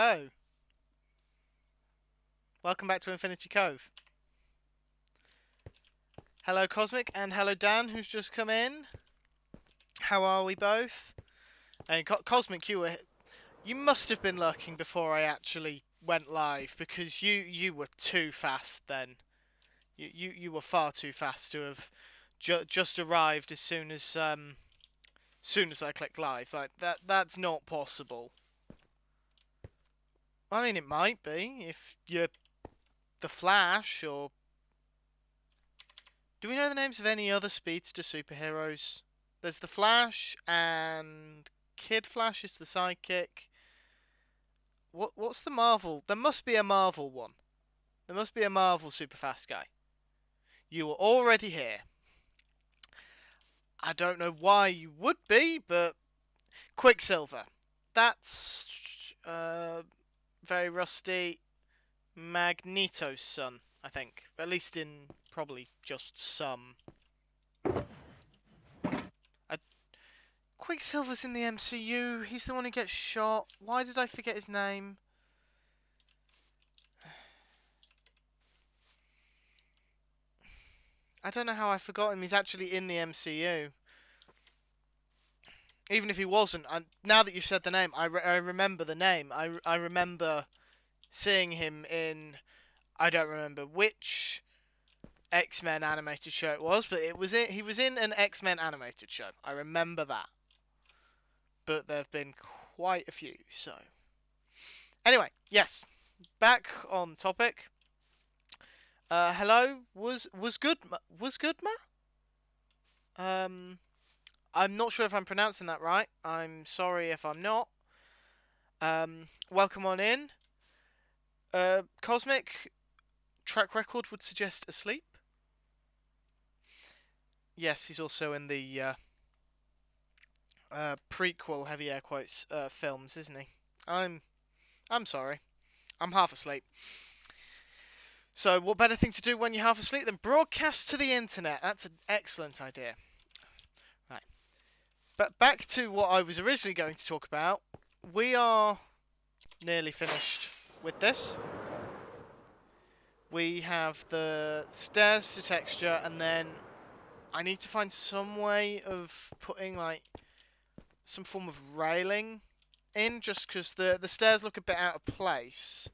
Hello. Welcome back to Infinity Cove. Hello Cosmic and hello Dan who's just come in. How are we both? And Cosmic, you must have been lurking before I actually went live because you were too fast then. You were far too fast to have just arrived as soon as I clicked live. Like that's not possible. I mean, it might be if you're the Flash or. Do we know the names of any other speedster superheroes? There's the Flash and Kid Flash is the sidekick. What's the Marvel? There must be a Marvel one. There must be a Marvel super fast guy. You were already here. I don't know why you would be, but Quicksilver. That's very rusty. Magneto's son, I think. At least in probably just some. Quicksilver's in the MCU. He's the one who gets shot. Why did I forget his name? I don't know how I forgot him. He's actually in the MCU. Even if he wasn't, now that you've said the name, I remember the name. I remember seeing him in. I don't remember which X-Men animated show it was, but he was in an X-Men animated show. I remember that. But there have been quite a few, so. Anyway, yes. Back on topic. Hello, was good ma? I'm not sure if I'm pronouncing that right. I'm sorry if I'm not. Welcome on in. Cosmic track record would suggest asleep. Yes, he's also in the prequel heavy air quotes films, isn't he? I'm sorry. I'm half asleep. So what better thing to do when you're half asleep than broadcast to the internet? That's an excellent idea. Right. But back to what I was originally going to talk about. We are nearly finished with this. We have the stairs to texture, and then I need to find some way of putting like some form of railing in, just because the stairs look a bit out of place.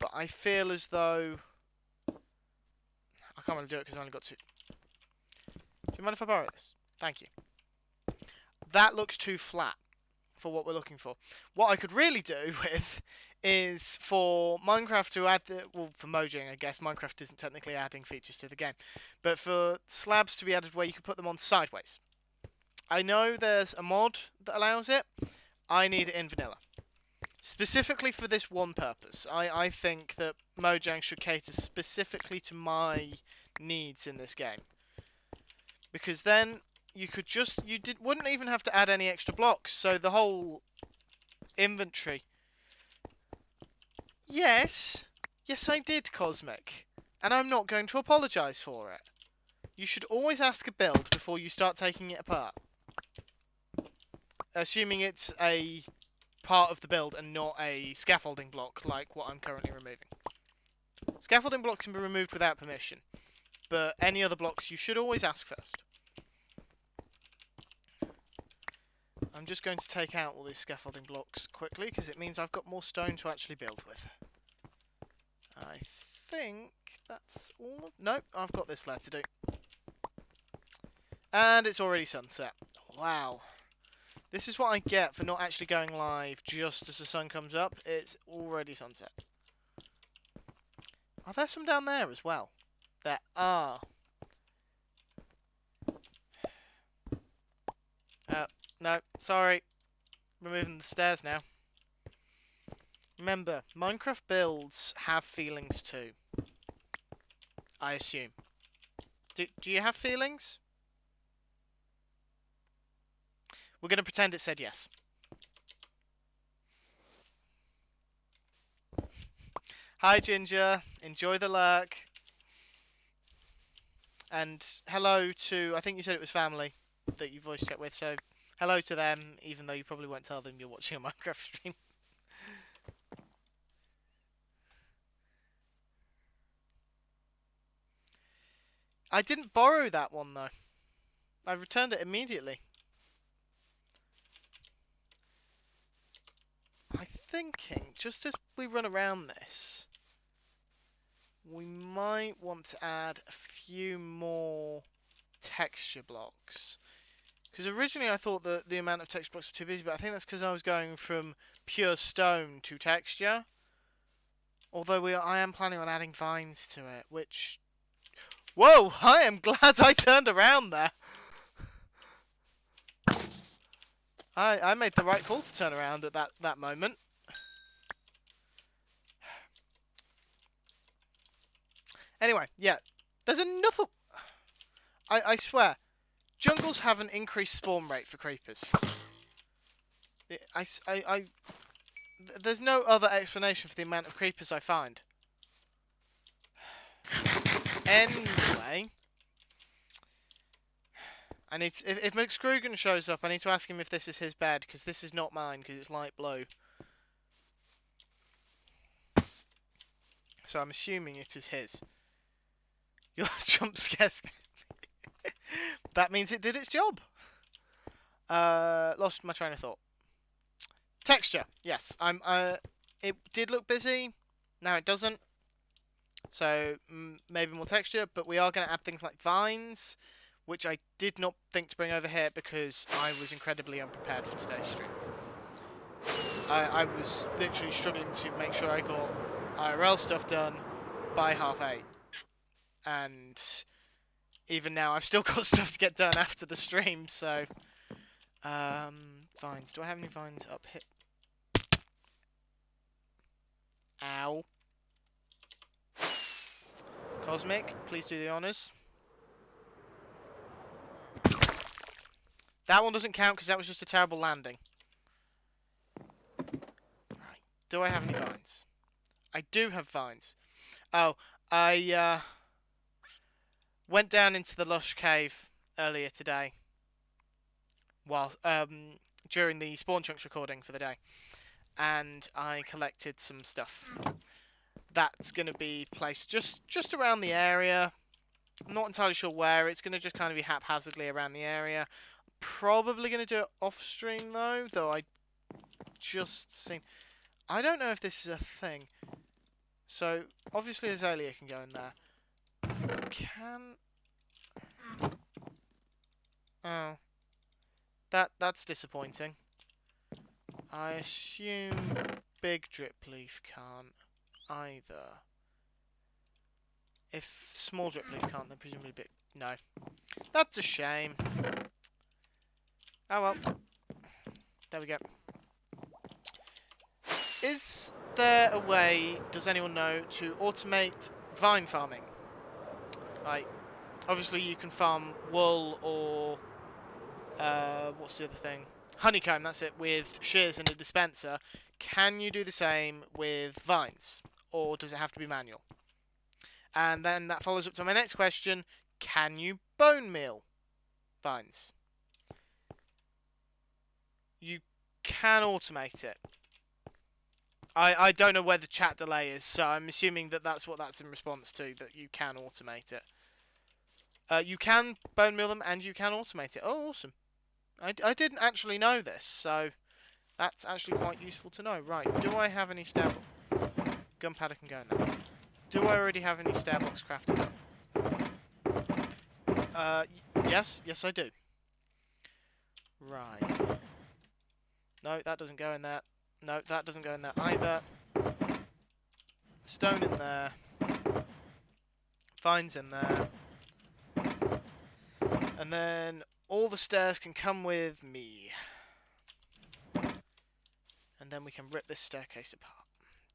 But I feel as though I can't really do it because I only got two. Do you mind if I borrow this? Thank you. That looks too flat for what we're looking for. What I could really do with is for Minecraft to add for Mojang, I guess. Minecraft isn't technically adding features to the game, but for slabs to be added where you can put them on sideways. I know there's a mod that allows it. I need it in vanilla. Specifically for this one purpose. I think that Mojang should cater specifically to my needs in this game. Because then you could wouldn't even have to add any extra blocks, so the whole inventory. Yes, I did, Cosmic, and I'm not going to apologise for it. You should always ask a build before you start taking it apart. Assuming it's a part of the build and not a scaffolding block like what I'm currently removing. Scaffolding blocks can be removed without permission, but any other blocks you should always ask first. I'm just going to take out all these scaffolding blocks quickly because it means I've got more stone to actually build with. I think that's all. Nope, I've got this left to do. And it's already sunset. Wow. This is what I get for not actually going live just as the sun comes up. It's already sunset. Are there some down there as well? There are. No, sorry. Removing the stairs now. Remember, Minecraft builds have feelings too. I assume. Do you have feelings? We're going to pretend it said yes. Hi, Ginger. Enjoy the lurk. And hello to, I think you said it was family that you voice chat with, so hello to them, even though you probably won't tell them you're watching a Minecraft stream. I didn't borrow that one, though. I returned it immediately. I'm thinking, just as we run around this, we might want to add a few more texture blocks. Because originally I thought that the amount of texture blocks were too busy, but I think that's because I was going from pure stone to texture. Although I am planning on adding vines to it, which... Whoa! I am glad I turned around there! I made the right call to turn around at that moment. Anyway, yeah. There's another... I swear, jungles have an increased spawn rate for creepers. There's no other explanation for the amount of creepers I find. Anyway... I need to, if McScrugan shows up, I need to ask him if this is his bed, because this is not mine, because it's light blue. So I'm assuming it is his. Your jump scares. That means it did its job. Lost my train of thought. Texture, yes. It did look busy. Now it doesn't. So maybe more texture, but we are going to add things like vines, which I did not think to bring over here because I was incredibly unprepared for today's stream. I was literally struggling to make sure I got IRL stuff done by 8:30. And even now, I've still got stuff to get done after the stream, so... vines. Do I have any vines up here? Ow. Cosmic, please do the honours. That one doesn't count because that was just a terrible landing. Right. Do I have any vines? I do have vines. Oh, I went down into the lush cave earlier today. While during the Spawn Chunks recording for the day. And I collected some stuff. That's going to be placed just around the area. I'm not entirely sure where. It's going to just kind of be haphazardly around the area. Probably going to do it off stream though I just seen... I don't know if this is a thing. So, obviously Azalea can go in there. Oh. That's disappointing. I assume Big Drip Leaf can't either. If Small Drip Leaf can't, then presumably Big... No. That's a shame. Oh well. There we go. Is there a way, does anyone know, to automate vine farming? Like, obviously you can farm wool or... what's the other thing? Honeycomb, that's it, with shears and a dispenser. Can you do the same with vines? Or does it have to be manual? And then that follows up to my next question. Can you bone meal vines? You can automate it. I don't know where the chat delay is, so I'm assuming that that's what that's in response to, that you can automate it. You can bone meal them and you can automate it. Oh, awesome. I didn't actually know this, so that's actually quite useful to know. Right, do I have any stair... Gunpowder can go in there. Do I already have any stair blocks crafted up? Yes I do. Right. No, that doesn't go in there. No, that doesn't go in there either. Stone in there. Vines in there. And then all the stairs can come with me. And then we can rip this staircase apart.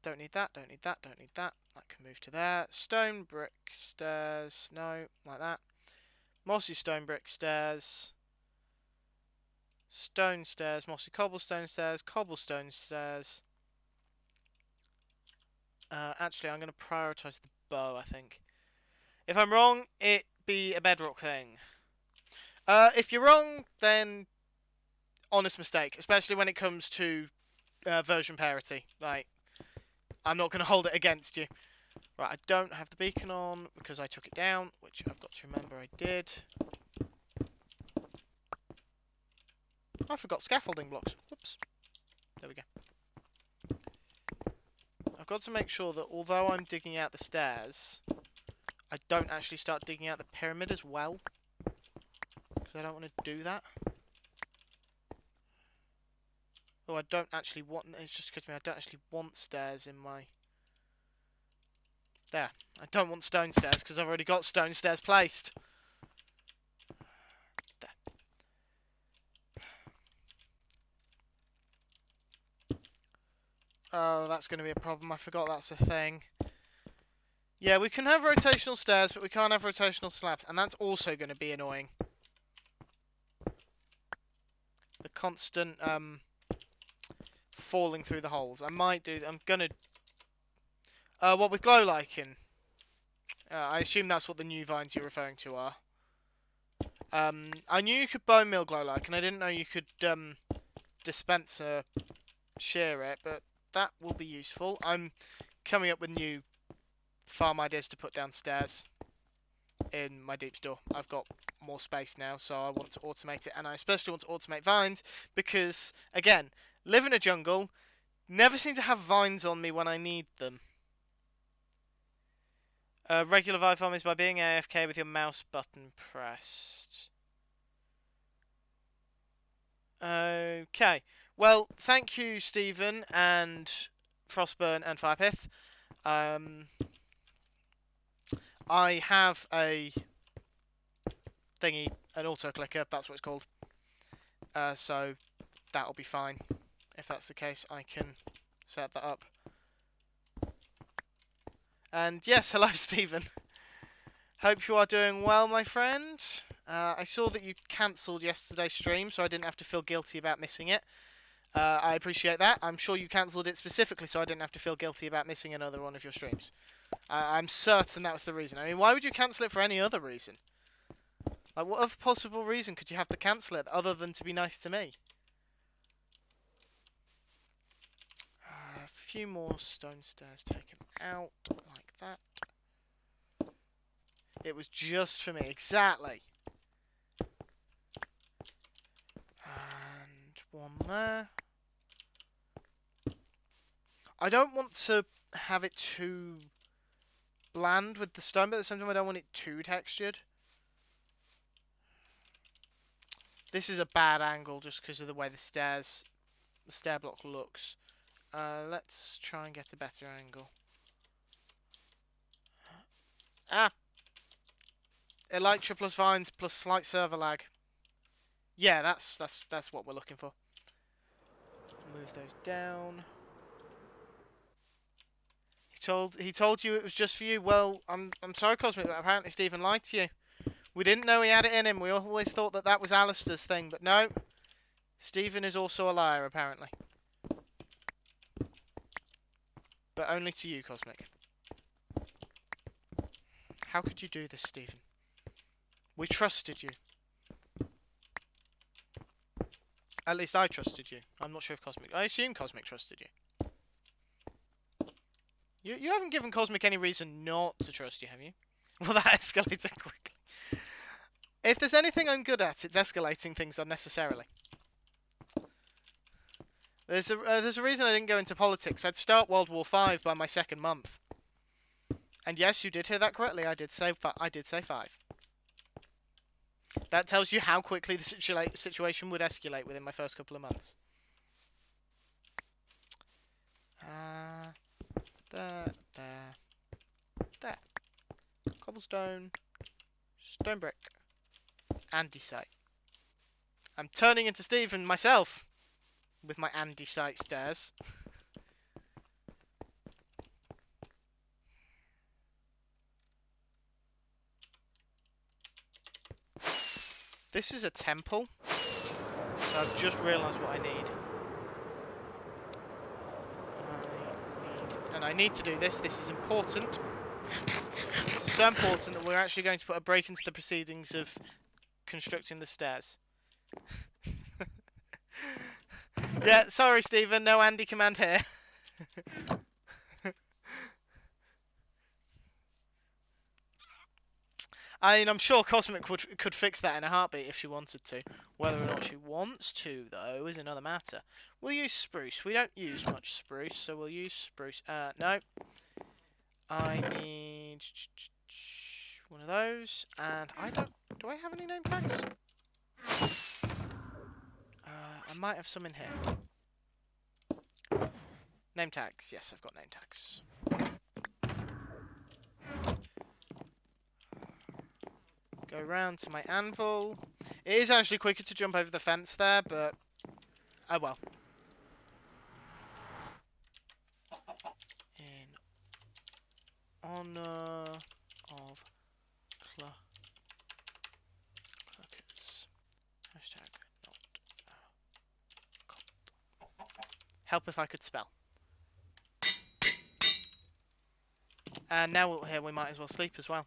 Don't need that, don't need that, don't need that. That can move to there. Stone, brick, stairs. No, like that. Mossy stone, brick, stairs. Stone stairs, mossy cobblestone stairs, cobblestone stairs. Actually, I'm going to prioritise the bow, I think. If I'm wrong, it be a bedrock thing. If you're wrong, then honest mistake, especially when it comes to version parity. Like, I'm not going to hold it against you. Right, I don't have the beacon on because I took it down, which I've got to remember I did. I forgot scaffolding blocks. Whoops. There we go. I've got to make sure that although I'm digging out the stairs, I don't actually start digging out the pyramid as well. Because I don't want to do that. Oh, I don't actually want... It's just because I don't actually want stairs in my... There. I don't want stone stairs because I've already got stone stairs placed. There. Oh, that's going to be a problem. I forgot that's a thing. Yeah, we can have rotational stairs, but we can't have rotational slabs. And that's also going to be annoying. The constant falling through the holes. I might do... I'm going to... what with glow lichen? I assume that's what the new vines you're referring to are. I knew you could bone meal glow lichen. I didn't know you could dispenser shear it, but that will be useful. I'm coming up with new farm ideas to put downstairs in my deep store. I've got more space now, so I want to automate it, and I especially want to automate vines because, again, live in a jungle, never seem to have vines on me when I need them. Regular vine farm is by being AFK with your mouse button pressed. Okay. Well, thank you, Stephen, and Frostburn and Firepith. I have a thingy, an auto clicker, that's what it's called. So that'll be fine. If that's the case, I can set that up. And yes, hello, Stephen. Hope you are doing well, my friend. I saw that you cancelled yesterday's stream, so I didn't have to feel guilty about missing it. I appreciate that. I'm sure you cancelled it specifically so I didn't have to feel guilty about missing another one of your streams. I'm certain that was the reason. I mean, why would you cancel it for any other reason? Like, what other possible reason could you have to cancel it other than to be nice to me? A few more stone stairs taken out, like that. It was just for me, exactly. And one there. I don't want to have it too bland with the stone, but at the same time I don't want it too textured. This is a bad angle just because of the way the stair block looks. Let's try and get a better angle. Ah! Elytra plus vines plus slight server lag. Yeah, that's what we're looking for. Move those down. He told you it was just for you. Well, I'm sorry, Cosmic, but apparently Stephen lied to you. We didn't know he had it in him. We always thought that was Alistair's thing, but no. Stephen is also a liar, apparently. But only to you, Cosmic. How could you do this, Stephen? We trusted you. At least I trusted you. I'm not sure if Cosmic... I assume Cosmic trusted you. You haven't given Cosmic any reason not to trust you, have you? Well, that escalated quickly. If there's anything I'm good at, it's escalating things unnecessarily. There's a reason I didn't go into politics. I'd start World War V by my second month. And yes, you did hear that correctly. I did say 5. That tells you how quickly the situation would escalate within my first couple of months. There. Cobblestone, stone brick, andesite. I'm turning into Stephen myself with my andesite stairs. This is a temple, so I've just realised what I need. And I need to do this. This is important. This is so important that we're actually going to put a break into the proceedings of constructing the stairs. Yeah, sorry, Stephen. No Andy command here. I mean, I'm sure Cosmic could fix that in a heartbeat if she wanted to. Whether or not she wants to, though, is another matter. We'll use spruce. We don't use much spruce, so we'll use spruce. No. I need one of those, and I don't... Do I have any name tags? I might have some in here. Name tags. Yes, I've got name tags. Go round to my anvil. It is actually quicker to jump over the fence there, but... Oh well. In honour of Cluckers. Hashtag not... Help if I could spell. And now we're here, we might as well sleep as well.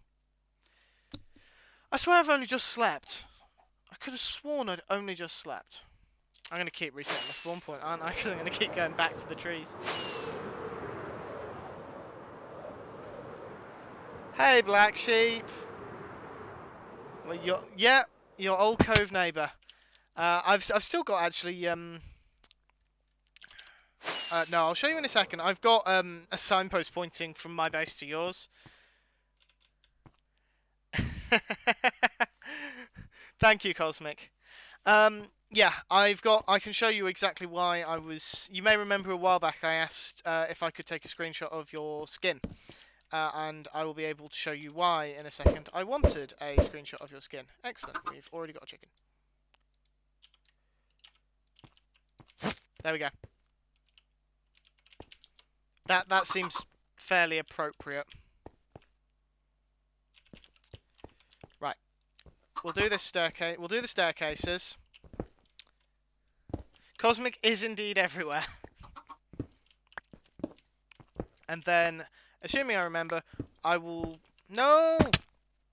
I swear I've only just slept. I could have sworn I'd only just slept. I'm going to keep resetting the spawn point, aren't I? Because I'm going to keep going back to the trees. Hey, black sheep. Well, your old cove neighbour. I've still got actually no, I'll show you in a second. I've got a signpost pointing from my base to yours. Thank you, Cosmic. Yeah, I can show you exactly why I was... You may remember a while back I asked if I could take a screenshot of your skin. And I will be able to show you why in a second. I wanted a screenshot of your skin. Excellent, we've already got a chicken. There we go. That seems fairly appropriate. Right. We'll do this staircase. We'll do the staircases. Cosmic is indeed everywhere. And then, assuming I remember, I will... No!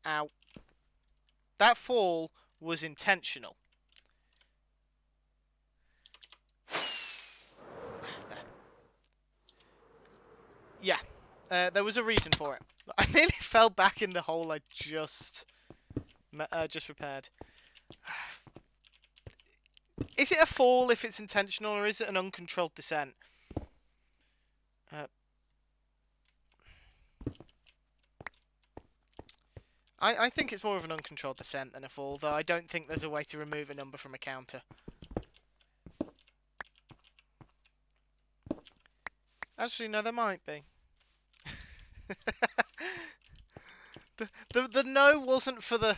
Ow. That fall was intentional. There. Yeah. There was a reason for it. I nearly fell back in the hole I just repaired. Is it a fall if it's intentional, or is it an uncontrolled descent? I think it's more of an uncontrolled descent than a fall, though I don't think there's a way to remove a number from a counter. Actually, no, there might be. the no wasn't for the...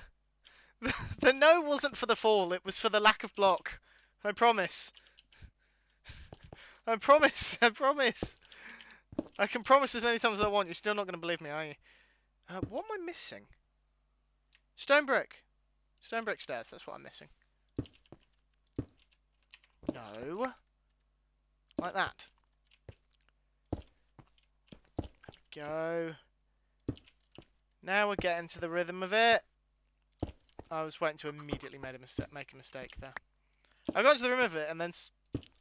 The no wasn't for the fall, it was for the lack of block. I promise. I promise, I promise. I can promise as many times as I want, you're still not going to believe me, are you? What am I missing? Stone brick. Stone brick stairs, that's what I'm missing. No. Like that. There we go. Now we're getting to the rhythm of it. I was waiting to immediately make a mistake there. I got into the rhythm of it, and then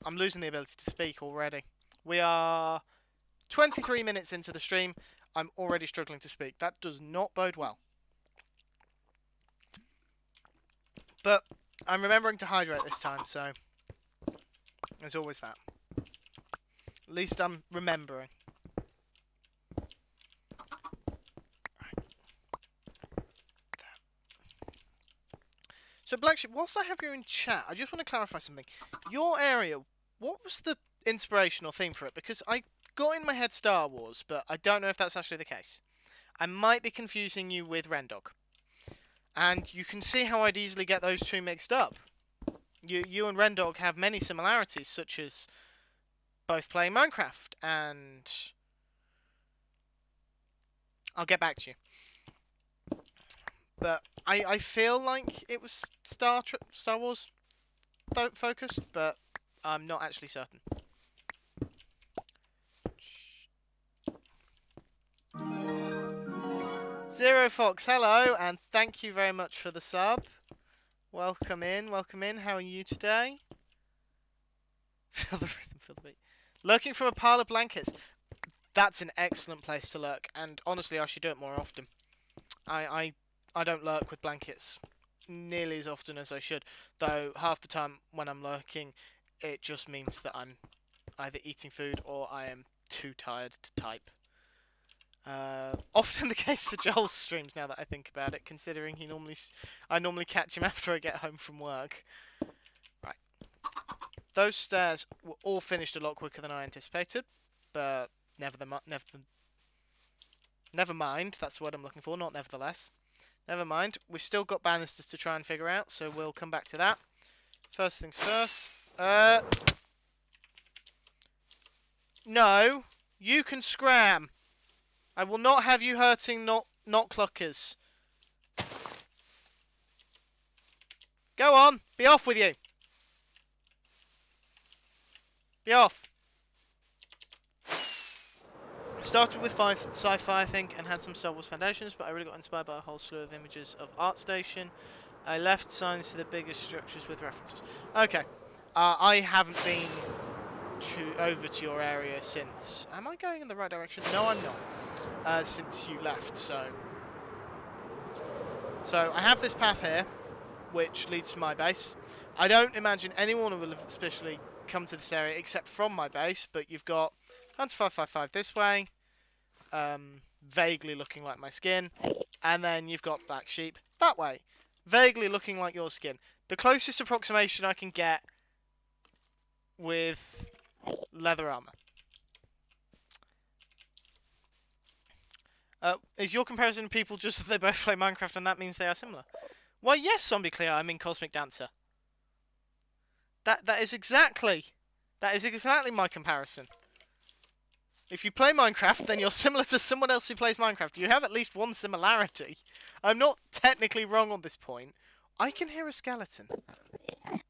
I'm losing the ability to speak already. We are 23 minutes into the stream. I'm already struggling to speak. That does not bode well. But I'm remembering to hydrate this time, so there's always that. At least I'm remembering. Right. So, Black Sheep, whilst I have you in chat, I just want to clarify something. Your area, what was the inspirational theme for it? Because I got in my head Star Wars, but I don't know if that's actually the case. I might be confusing you with Rendog. And you can see how I'd easily get those two mixed up. You and Rendog have many similarities, such as both playing Minecraft, and I'll get back to you. But I feel like it was Star Wars focused, but I'm not actually certain. Zero Fox, hello, and thank you very much for the sub. Welcome in, welcome in. How are you today? Feel the rhythm, feel the beat. Lurking from a pile of blankets. That's an excellent place to lurk, and honestly, I should do it more often. I don't lurk with blankets nearly as often as I should. Though half the time when I'm lurking, it just means that I'm either eating food or I am too tired to type. Often the case for Joel's streams now that I think about it, considering I normally catch him after I get home from work. Right. Those stairs were all finished a lot quicker than I anticipated, but never mind, that's the word I'm looking for, not nevertheless. Never mind, we've still got banisters to try and figure out, so we'll come back to that. First things first. No, you can scram. I will not have you hurting not cluckers. Go on, be off with you. Be off. Started with sci-fi, I think, and had some Star Wars foundations, but I really got inspired by a whole slew of images of ArtStation. I left signs for the biggest structures with references. Okay, I haven't been over to your area since. Am I going in the right direction? No, I'm not. Since you left, so I have this path here, which leads to my base. I don't imagine anyone will have especially come to this area except from my base, but you've got Hunter 555 this way, vaguely looking like my skin, and then you've got Black Sheep that way, vaguely looking like your skin. The closest approximation I can get with leather armor. Is your comparison to people just that they both play Minecraft and that means they are similar? Why, yes, Zombie Clear, I mean Cosmic Dancer. That is exactly my comparison. If you play Minecraft, then you're similar to someone else who plays Minecraft. You have at least one similarity. I'm not technically wrong on this point. I can hear a skeleton. And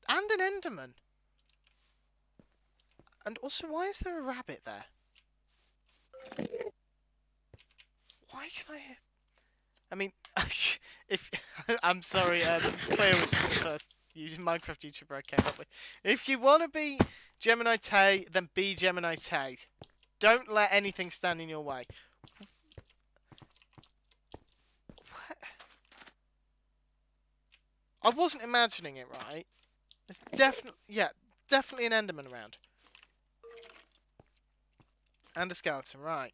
an Enderman. And also, why is there a rabbit there? Why can I hear... I mean, if... I'm sorry, Claire was the first Minecraft YouTuber I came up with. If you want to be Gemini Tay, then be Gemini Tay. Don't let anything stand in your way. What? I wasn't imagining it right. There's definitely an Enderman around. And a skeleton, right.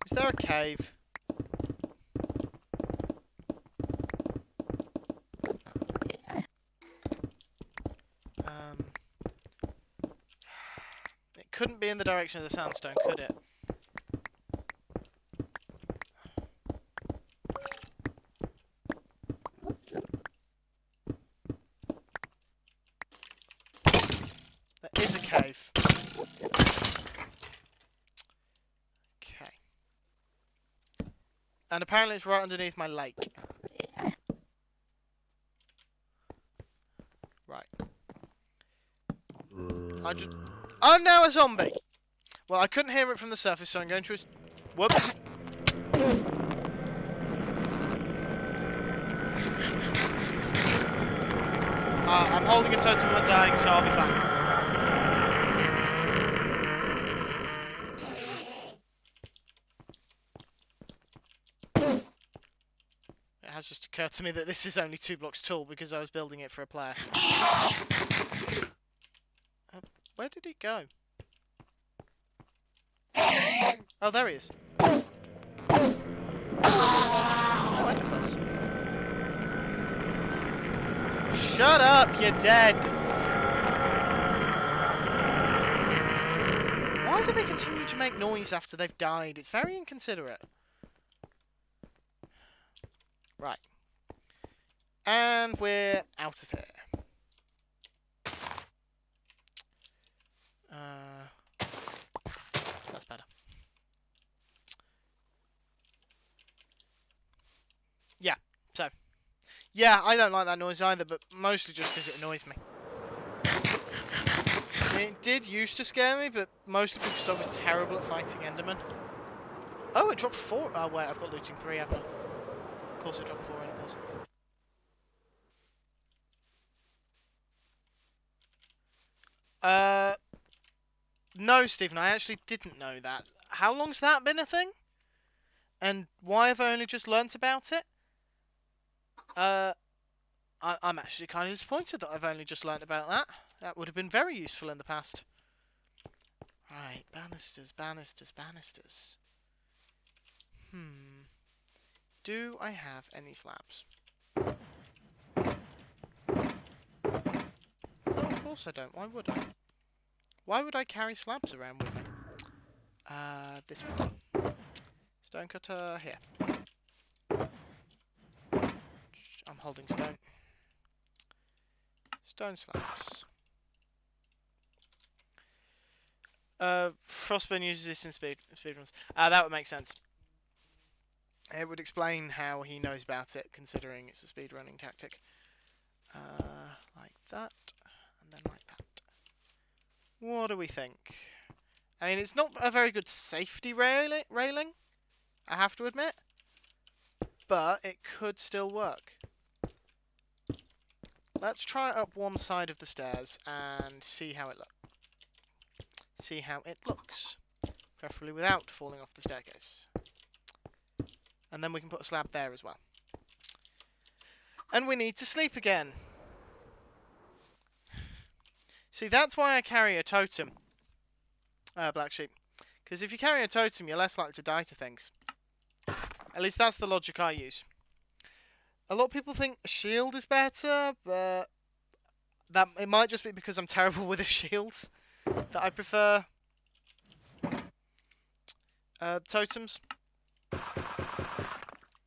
Is there a cave? It couldn't be in the direction of the sandstone, could it? There is a cave. Okay. And apparently it's right underneath my lake. Right. Oh, now a zombie! Well, I couldn't hear it from the surface, so I'm going to... Whoops. I'm holding a totem of dying, so I'll be fine. It has just occurred to me that this is only 2 blocks tall because I was building it for a player. Where did he go? Oh, there he is. Oh, Enderpearls. Shut up, you're dead! Why do they continue to make noise after they've died? It's very inconsiderate. Right. And we're out of here. That's better. Yeah, so. Yeah, I don't like that noise either, but mostly just because it annoys me. It did used to scare me, but mostly because I was terrible at fighting Enderman. Oh, it dropped 4. Oh, wait, I've got looting 3, haven't I? Of course it dropped 4 Enderpearls. No, Stephen, I actually didn't know that. How long's that been a thing? And why have I only just learnt about it? I'm actually kind of disappointed that I've only just learnt about that. That would have been very useful in the past. Right, banisters, banisters, banisters. Do I have any slabs? No, of course I don't. Why would I? Why would I carry slabs around with me? This one. Stone cutter here. I'm holding stone. Stone slabs. Frostburn uses this in speedruns. That would make sense. It would explain how he knows about it, considering it's a speedrunning tactic. Like that, and then like that. What do we think? I mean, it's not a very good safety railing, I have to admit, but it could still work. Let's try it up one side of the stairs and see how it looks. Preferably without falling off the staircase. And then we can put a slab there as well. And we need to sleep again. See, that's why I carry a totem, Black Sheep. Because if you carry a totem, you're less likely to die to things. At least that's the logic I use. A lot of people think a shield is better, but it might just be because I'm terrible with a shield that I prefer totems.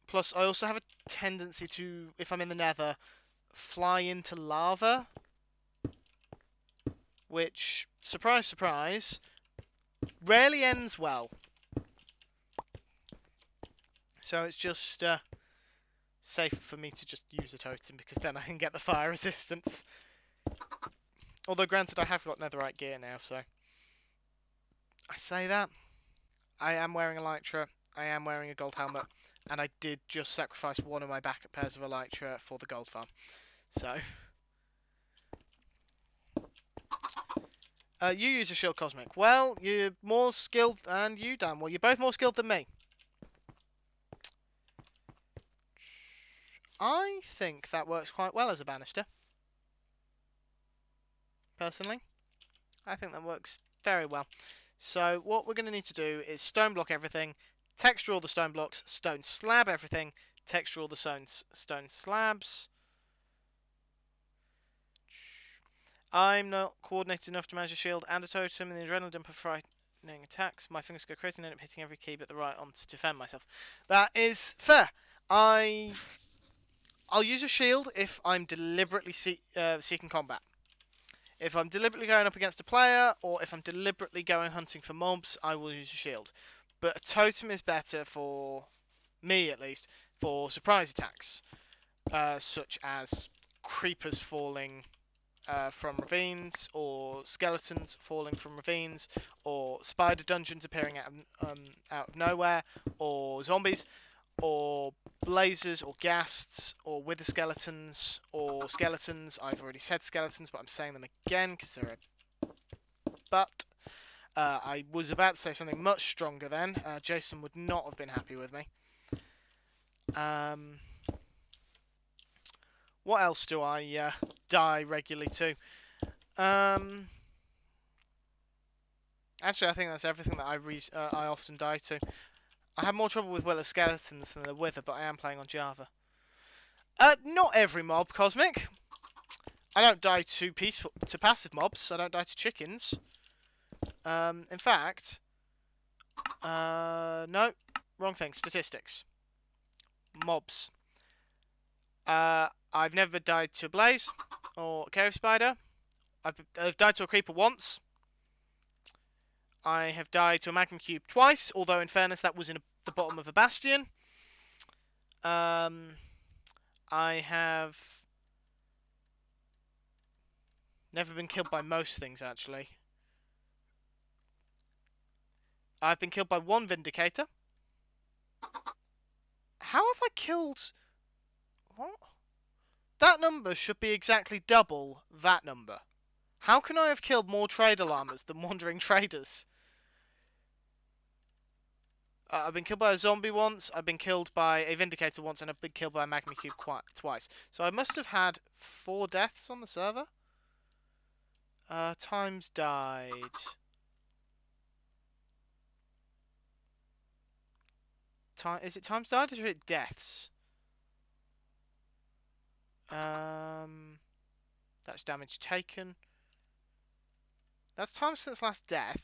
Plus, I also have a tendency to, if I'm in the nether, fly into lava. Which, surprise, surprise, rarely ends well. So it's just safe for me to just use a totem, because then I can get the fire resistance. Although, granted, I have got netherite gear now, so... I say that. I am wearing elytra, I am wearing a gold helmet, and I did just sacrifice one of my backup pairs of elytra for the gold farm. So... you use a shield cosmic. Well, you're more skilled, and you, Dan. Well, you're both more skilled than me. I think that works quite well as a banister. Personally, I think that works very well. So what we're going to need to do is stone block everything, texture all the stone blocks, stone slab everything, texture all the stone slabs. I'm not coordinated enough to manage a shield and a totem, and the adrenaline dumper frightening attacks. My fingers go crazy and end up hitting every key but the right on to defend myself. That is fair. I'll use a shield if I'm deliberately seeking combat. If I'm deliberately going up against a player, or if I'm deliberately going hunting for mobs, I will use a shield. But a totem is better for me, at least, for surprise attacks, such as creepers falling from ravines, or skeletons falling from ravines, or spider dungeons appearing out of nowhere, or zombies, or blazers, or ghasts, or wither skeletons, or skeletons. I've already said skeletons, but I'm saying them again because they're a butt. I was about to say something much stronger then. Jason would not have been happy with me. What else do I die regularly to? Actually, I think that's everything that I often die to. I have more trouble with wither skeletons than the wither, but I am playing on Java. Not every mob, Cosmic. I don't die to passive mobs. I don't die to chickens. In fact, no, wrong thing. Statistics. Mobs. I've never died to a blaze or a cave spider. I've died to a creeper once. I have died to a magma cube twice, although in fairness that was in the bottom of a bastion. I have never been killed by most things, actually. I've been killed by one Vindicator. How have I killed... What? That number should be exactly double that number. How can I have killed more trader llamas than wandering traders? I've been killed by a zombie once, I've been killed by a vindicator once, and I've been killed by a magma cube twice. So I must have had 4 deaths on the server. Times died. Is it times died or is it deaths? That's damage taken. That's time since last death.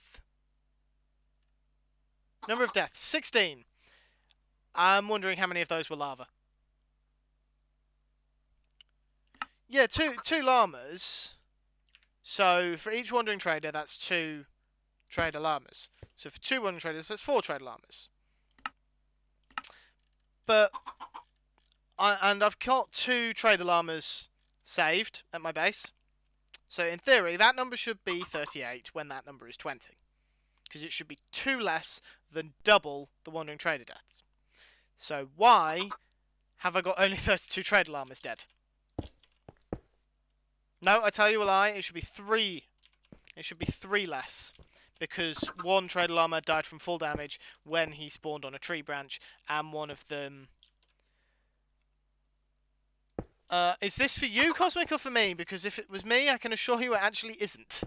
Number of deaths, 16. I'm wondering how many of those were lava. Yeah, two llamas. So for each wandering trader, that's 2 trader llamas. So for 2 wandering traders, that's 4 trader llamas. But I've got 2 trader llamas saved at my base. So in theory, that number should be 38 when that number is 20. Because it should be 2 less than double the wandering trader deaths. So why have I got only 32 trader llamas dead? No, I tell you a lie, it should be 3. It should be 3 less. Because 1 trader llama died from full damage when he spawned on a tree branch, and one of them... is this for you, Cosmic, or for me? Because if it was me, I can assure you it actually isn't.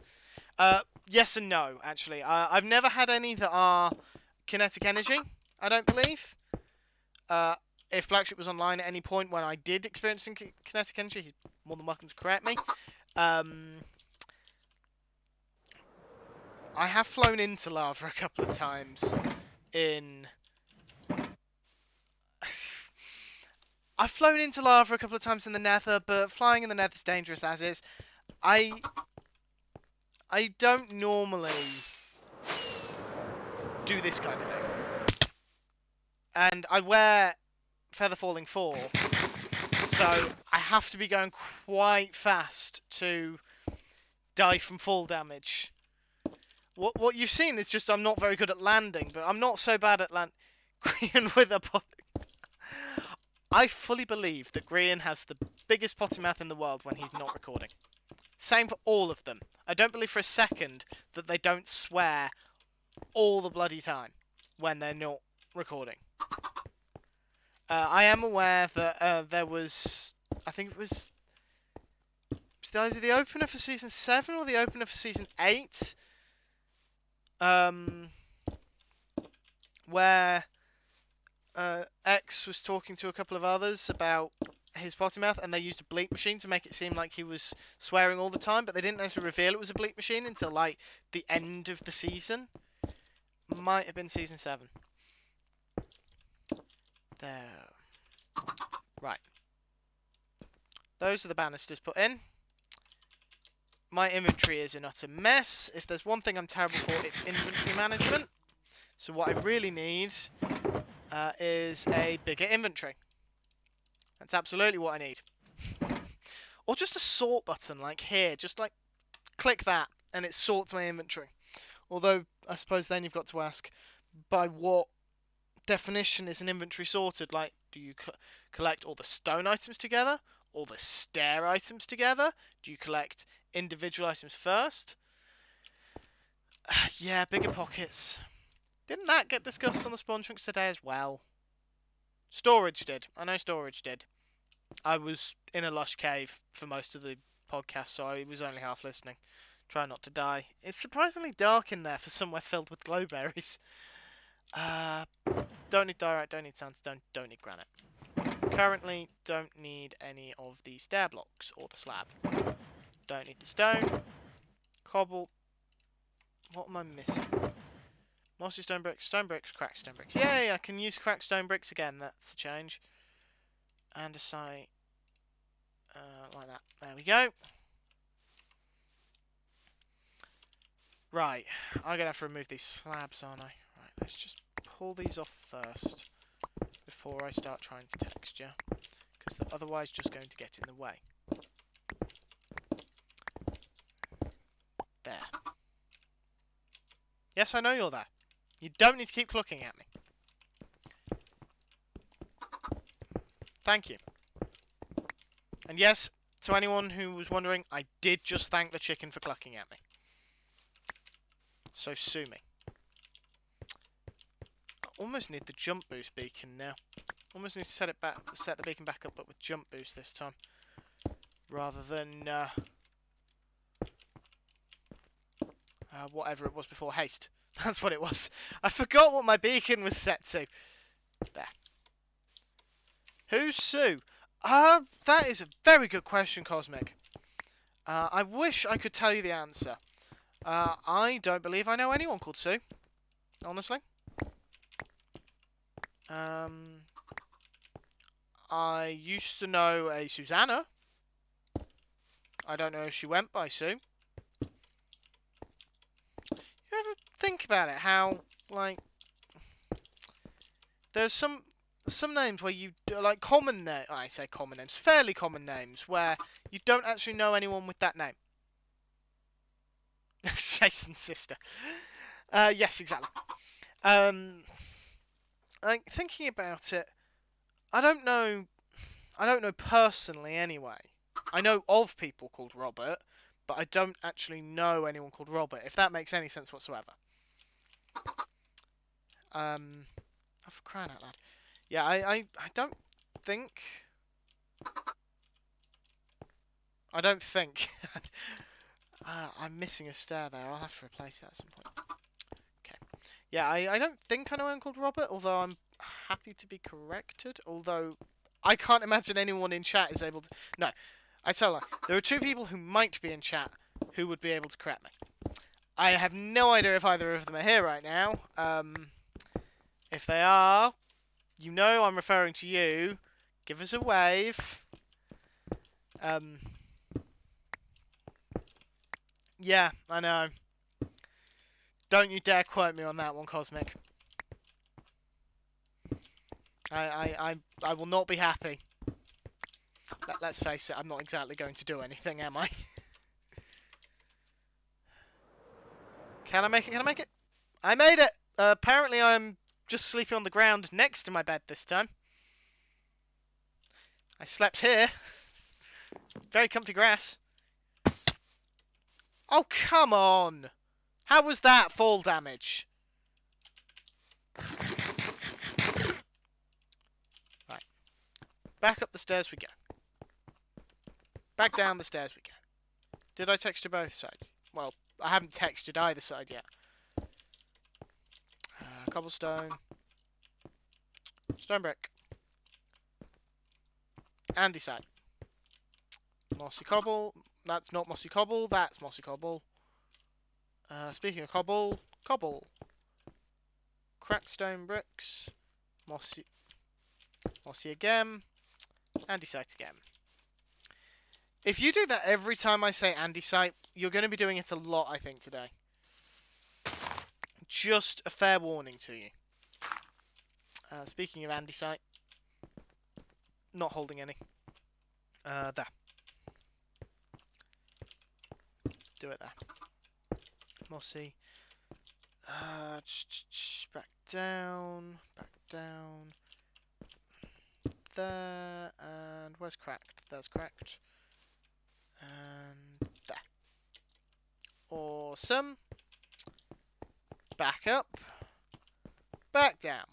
Yes and no, actually. I've never had any that are kinetic energy, I don't believe. If Blackship was online at any point when I did experience kinetic energy, he's more than welcome to correct me. I have flown into lava a couple of times in... I've flown into lava a couple of times in the nether, but flying in the nether is dangerous as is. I don't normally do this kind of thing. And I wear Feather Falling 4, so I have to be going quite fast to die from fall damage. What you've seen is just I'm not very good at landing, but I'm not so bad at Grian with a pot. I fully believe that Grian has the biggest potty mouth in the world when he's not recording. Same for all of them. I don't believe for a second that they don't swear all the bloody time when they're not recording. I am aware that there was, I think it was either the opener for Season 7 or the opener for Season 8, where X was talking to a couple of others about his potty mouth, and they used a bleep machine to make it seem like he was swearing all the time, but they didn't actually reveal it was a bleep machine until, like, the end of the season. Might have been Season 7. There. Right. Those are the banisters put in. My inventory is an utter mess. If there's one thing I'm terrible for, it's inventory management. So what I really need is a bigger inventory. That's absolutely what I need. Or just a sort button, like here. Just like click that, and it sorts my inventory. Although, I suppose then you've got to ask, by what definition is an inventory sorted? Like, do you collect all the stone items together? All the stair items together? Do you collect individual items first? Yeah, bigger pockets. Didn't that get discussed on the Spawn Chunks today as well? Storage did. I know storage did. I was in a lush cave for most of the podcast, so I was only half listening. Try not to die. It's surprisingly dark in there for somewhere filled with glowberries. Don't need diorite, don't need sandstone, don't need granite. Currently, don't need any of the stair blocks or the slab. Don't need the stone. Cobble. What am I missing? Mossy stone bricks, cracked stone bricks. Yay, I can use cracked stone bricks again. That's a change. And a site. Like that. There we go. Right. I'm going to have to remove these slabs, aren't I? Right, let's just pull these off first before I start trying to texture. Because they're otherwise just going to get in the way. There. Yes, I know you're there. You don't need to keep looking at me. Thank you. And yes, to anyone who was wondering, I did just thank the chicken for clucking at me. So sue me. I almost need the jump boost beacon now. Almost need to set the beacon back up, but with jump boost this time, rather than whatever it was before, haste. That's what it was. I forgot what my beacon was set to. There. Who's Sue? That is a very good question, Cosmic. I wish I could tell you the answer. I don't believe I know anyone called Sue, honestly. I used to know a Susanna. I don't know if she went by Sue. You ever think about it? How, like, there's some names where you like common names. I say common names, fairly common names where you don't actually know anyone with that name. Jason's sister. Yes, exactly. Like thinking about it, I don't know personally anyway. I know of people called Robert, but I don't actually know anyone called Robert, if that makes any sense whatsoever. Oh, for crying out loud. Yeah, I don't think... I'm missing a stair there. I'll have to replace that at some point. Okay. Yeah, I don't think I know anyone called Robert, although I'm happy to be corrected. Although, I can't imagine anyone in chat is able to... No, I tell her. There are two people who might be in chat who would be able to correct me. I have no idea if either of them are here right now. If they are, you know I'm referring to you. Give us a wave. Yeah, I know. Don't you dare quote me on that one, Cosmic. I will not be happy. Let's face it, I'm not exactly going to do anything, am I? Can I make it? Can I make it? I made it! Apparently I'm just sleeping on the ground next to my bed this time. I slept here. Very comfy grass. Oh, come on! How was that fall damage? Right. Back up the stairs we go. Back down the stairs we go. Did I texture both sides? Well, I haven't textured either side yet. Cobblestone. Stone brick. Andesite. Mossy cobble. That's not mossy cobble. That's mossy cobble. Speaking of cobble, cobble. Cracked stone bricks. Mossy again. Andesite again. If you do that every time I say andesite, you're going to be doing it a lot, I think, today. Just a fair warning to you. Speaking of andesite, not holding any. There. Do it there. Mossy. Back down. Back down. There. And where's cracked? There's cracked. And there. Awesome. Back up. Back down.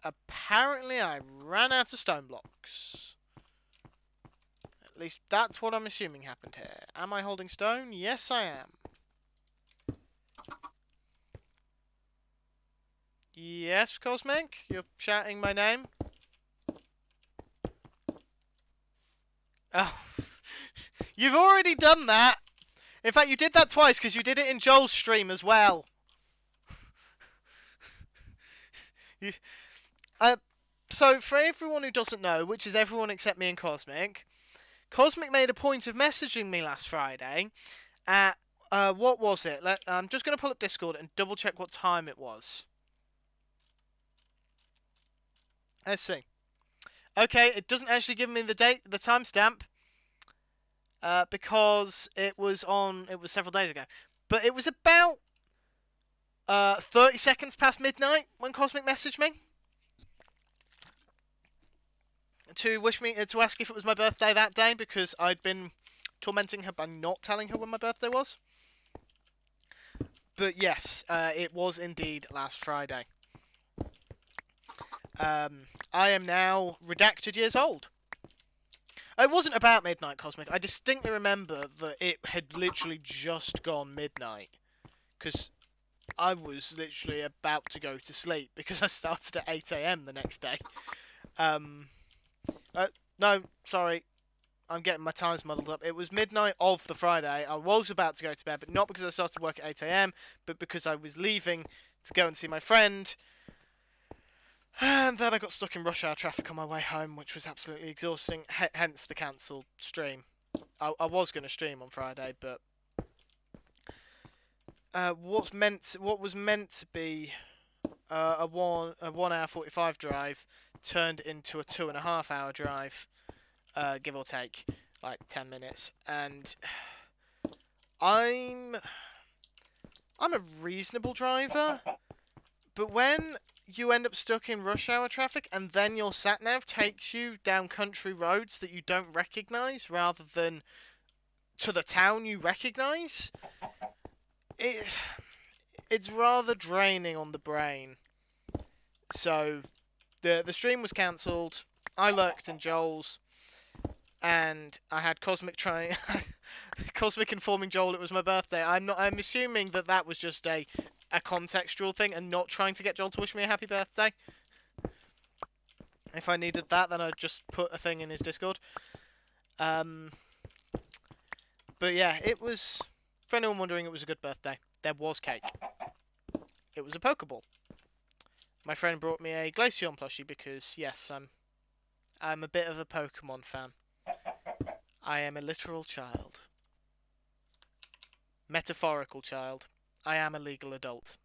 Apparently I ran out of stone blocks. At least that's what I'm assuming happened here. Am I holding stone? Yes, I am. Yes, Cosmic? You're shouting my name? Oh. You've already done that! In fact, you did that twice, because you did it in Joel's stream as well. So, for everyone who doesn't know, which is everyone except me and Cosmic, Cosmic made a point of messaging me last Friday at, what was it? I'm just going to pull up Discord and double check what time it was. Let's see. Okay, it doesn't actually give me the date, the timestamp, because it was several days ago. But it was about 30 seconds past midnight when Cosmic messaged me. to ask if it was my birthday that day because I'd been tormenting her by not telling her when my birthday was. But yes, it was indeed last Friday. I am now redacted years old. It wasn't about midnight, Cosmic. I distinctly remember that it had literally just gone midnight. Because I was literally about to go to sleep because I started at 8 AM the next day. No, sorry. I'm getting my times muddled up. It was midnight of the Friday. I was about to go to bed, but not because I started work at 8 AM, but because I was leaving to go and see my friend. And then I got stuck in rush hour traffic on my way home, which was absolutely exhausting, hence the cancelled stream. I was going to stream on Friday, but what was meant to be a 1 hour 45 drive turned into a 2.5 hour drive, give or take, like 10 minutes. And I'm a reasonable driver, but when you end up stuck in rush hour traffic and then your sat nav takes you down country roads that you don't recognise rather than to the town you recognise, it's rather draining on the brain. So the stream was cancelled. I lurked in Joel's, and I had Cosmic Cosmic informing Joel it was my birthday. I'm assuming that was just a contextual thing and not trying to get Joel to wish me a happy birthday. If I needed that, then I'd just put a thing in his Discord. But yeah, it was, for anyone wondering, it was a good birthday. There was cake. It was a Pokeball. My friend brought me a Glaceon plushie because, yes, I'm a bit of a Pokemon fan. I am a literal child. Metaphorical child. I am a legal adult.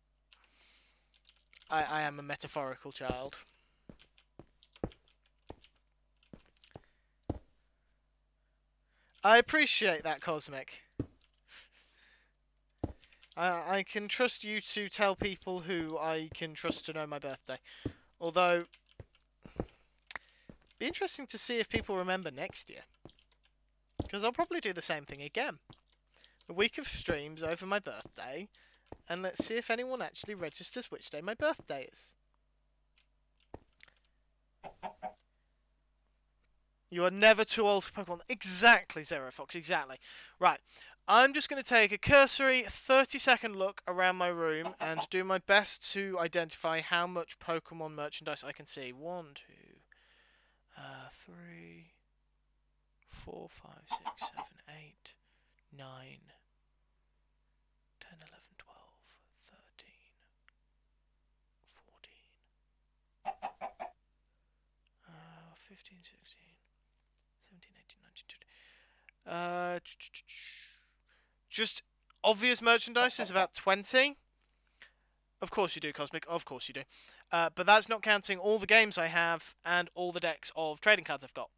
I am a metaphorical child. I appreciate that, Cosmic. I can trust you to tell people who I can trust to know my birthday. Although, be interesting to see if people remember next year. Because I'll probably do the same thing again. A week of streams over my birthday, and let's see if anyone actually registers which day my birthday is. You are never too old for Pokemon. Exactly, Zero Fox, exactly. Right, I'm just going to take a cursory 30-second look around my room and do my best to identify how much Pokemon merchandise I can see. 1, 2, 3, 4, 5, 6, 7, 8, 9, 10, 11, 12, 13, 14, 15, 16, 17, 18, 19, 20. Just obvious merchandise is about 20. Of course you do, Cosmic. Of course you do. But that's not counting all the games I have and all the decks of trading cards I've got.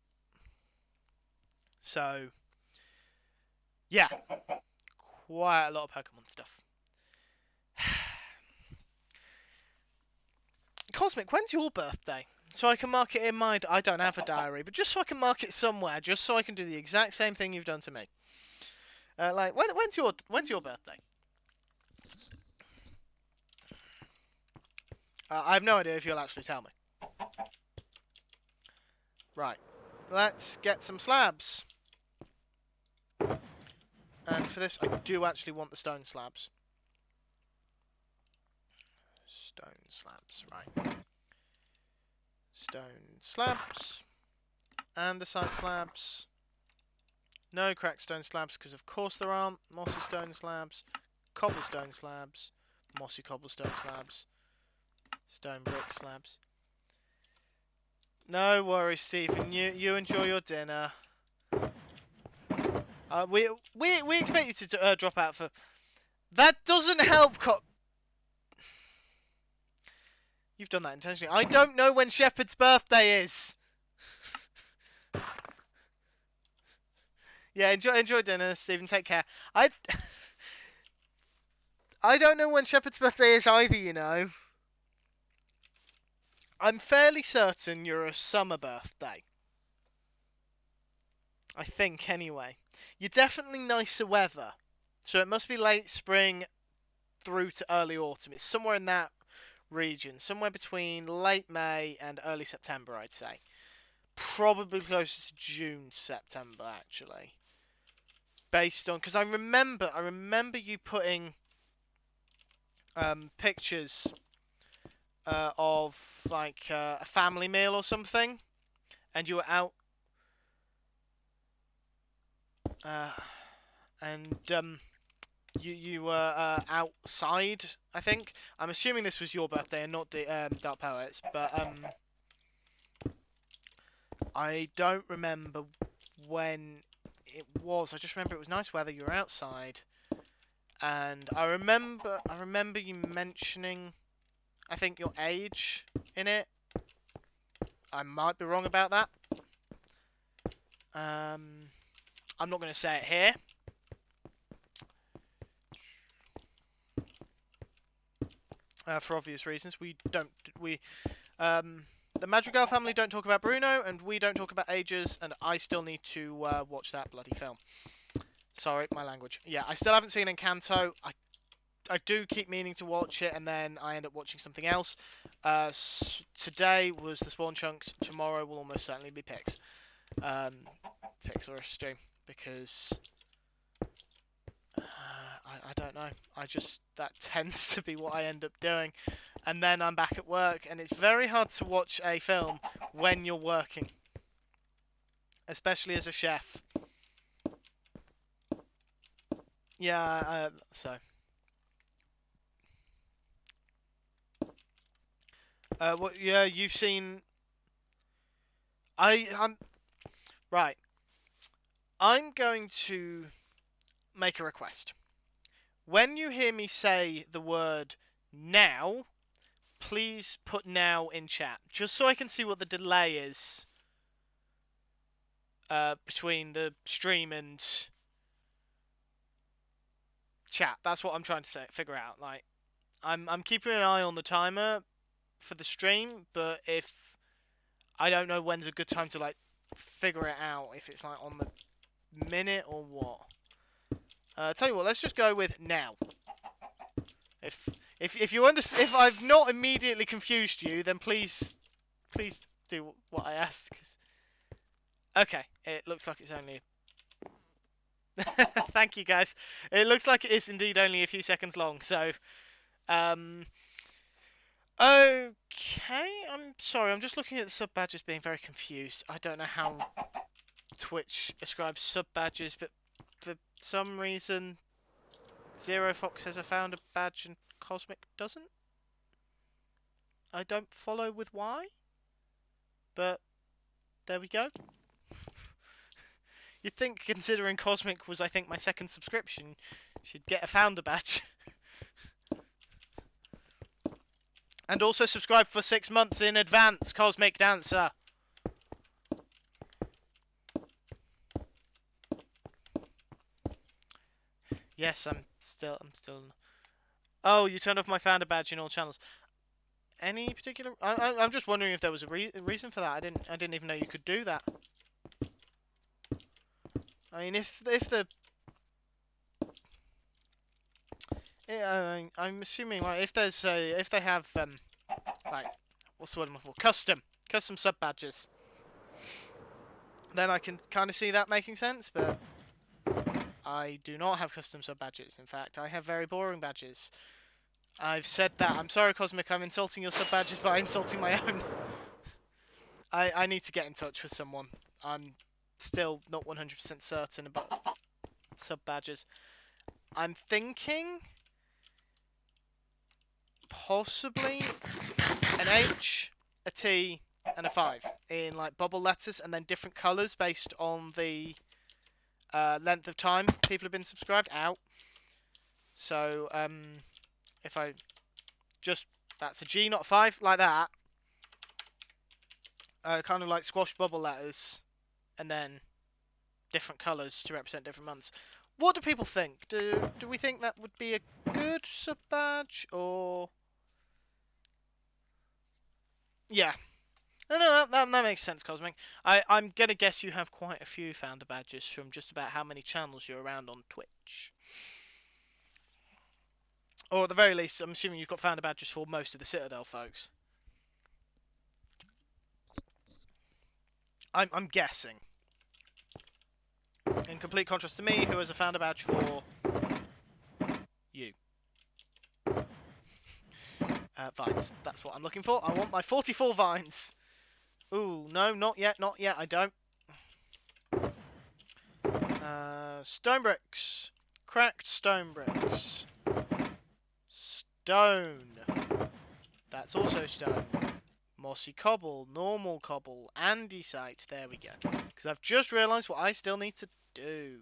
So, yeah. Quite a lot of Pokemon stuff. Cosmic, when's your birthday? So I can mark it in my... I don't have a diary, but just so I can mark it somewhere, just so I can do the exact same thing you've done to me. When's your birthday? I have no idea if you'll actually tell me. Right. Let's get some slabs. And for this, I do actually want the stone slabs. Stone slabs, right. Stone slabs. Andesite slabs. No cracked stone slabs, because of course there aren't. Mossy stone slabs. Cobblestone slabs. Mossy cobblestone slabs. Stone brick slabs. No worries, Stephen. You enjoy your dinner. We expect you to drop out for... That doesn't help, You've done that intentionally. I don't know when Shepard's birthday is. Yeah, enjoy dinner, Stephen. Take care. I don't know when Shepard's birthday is either, you know. I'm fairly certain you're a summer birthday. I think, anyway. You're definitely nicer weather. So it must be late spring through to early autumn. It's somewhere in that region. Somewhere between late May and early September, I'd say. Probably closer to June, September, actually. Based on... Because I remember you putting pictures of, like, a family meal or something. And you were out... you were outside, I think. I'm assuming this was your birthday and not Dark Poets, but I don't remember when it was. I just remember it was nice weather. You were outside, and I remember you mentioning, I think, your age in it. I might be wrong about that. I'm not going to say it here. For obvious reasons, the Madrigal family don't talk about Bruno, and we don't talk about ages, and I still need to watch that bloody film. Sorry, my language. Yeah, I still haven't seen Encanto. I do keep meaning to watch it, and then I end up watching something else. Today was the Spawn Chunks. Tomorrow will almost certainly be Pix. Pix or a stream, because... I don't know. That tends to be what I end up doing. And then I'm back at work, and it's very hard to watch a film when you're working. Especially as a chef. Yeah, so... yeah, you've seen... I'm... Right. I'm going to make a request. When you hear me say the word now, please put now in chat, just so I can see what the delay is between the stream and chat. That's what I'm trying to figure out. Like, I'm keeping an eye on the timer for the stream, but if I don't know when's a good time to like figure it out, if it's like on the minute or what. Tell you what, let's just go with now. If you understand, if I've not immediately confused you, then please do what I asked. Okay, it looks like it's only... Thank you, guys. It looks like it is indeed only a few seconds long, so... Okay, I'm sorry, I'm just looking at the sub badges being very confused. I don't know how Twitch ascribes sub badges, but for some reason, Zero Fox says I found a badge and Cosmic doesn't. I don't follow with why, but there we go. You'd think, considering Cosmic was, I think, my second subscription, she'd get a founder badge. And also subscribe for 6 months in advance, Cosmic Dancer. Yes, I'm still... Oh, you turned off my founder badge in all channels. Any particular... I'm just wondering if there was a reason for that. I didn't even know you could do that. I mean, if the... Yeah, I'm assuming, like, if they have, like, what's the word I'm looking for? Custom sub badges. Then I can kind of see that making sense, but I do not have custom sub badges. In fact, I have very boring badges. I've said that. I'm sorry, Cosmic, I'm insulting your sub badges by insulting my own. I need to get in touch with someone. I'm still not 100% certain about sub badges. I'm thinking possibly an H, a T, and a 5 in like bubble letters, and then different colours based on the length of time people have been subscribed out. So if I just, that's a G, not a 5, like that. Kind of like squash bubble letters, and then different colours to represent different months. What do people think? Do we think that would be a good sub badge, or... Yeah. No, that makes sense, Cosmic. I'm gonna guess you have quite a few founder badges from just about how many channels you're around on Twitch. Or at the very least, I'm assuming you've got founder badges for most of the Citadel folks. I'm guessing. In complete contrast to me, who has a founder badge for you. Vines. That's what I'm looking for. I want my 44 vines. Ooh, no, not yet, not yet. I don't. Stone bricks. Cracked stone bricks. Stone. That's also stone. Mossy cobble, normal cobble, andesite. There we go. Because I've just realised what I still need to do.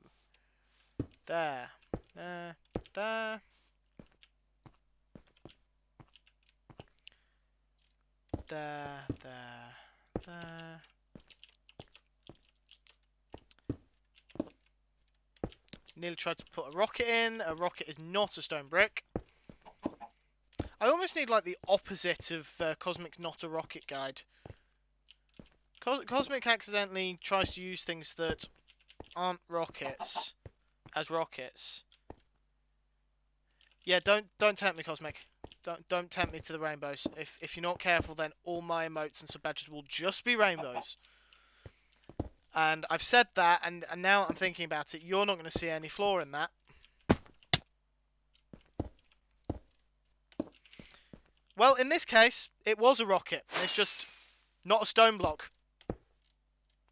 There. There. There. There. There. There. Nearly tried to put a rocket in. A rocket is not a stone brick. I almost need like the opposite of Cosmic's not a rocket guide. Cosmic accidentally tries to use things that aren't rockets as rockets. Yeah, don't tempt me, Cosmic. Don't tempt me to the rainbows. If you're not careful, then all my emotes and sub-badges will just be rainbows. And I've said that, and now I'm thinking about it. You're not going to see any flaw in that. Well, in this case, it was a rocket. It's just not a stone block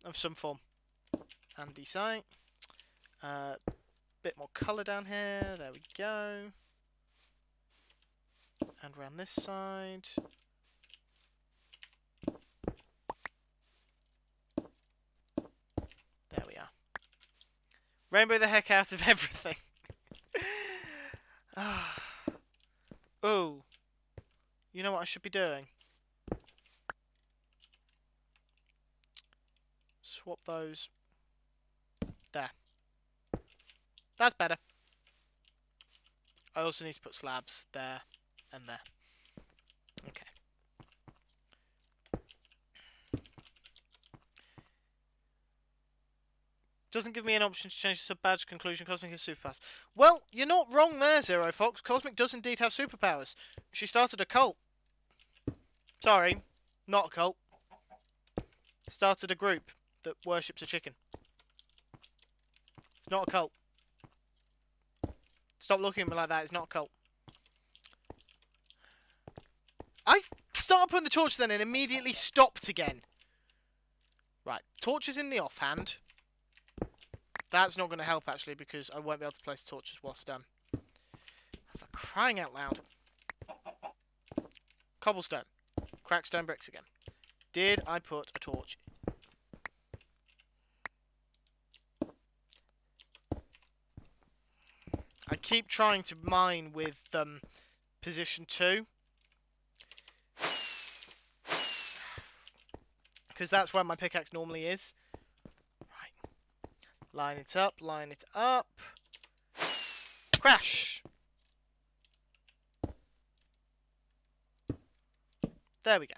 of some form. Andesite. Bit more colour down here. There we go. And around this side. There we are. Rainbow the heck out of everything. Oh. You know what I should be doing? Swap those. There. That's better. I also need to put slabs there and there. Okay. Doesn't give me an option to change the sub-badge. Conclusion, Cosmic has superpowers. Well, you're not wrong there, Zero Fox. Cosmic does indeed have superpowers. She started a cult. Sorry, not a cult. Started a group that worships a chicken. It's not a cult. Stop looking at me like that. It's not a cult. I started putting the torch then and immediately stopped again. Right, torches in the offhand. That's not going to help actually because I won't be able to place torches whilst done. For crying out loud. Cobblestone. Cracked stone bricks again. Did I put a torch? I keep trying to mine with position 2. Because that's where my pickaxe normally is. Right. Line it up, line it up. Crash! There we go.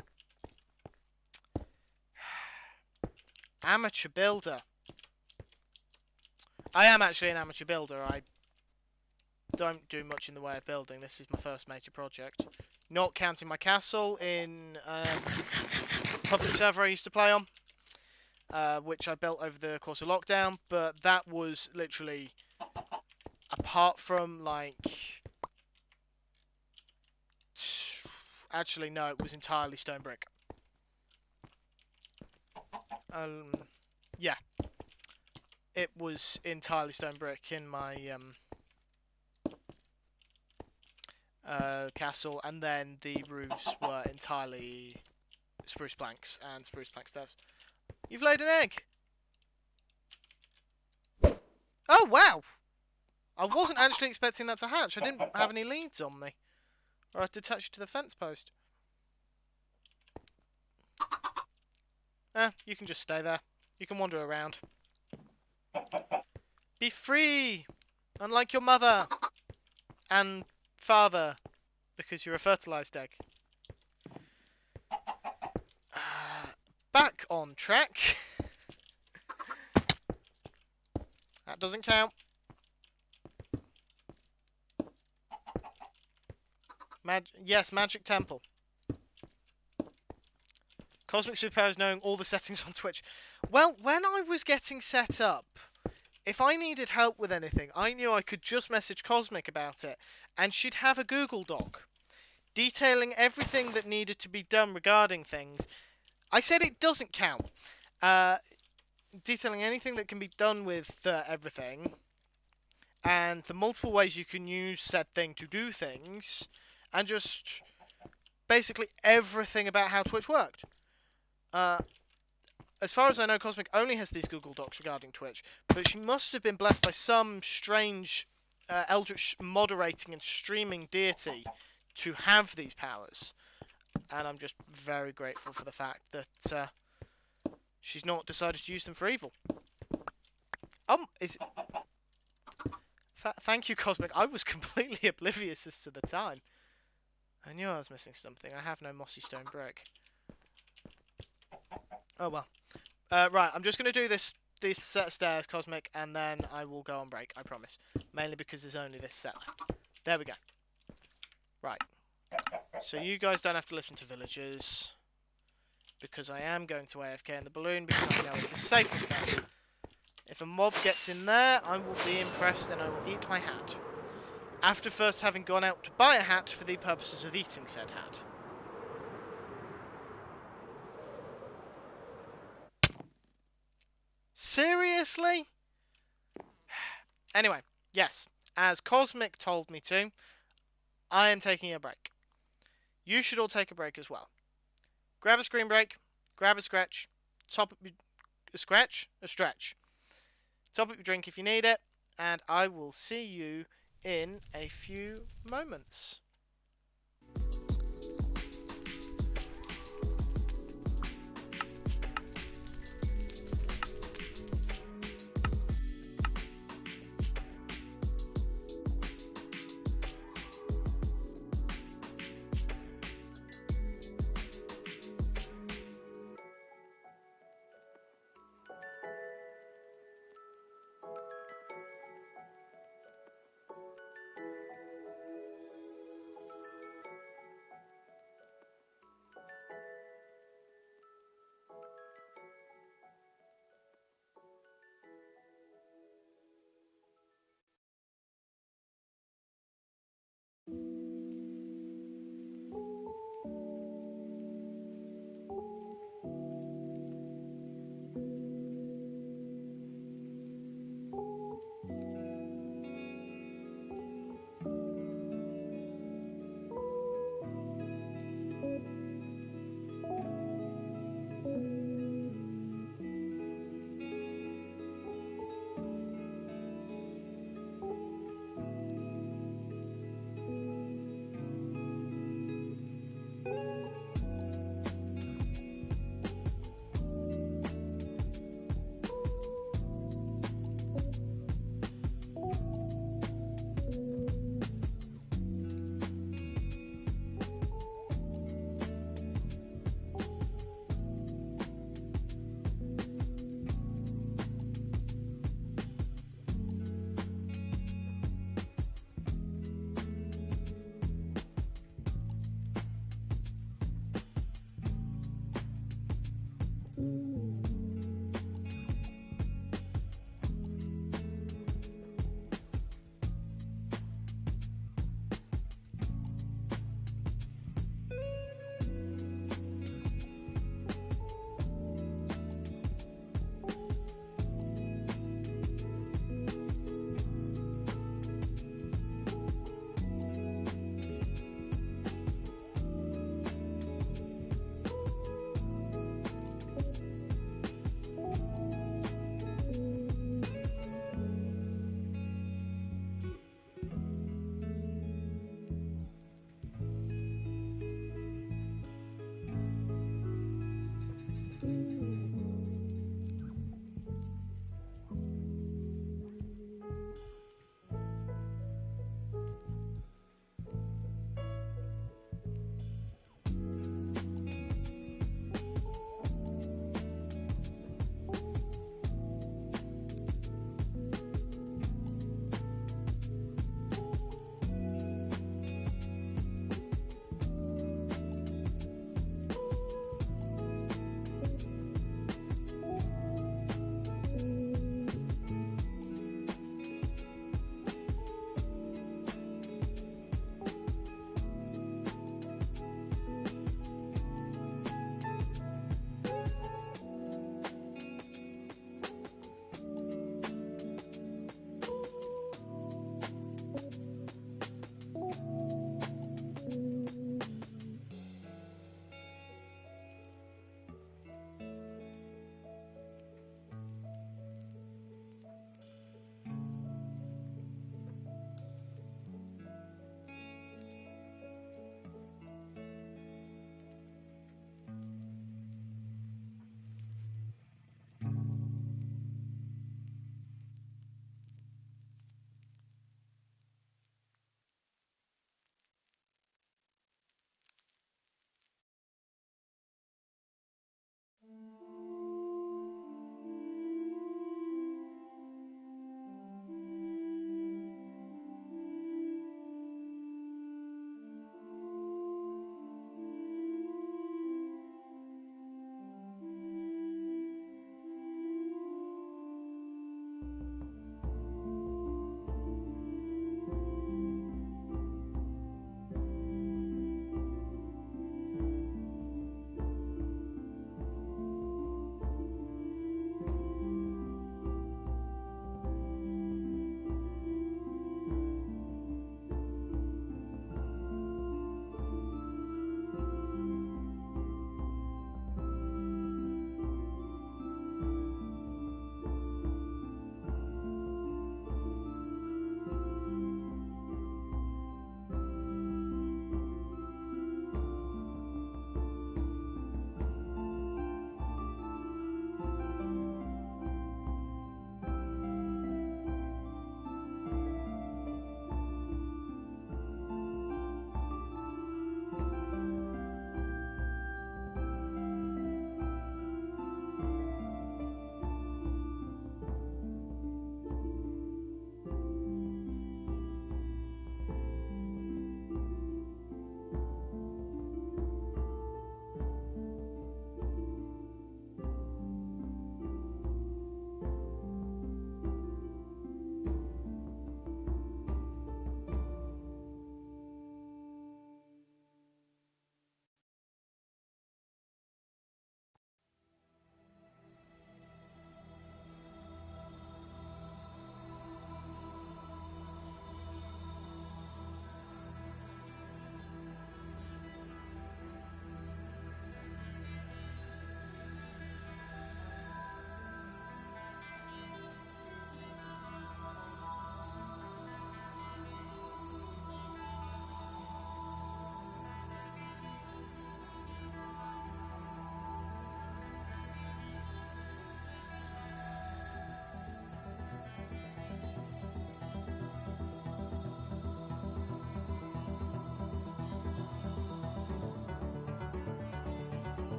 Amateur builder. I am actually an amateur builder. I don't do much in the way of building. This is my first major project. Not counting my castle in public server I used to play on. Which I built over the course of lockdown. But that was literally, apart from like... Actually, no, it was entirely stone brick. Yeah. It was entirely stone brick in my castle, and then the roofs were entirely spruce planks and spruce plank stairs. You've laid an egg! Oh, wow! I wasn't actually expecting that to hatch. I didn't have any leads on me. Or I'd attach it to the fence post. You can just stay there. You can wander around. Be free! Unlike your mother! And father. Because you're a fertilised egg. Back on track. That doesn't count. Yes, Magic Temple. Cosmic Superpowers knowing all the settings on Twitch. Well, when I was getting set up, if I needed help with anything, I knew I could just message Cosmic about it, and she'd have a Google Doc detailing everything that needed to be done regarding things. I said it doesn't count. Detailing anything that can be done with everything, and the multiple ways you can use said thing to do things, and just basically everything about how Twitch worked. As far as I know, Cosmic only has these Google Docs regarding Twitch, but she must have been blessed by some strange eldritch moderating and streaming deity to have these powers. And I'm just very grateful for the fact that she's not decided to use them for evil. Thank you, Cosmic. I was completely oblivious as to the time. I knew I was missing something. I have no mossy stone brick. Oh well. Right, I'm just going to do this set of stairs, Cosmic, and then I will go on break, I promise. Mainly because there's only this set left. There we go. Right. So you guys don't have to listen to villagers, because I am going to AFK in the balloon, because I know it's a safe bet. If a mob gets in there, I will be impressed and I will eat my hat. After first having gone out to buy a hat for the purposes of eating said hat. Seriously? Anyway, yes, as Cosmic told me to, I am taking a break. You should all take a break as well. Grab a screen break, grab a scratch, top up a stretch. Top up your drink if you need it, and I will see you in a few moments.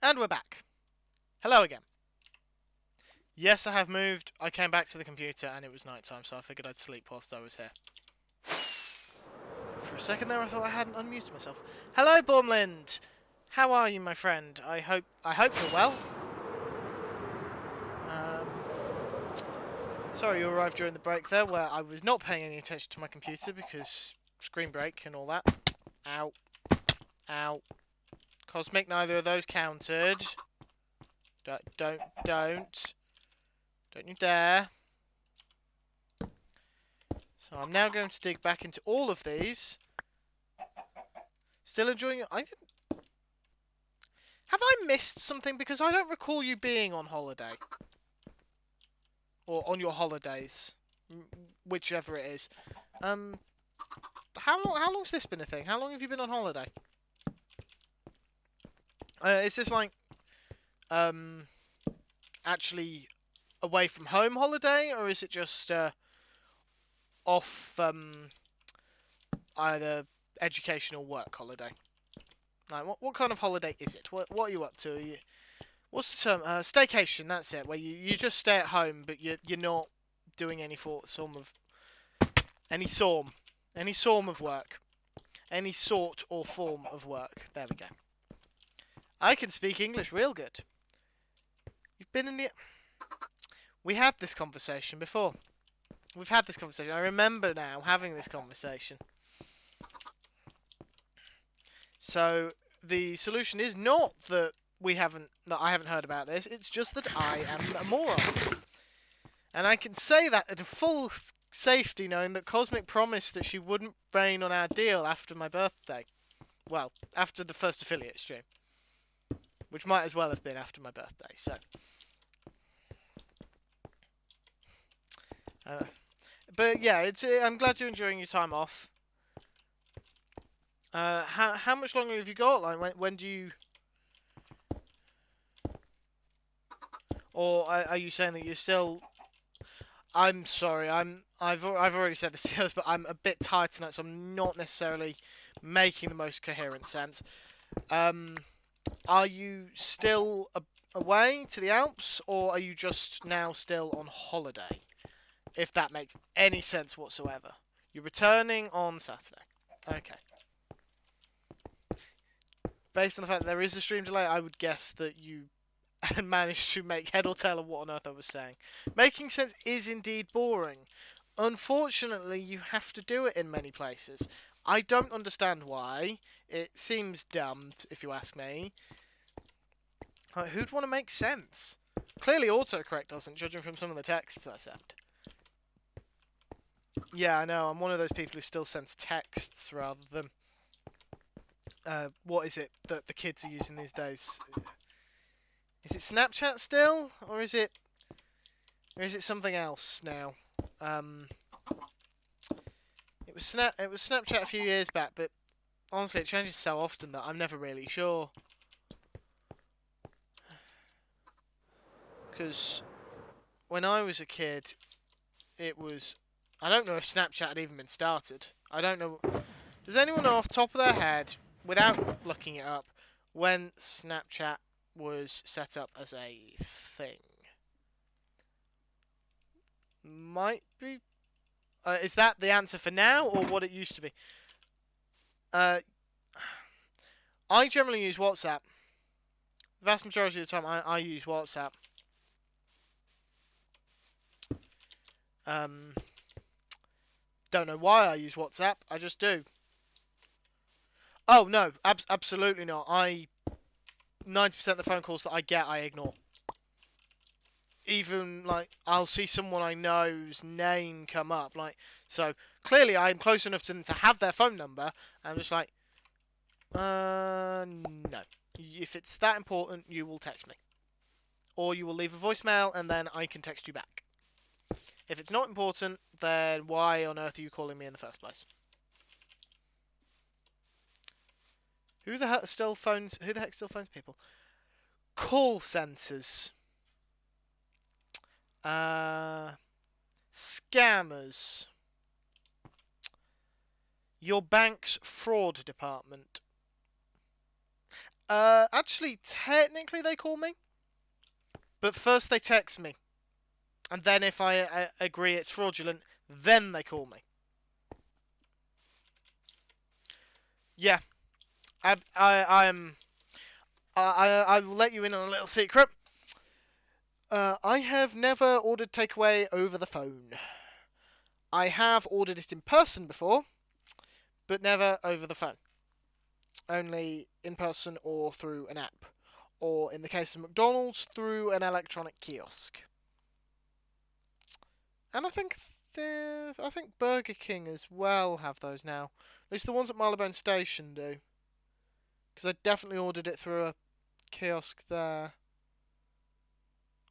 And we're back. Hello again. Yes, I have moved. I came back to the computer and it was nighttime, so I figured I'd sleep whilst I was here. For a second there, I thought I hadn't unmuted myself. Hello, Bormland. How are you, my friend? I hope you're well. Sorry you arrived during the break there, where I was not paying any attention to my computer because screen break and all that. Ow. Ow. Cosmic, neither of those counted. Don't you dare. So I'm now going to dig back into all of these. Still enjoying it? Have I missed something? Because I don't recall you being on holiday. Or on your holidays. Whichever it is. How long's this been a thing? How long have you been on holiday? Is this like actually away from home holiday, or is it just off either education or work holiday? Like what kind of holiday is it? What are you up to? What's the term? Staycation. That's it. Where you just stay at home, but you're not doing any form of work, any sort or form of work. There we go. I can speak English real good. You've been in the. We had this conversation before. We've had this conversation. I remember now having this conversation. So the solution is not that I haven't heard about this. It's just that I am a moron. And I can say that at a full safety, knowing that Cosmic promised that she wouldn't rain on our deal after my birthday. Well, after the first affiliate stream. Which might as well have been after my birthday, so. But yeah, I'm glad you're enjoying your time off. How much longer have you got? Like, when do you... Or are you saying that you're still... I'm sorry, I've already said this to you, but I'm a bit tired tonight, so I'm not necessarily making the most coherent sense. Are you still away to the Alps, or are you just now still on holiday? If that makes any sense whatsoever. You're returning on Saturday. Okay. Based on the fact that there is a stream delay, I would guess that you managed to make head or tail of what on earth I was saying. Making sense is indeed boring. Unfortunately, you have to do it in many places. I don't understand why. It seems dumb, if you ask me. Like, who'd want to make sense? Clearly autocorrect doesn't, judging from some of the texts I sent. Yeah, I know. I'm one of those people who still sends texts rather than... what is it that the kids are using these days? Is it Snapchat still, or is it something else now? It was Snapchat a few years back, but honestly, it changes so often that I'm never really sure. Because when I was a kid, it was... I don't know if Snapchat had even been started. I don't know. Does anyone know off the top of their head, without looking it up, when Snapchat was set up as a thing? Might be. Is that the answer for now, or what it used to be? I generally use WhatsApp. The vast majority of the time, I use WhatsApp. Don't know why I use WhatsApp. I just do. Oh no, absolutely not. 90% of the phone calls that I get, I ignore. Even like I'll see someone I know's name come up, like, so clearly I'm close enough to them to have their phone number. I'm just like, no. If it's that important, you will text me, or you will leave a voicemail, and then I can text you back. If it's not important, then why on earth are you calling me in the first place? Who the heck still phones people? Call centers. Scammers. Your bank's fraud department. Actually, technically they call me. But first they text me. And then if I agree it's fraudulent, then they call me. Yeah. I will let you in on a little secret. I have never ordered takeaway over the phone. I have ordered it in person before, but never over the phone. Only in person or through an app. Or in the case of McDonald's, through an electronic kiosk. And I think Burger King as well have those now. At least the ones at Marylebone Station do. Because I definitely ordered it through a kiosk there.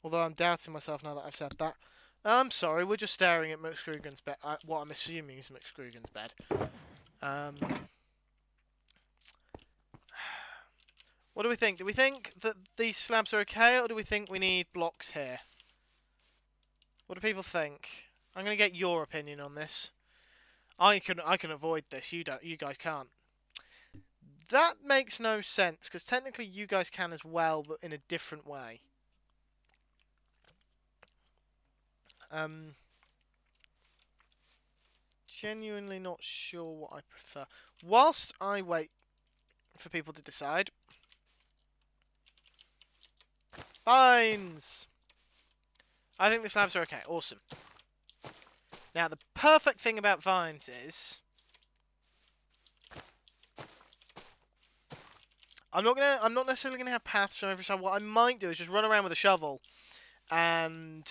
Although I'm doubting myself now that I've said that. I'm sorry, we're just staring at McScroogan's bed. What I'm assuming is McScroogan's bed. What do we think? Do we think that these slabs are okay, or do we think we need blocks here? What do people think? I'm gonna get your opinion on this. I can avoid this. You don't. You guys can't. That makes no sense because technically you guys can as well, but in a different way. Genuinely not sure what I prefer. Whilst I wait for people to decide. Vines! I think the slabs are okay. Awesome. Now, the perfect thing about vines is... I'm not necessarily gonna have paths from every side. What I might do is just run around with a shovel and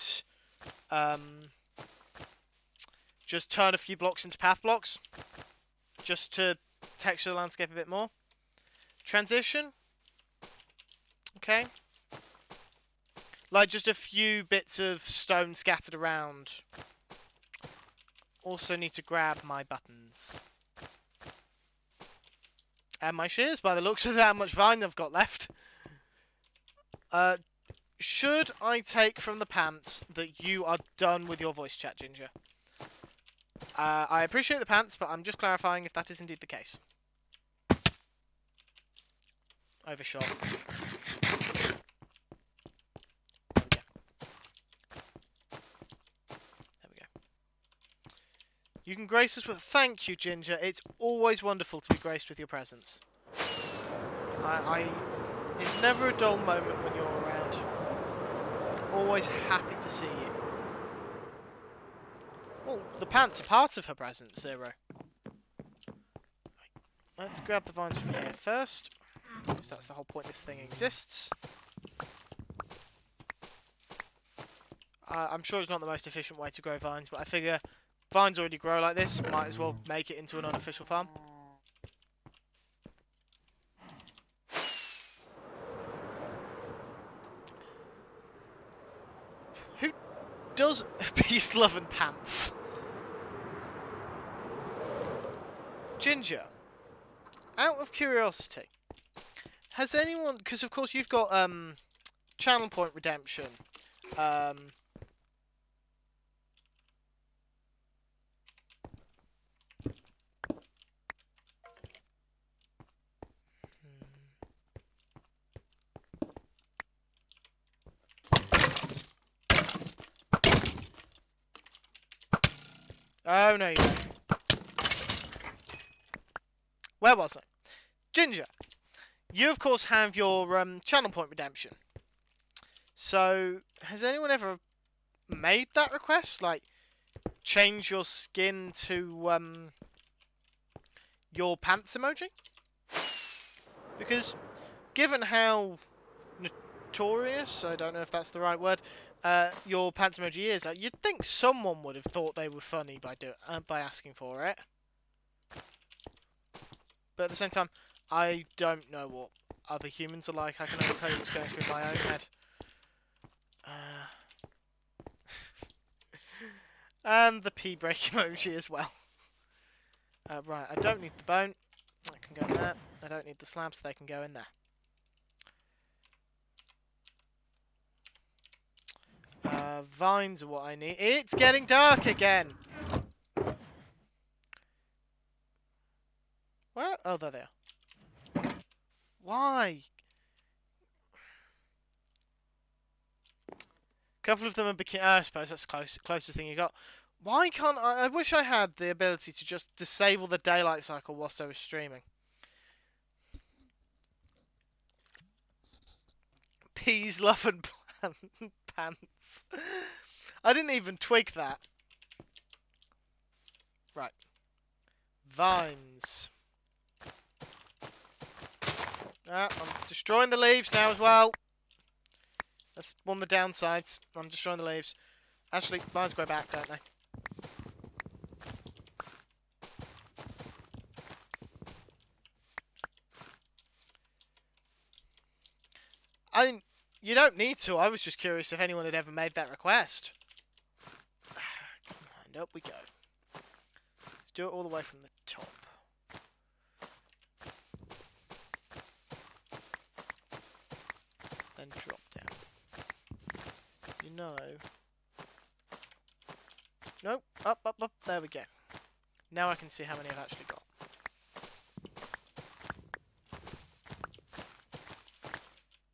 just turn a few blocks into path blocks, just to texture the landscape a bit more. Transition, okay, like just a few bits of stone scattered around. Also need to grab my buttons and my shears by the looks of how much vine I've got left. Should I take from the pants that you are done with your voice chat, Ginger? I appreciate the pants, but I'm just clarifying if that is indeed the case. Overshot. There we go. You can grace us with... Thank you, Ginger. It's always wonderful to be graced with your presence. It's never a dull moment when you're around. Always happy to see you. Well, the pants are part of her presence, Zero. Let's grab the vines from here first, because that's the whole point this thing exists. I'm sure it's not the most efficient way to grow vines, but I figure vines already grow like this, might as well make it into an unofficial farm. Who does peace, love and pants? Ginger, out of curiosity, has anyone, because of course you've got channel point redemption, oh no you don't. Where was I? Ginger, you of course have your channel point redemption. So, has anyone ever made that request? Like, change your skin to your pants emoji? Because, given how notorious, I don't know if that's the right word, your pants emoji is, like, you'd think someone would have thought they were funny by asking for it. But at the same time, I don't know what other humans are like. I can only tell you what's going through my own head. And the pee break emoji as well. Right, I don't need the bone. That can go in there. I don't need the slabs. They can go in there. Vines are what I need. It's getting dark again! Where? Oh, there they are. Why? couple of them are bikini. I suppose that's closest thing you got. Why can't I wish I had the ability to just disable the daylight cycle whilst I was streaming. Peas, love, and pants. I didn't even twig that. Right. Vines. I'm destroying the leaves now as well. That's one of the downsides. I'm destroying the leaves. Actually, vines grow back, don't they? I mean, you don't need to. I was just curious if anyone had ever made that request. And up we go. Let's do it all the way from the top. Then drop down. You know. Nope. Up. There we go. Now I can see how many I've actually got.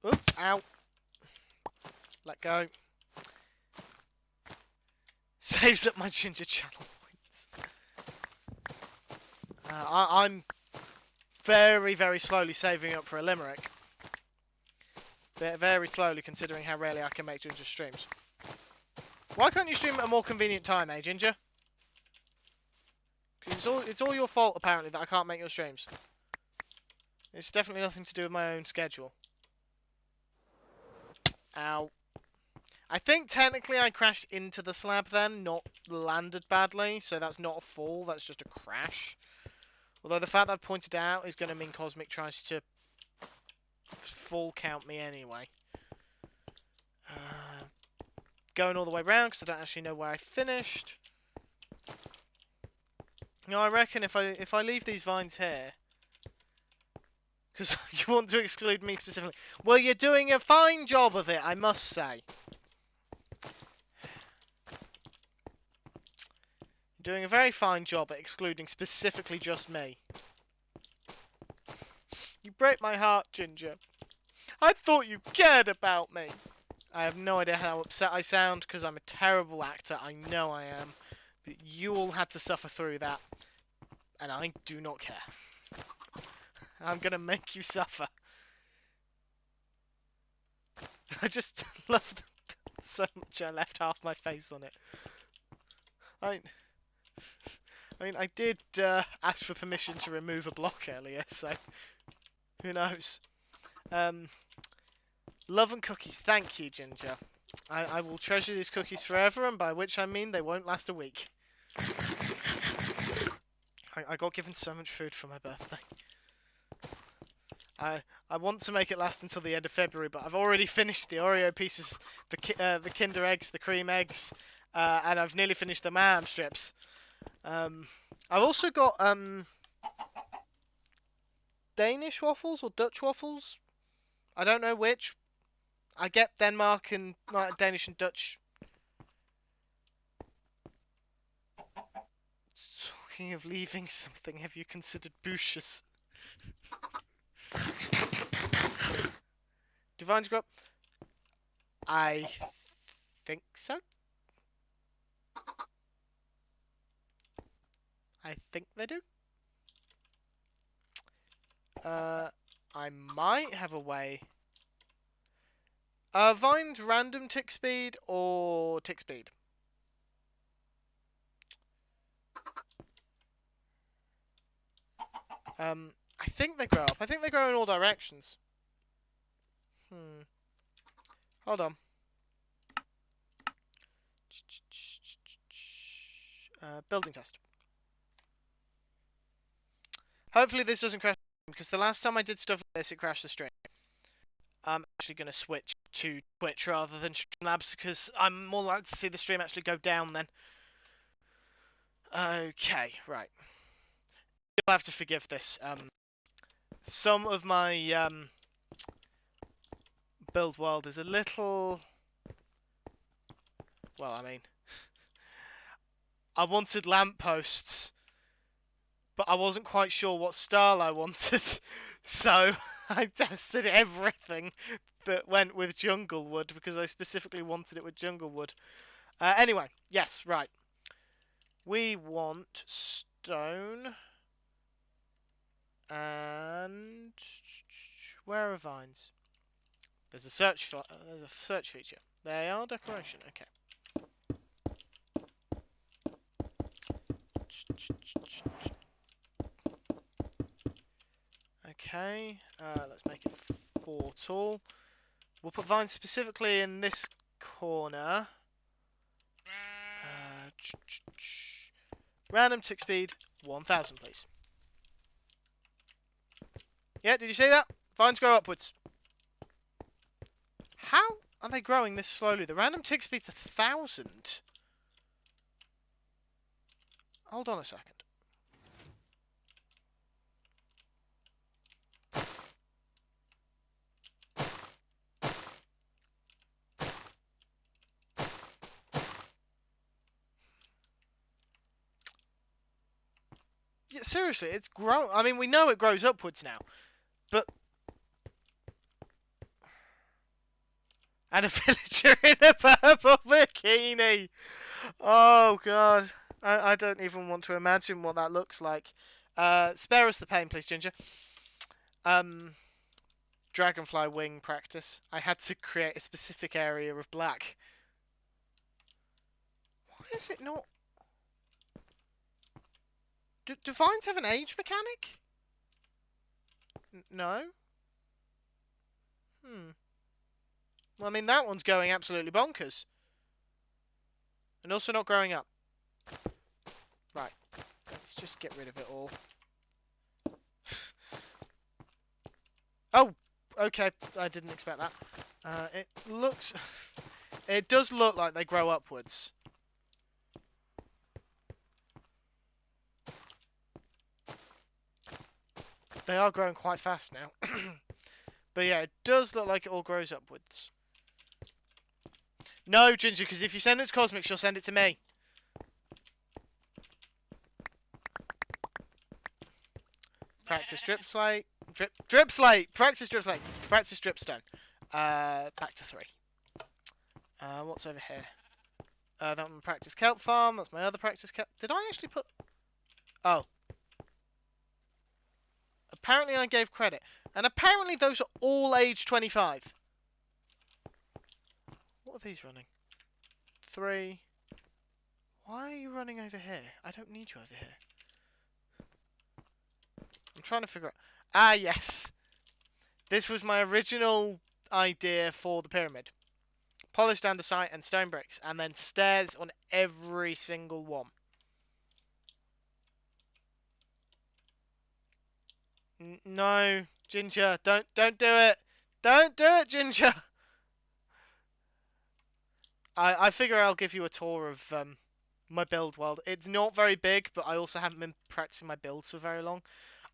Oop, ow. Let go. Saves up my ginger channel points. I'm very, very slowly saving up for a limerick. Very slowly, considering how rarely I can make ginger streams. Why can't you stream at a more convenient time, eh, Ginger? Because it's all your fault, apparently, that I can't make your streams. It's definitely nothing to do with my own schedule. Ow. I think technically I crashed into the slab then, not landed badly, so that's not a fall, that's just a crash. Although the fact that I've pointed out is going to mean Cosmic tries to full count me anyway. Going all the way around because I don't actually know where I finished. You know, I reckon if I leave these vines here, because you want to exclude me specifically. Well, you're doing a fine job of it, I must say. You're doing a very fine job at excluding specifically just me. You break my heart, Ginger. I thought you cared about me. I have no idea how upset I sound because I'm a terrible actor. I know I am. But you all had to suffer through that. And I do not care. I'm going to make you suffer. I just love so much I left half my face on it. I mean, I did ask for permission to remove a block earlier, so who knows. Love and cookies. Thank you, Ginger. I will treasure these cookies forever, and by which I mean they won't last a week. I got given so much food for my birthday. I want to make it last until the end of February, but I've already finished the Oreo pieces, the Kinder eggs, the cream eggs, and I've nearly finished the Mam strips. I've also got Danish waffles or Dutch waffles. I don't know which. I get Denmark and Danish and Dutch. Talking of leaving something, have you considered bushes? Do vines grow up? I think so. I think they do. I might have a way. Vines random tick speed or tick speed? I think they grow up. I think they grow in all directions. Hold on. Building test. Hopefully this doesn't crash, because the last time I did stuff like this, it crashed the stream. I'm actually going to switch to Twitch rather than Streamlabs, because I'm more likely to see the stream actually go down then. Okay, right. You'll have to forgive this. Some of my build world is a little... Well, I mean... I wanted lampposts, but I wasn't quite sure what style I wanted. So I tested everything that went with jungle wood because I specifically wanted it with jungle wood. Anyway, yes, right. We want stone and where are vines? There's a search feature. They are decoration. Okay. Okay. Let's make it 4 tall. We'll put vines specifically in this corner. Random tick speed 1000, please. Yeah, did you see that? Vines grow upwards. How are they growing this slowly? The random tick speed's 1000. Hold on a second. Yeah, seriously, it's grow. I mean, we know it grows upwards now, but and a villager in a purple bikini. Oh god, I don't even want to imagine what that looks like. Spare us the pain, please, Ginger. Dragonfly wing practice. I had to create a specific area of black. Why is it not? Do vines have an age mechanic? No. Well, I mean, that one's going absolutely bonkers. And also not growing up. Right. Let's just get rid of it all. Oh! Okay, I didn't expect that. It looks... It does look like they grow upwards. They are growing quite fast now. But yeah, it does look like it all grows upwards. No, Ginger, because if you send it to Cosmic, she'll send it to me. Practice drip slate. Drip slate! Practice drip slate. Practice dripstone. Back to 3. What's over here? That one practice kelp farm. That's my other practice kelp. Did I actually put... Oh. Apparently I gave credit. And apparently those are all age 25. What are these running? 3. Why are you running over here? I don't need you over here. I'm trying to figure out... Ah, yes. This was my original idea for the pyramid. Polished andesite and stone bricks. And then stairs on every single one. No, Ginger, don't do it. Don't do it, Ginger. I figure I'll give you a tour of my build world. It's not very big, but I also haven't been practicing my builds for very long.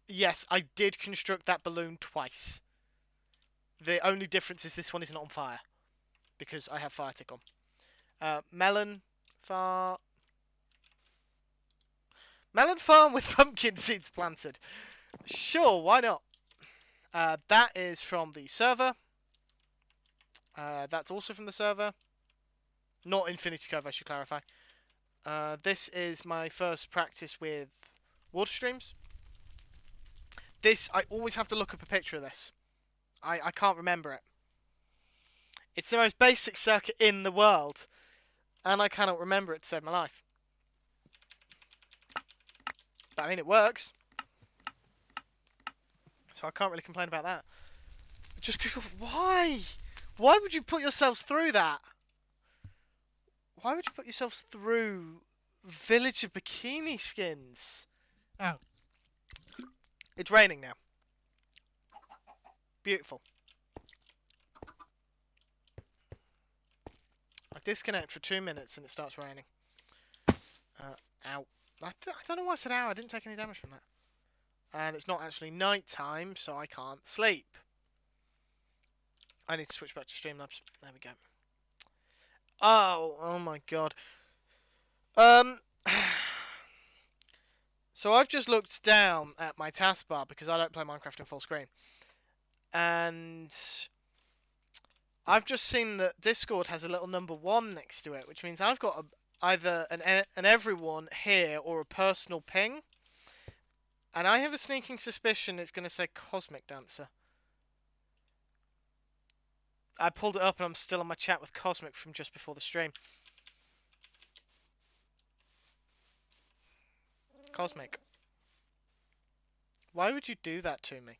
Yes, I did construct that balloon twice. The only difference is this one isn't on fire because I have fire tick on. Melon farm with pumpkin seeds planted. Sure, why not? That is from the server. That's also from the server. Not Infinity Cove, I should clarify. This is my first practice with water streams. This, I always have to look up a picture of this. I can't remember it. It's the most basic circuit in the world. And I cannot remember it to save my life. But I mean, it works. So I can't really complain about that. Just why? Why would you put yourselves through that? Why would you put yourselves through villager bikini skins? Oh. It's raining now. Beautiful. I disconnect for 2 minutes and it starts raining. Ow. I don't know why I said ow. I didn't take any damage from that. And it's not actually night time, so I can't sleep. I need to switch back to Streamlabs. There we go. Oh my god. So I've just looked down at my taskbar because I don't play Minecraft in full screen. And I've just seen that Discord has a little number 1 next to it, which means I've got either an everyone here or a personal ping. And I have a sneaking suspicion it's going to say Cosmic Dancer. I pulled it up and I'm still on my chat with Cosmic from just before the stream. Cosmic. Why would you do that to me?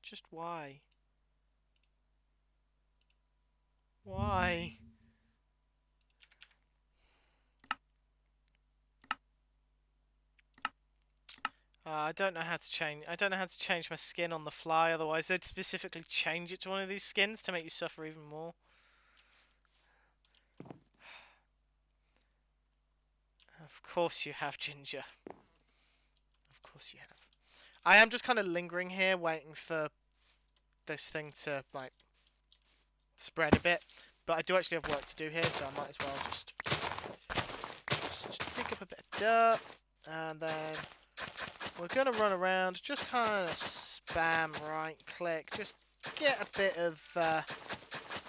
Just why? Why? I don't know how to change. I don't know how to change my skin on the fly. Otherwise, they'd specifically change it to one of these skins to make you suffer even more. Of course you have, Ginger. Of course you have. I am just kind of lingering here, waiting for this thing to like spread a bit. But I do actually have work to do here, so I might as well just pick up a bit of dirt, and then we're gonna run around, just kind of spam right click, just get a bit of.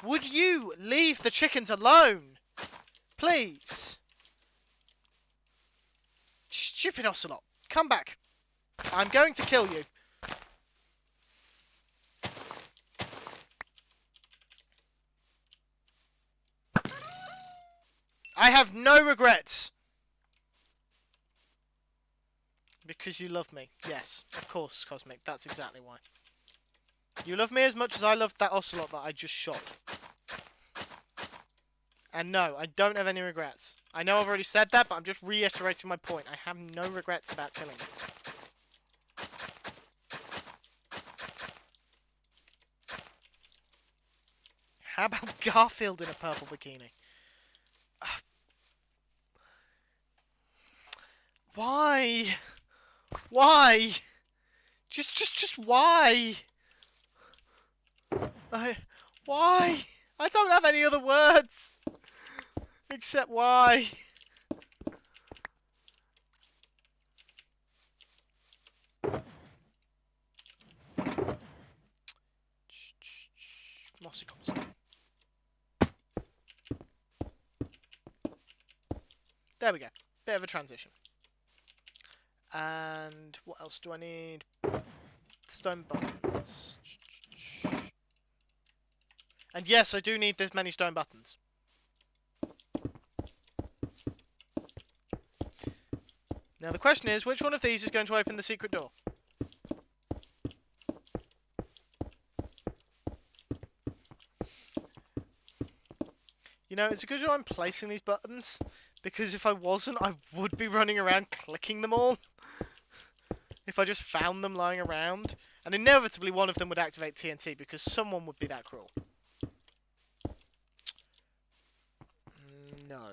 Would you leave the chickens alone, please? Stupid ocelot, come back! I'm going to kill you. I have no regrets. Because you love me. Yes, of course, Cosmic. That's exactly why. You love me as much as I loved that ocelot that I just shot. And no, I don't have any regrets. I know I've already said that, but I'm just reiterating my point. I have no regrets about killing you. How about Garfield in a purple bikini? Why? Why? Just why? Why? I don't have any other words. Except why? Mossy cobblestone. There we go. Bit of a transition. And what else do I need? Stone buttons. And yes, I do need this many stone buttons. Now the question is, which one of these is going to open the secret door? You know, it's a good job I'm placing these buttons, because if I wasn't, I would be running around clicking them all. If I just found them lying around. And inevitably one of them would activate TNT, because someone would be that cruel. No.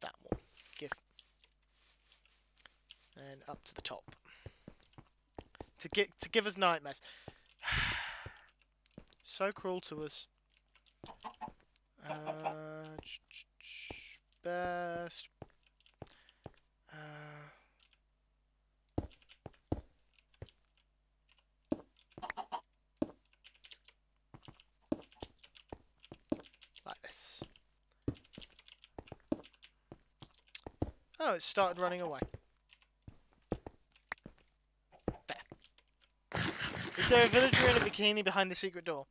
That one. And up to the top. To give us nightmares. So cruel to us. Best. Like this. Oh, it started running away. There. Is there a villager in a bikini behind the secret door?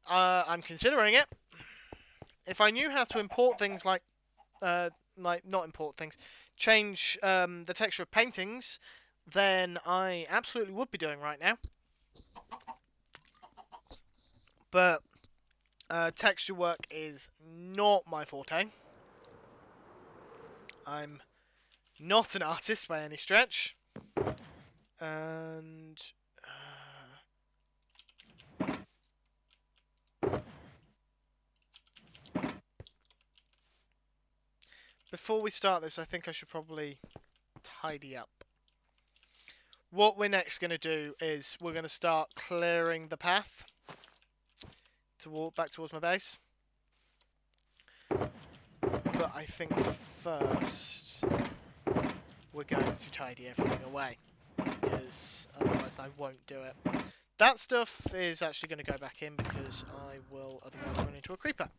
I'm considering it. If I knew how to import things like not import things, change the texture of paintings, then I absolutely would be doing right now. But texture work is not my forte. I'm not an artist by any stretch. And before we start this, I think I should probably tidy up. What we're next going to do is we're going to start clearing the path to walk back towards my base. But I think first we're going to tidy everything away, because otherwise I won't do it. That stuff is actually going to go back in because I will otherwise run into a creeper.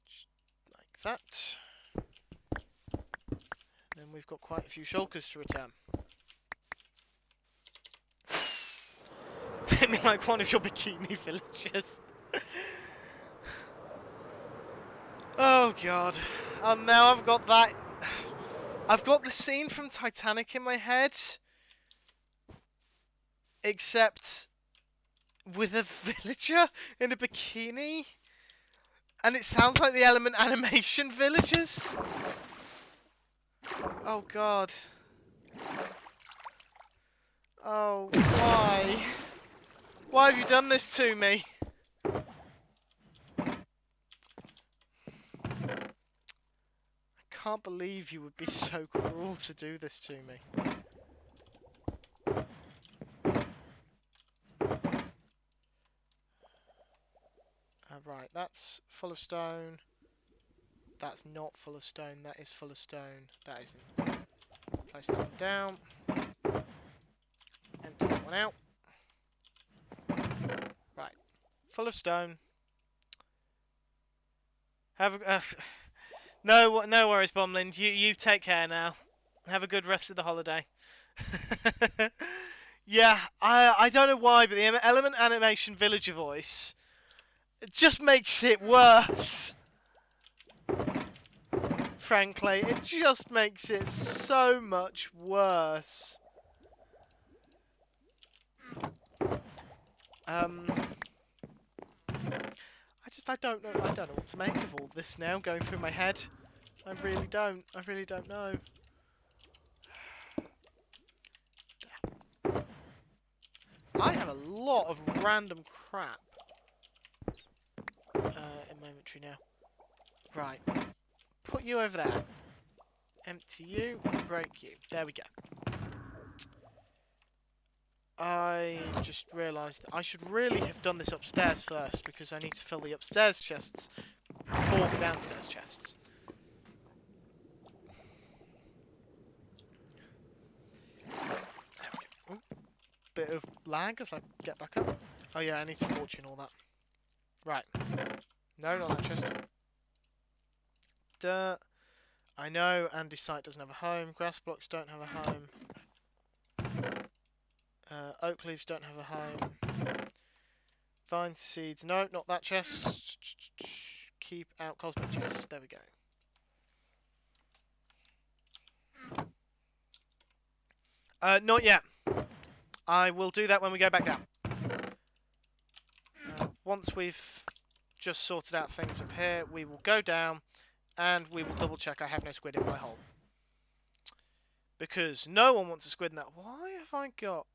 Just like that. Then we've got quite a few shulkers to return. Hit me like one of your bikini villagers. Oh god. Now I've got that. I've got the scene from Titanic in my head. Except with a villager in a bikini. And it sounds like the Element Animation villagers. Oh god. Oh, why? Why have you done this to me? I can't believe you would be so cruel to do this to me. Right, that's full of stone. That's not full of stone. That is full of stone. That isn't. Place that one down. Empty that one out. Right, full of stone. Have a no worries, Bomland. You take care now. Have a good rest of the holiday. Yeah, I don't know why, but the Element Animation Villager voice, it just makes it worse. Frankly, it just makes it so much worse. I don't know what to make of all this now going through my head. I really don't know. I have a lot of random crap in my inventory now. Right, put you over there. Empty you, break you. There we go. I just realised that I should really have done this upstairs first, because I need to fill the upstairs chests before the downstairs chests. There we go. Ooh, bit of lag as I get back up. Oh yeah, I need to fortune all that. Right. No, not that chest. Dirt. I know Andy's site doesn't have a home. Grass blocks don't have a home. Oak leaves don't have a home. Vine seeds. No, not that chest. Keep out cosmic chest. There we go. Not yet. I will do that when we go back down. Once we've just sorted out things up here, we will go down and we will double check I have no squid in my hole. Because no one wants a squid in that. Why have I got...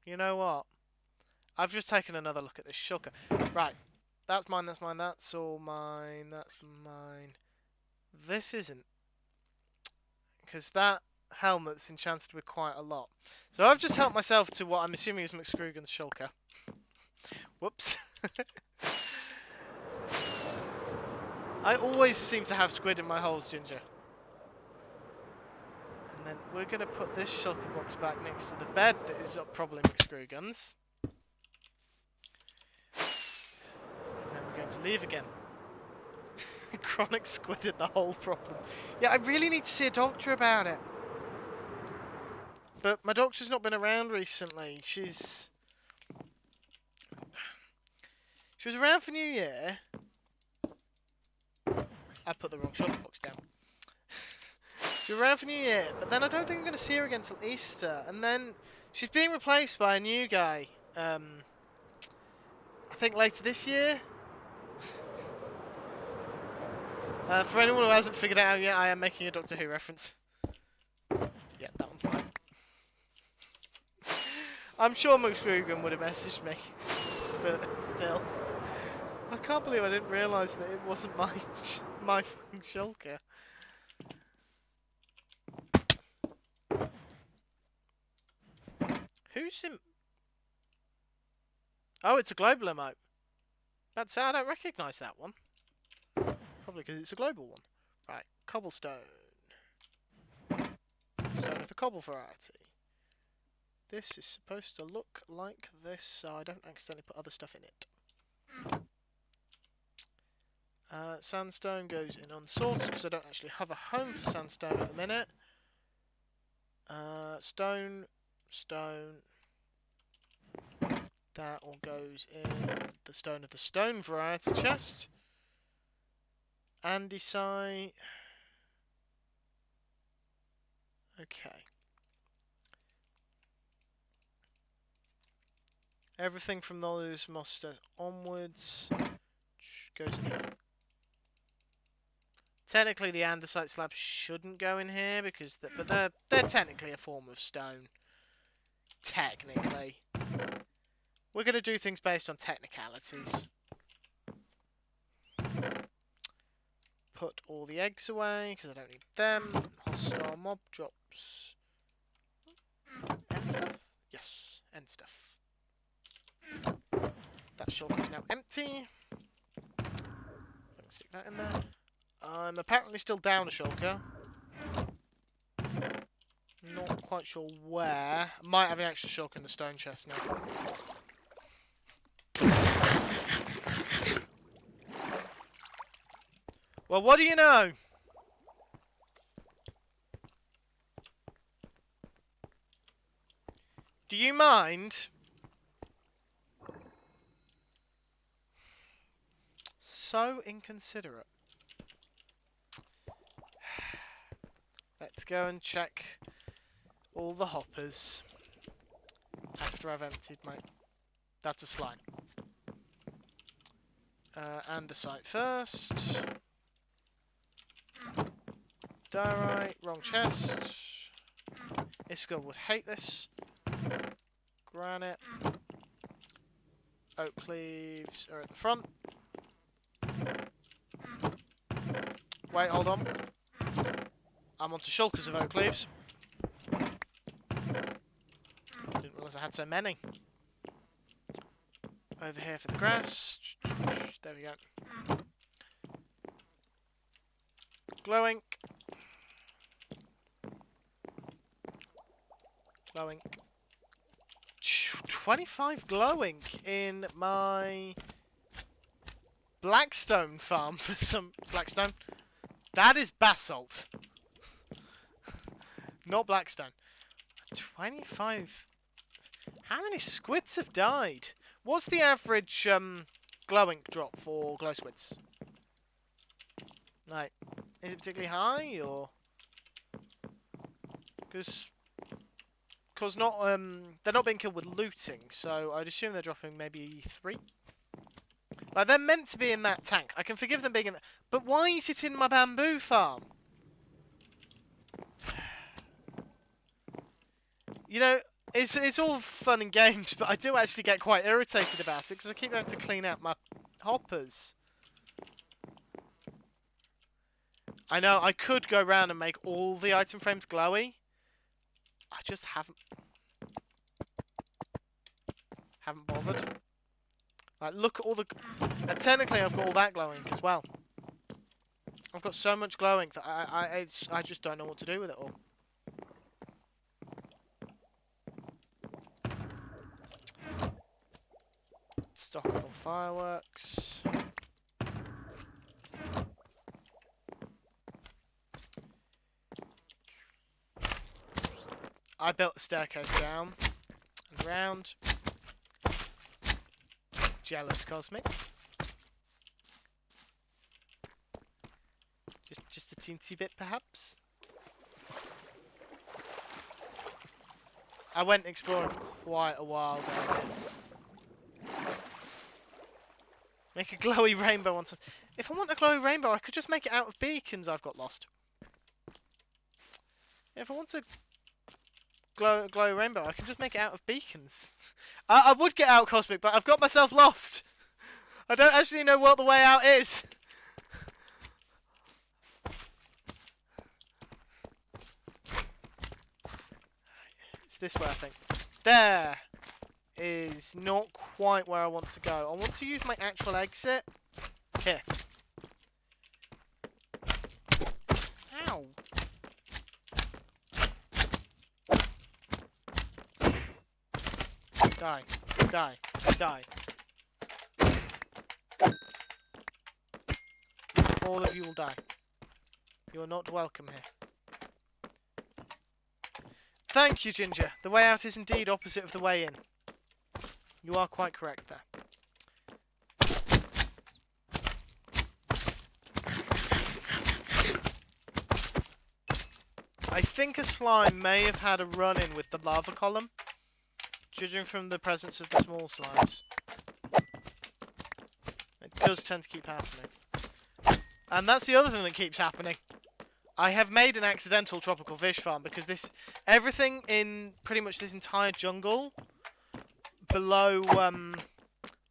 You know what? I've just taken another look at this shulker. Right. That's mine, that's mine, that's all mine, that's mine. This isn't. Because that helmet's enchanted with quite a lot. So I've just helped myself to what I'm assuming is McScroogan's shulker. Whoops. I always seem to have squid in my holes, Ginger. And then we're going to put this shulker box back next to the bed that is probably McScroogan's. And then we're going to leave again. Chronic squid in the hole problem. Yeah, I really need to see a doctor about it. But my doctor's not been around recently. She was around for New Year. I put the wrong shulker box down. She was around for New Year, but then I don't think I'm going to see her again until Easter. And then she's being replaced by a new guy. I think later this year. For anyone who hasn't figured it out yet, I am making a Doctor Who reference. Yeah, that one's mine. I'm sure McScroogan would have messaged me, but still. I can't believe I didn't realise that it wasn't my fucking shulker. Who's in... Oh, it's a global emote. About to say, I don't recognise that one. Probably because it's a global one. Right, cobblestone. Stone of the cobble variety. This is supposed to look like this, so I don't accidentally put other stuff in it. Sandstone goes in unsorted because I don't actually have a home for sandstone at the minute. Stone. That all goes in the stone of the stone variety chest. Andesite. Okay. Everything from those monsters onwards goes in here. Technically, the andesite slabs shouldn't go in here because, but they're technically a form of stone. Technically, we're gonna do things based on technicalities. Put all the eggs away because I don't need them. Hostile mob drops. End stuff? Yes, end stuff. That shulker is now empty. I can stick that in there. I'm apparently still down a shulker. Not quite sure where. Might have an extra shulker in the stone chest now. Well, what do you know? Do you mind? So inconsiderate. Let's go and check all the hoppers after I've emptied my... That's a slime. Andesite first. Diorite, wrong chest. Iskall would hate this. Granite. Oak leaves are at the front. Wait, hold on. I'm onto shulkers of oak leaves. Didn't realise I had so many. Over here for the grass. There we go. Glow ink. Glow ink. 25 glow ink in my blackstone farm for some blackstone. That is basalt. Not blackstone. 25. How many squids have died? What's the average glow ink drop for glow squids? Like, is it particularly high or? Because not they're not being killed with looting, so I'd assume they're dropping maybe 3. Like, they're meant to be in that tank. I can forgive them being in that, but why is it in my bamboo farm? You know, it's all fun and games, but I do actually get quite irritated about it because I keep having to clean out my hoppers. I know I could go around and make all the item frames glowy. I just haven't bothered. Like, look at all the... And technically I've got all that glowing as well. I've got so much glowing that I just don't know what to do with it all. Stock up on fireworks. I built a staircase down and round. Jealous Cosmic. Just a teensy bit, perhaps. I went exploring for quite a while down there. Make a glowy rainbow once. If I want a glowy rainbow, I could just make it out of beacons I've got lost. If I want a glowy rainbow, I can just make it out of beacons. I would get out Cosmic, but I've got myself lost. I don't actually know what the way out is. It's this way, I think. There is not quite where I want to go. I want to use my actual exit. Here. Ow. Die. Die. Die. All of you will die. You are not welcome here. Thank you, Ginger. The way out is indeed opposite of the way in. You are quite correct there. I think a slime may have had a run-in with the lava column, judging from the presence of the small slimes. It does tend to keep happening. And that's the other thing that keeps happening. I have made an accidental tropical fish farm because everything in pretty much this entire jungle below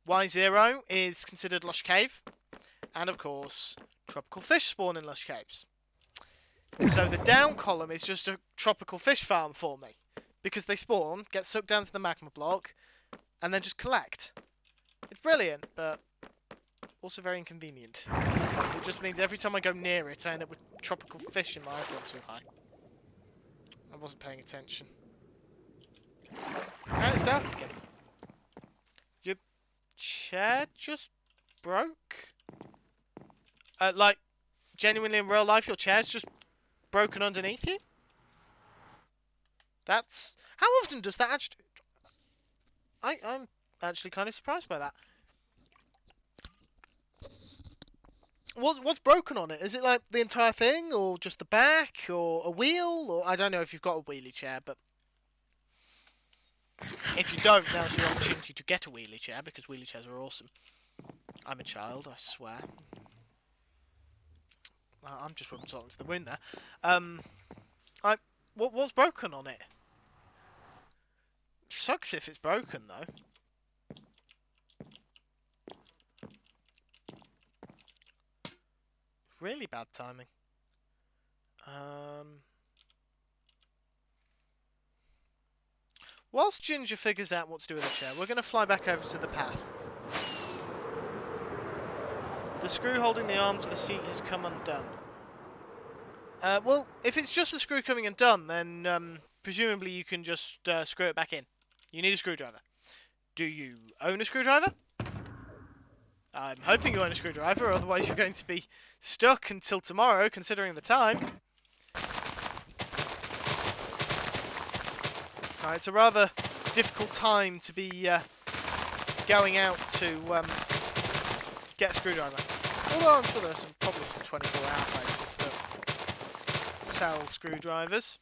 Y0 is considered lush cave. And of course, tropical fish spawn in lush caves. So the down column is just a tropical fish farm for me. Because they spawn, get sucked down to the magma block, and then just collect. It's brilliant, but also very inconvenient. Because it just means every time I go near it, I end up with tropical fish in my eyes. Gone too high. I wasn't paying attention. And it's dark again. Your chair just broke? Like, genuinely in real life, your chair's just broken underneath you? That's... How often does that actually... I'm actually kind of surprised by that. What's broken on it? Is it like the entire thing, or just the back, or a wheel, or I don't know if you've got a wheelie chair, but if you don't, now's your opportunity to get a wheelie chair because wheelie chairs are awesome. I'm a child, I swear. I'm just rubbing salt into the wound there. What's broken on it? Sucks if it's broken though. Really bad timing. Whilst Ginger figures out what to do with the chair, we're going to fly back over to the path. The screw holding the arm to the seat has come undone. Well, if it's just the screw coming undone, then presumably you can just screw it back in. You need a screwdriver. Do you own a screwdriver? I'm hoping you own a screwdriver, otherwise you're going to be stuck until tomorrow, considering the time. It's a rather difficult time to be going out to get a screwdriver. Although I'm sure there's probably some 24-hour places that sell screwdrivers.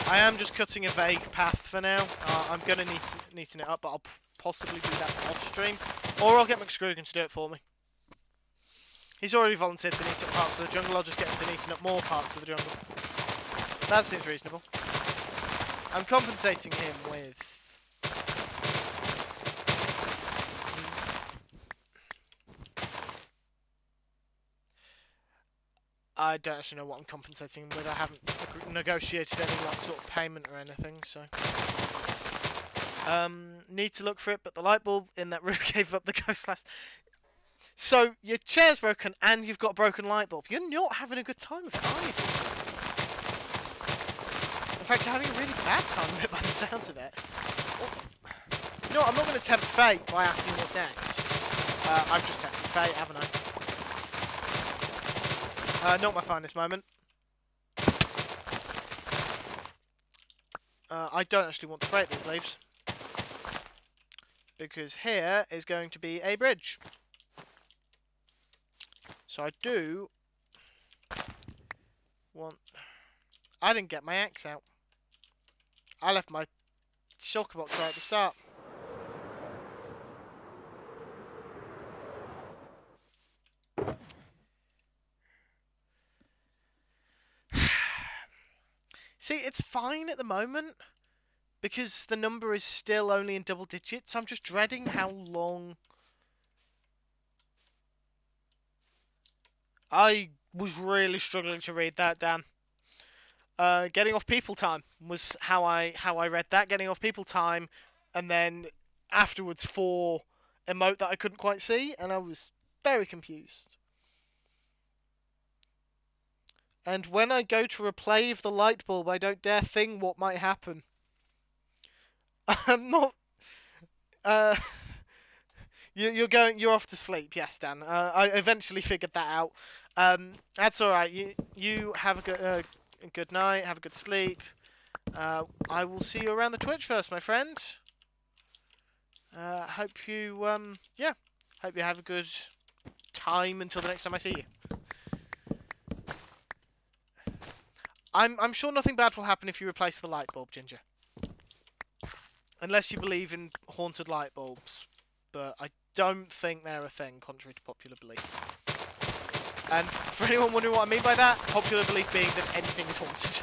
I am just cutting a vague path for now. I'm going to neaten it up, but I'll possibly do that off stream. Or I'll get McScroogan to do it for me. He's already volunteered to neaten up parts of the jungle. I'll just get him to neaten up more parts of the jungle. That seems reasonable. I'm compensating him with... I don't actually know what I'm compensating him with. I haven't negotiated any like sort of payment or anything, so... need to look for it, but the light bulb in that room gave up the ghost last... So, your chair's broken and you've got a broken light bulb. You're not having a good time with it, are you? In fact, you're having a really bad time with it by the sounds of it. You know what, I'm not going to tempt fate by asking what's next. I've just tempted fate, haven't I? Not my finest moment. I don't actually want to break these leaves. Because here is going to be a bridge. So I do want... I didn't get my axe out. I left my shulker box right at the start. See, it's fine at the moment. Because the number is still only in double digits. I'm just dreading how long... I was really struggling to read that, Dan. Getting off people time was how I read that. Getting off people time, and then afterwards for emote that I couldn't quite see, and I was very confused. And when I go to replay the light bulb, I don't dare think what might happen. I'm not. Uh, you're off to sleep, yes, Dan. I eventually figured that out. That's all right. You have a good night. Have a good sleep. I will see you around the Twitch first, my friend. Hope you hope you have a good time until the next time I see you. I'm sure nothing bad will happen if you replace the light bulb, Ginger. Unless you believe in haunted light bulbs, but I don't think they're a thing, contrary to popular belief. And for anyone wondering what I mean by that, popular belief being that anything is haunted.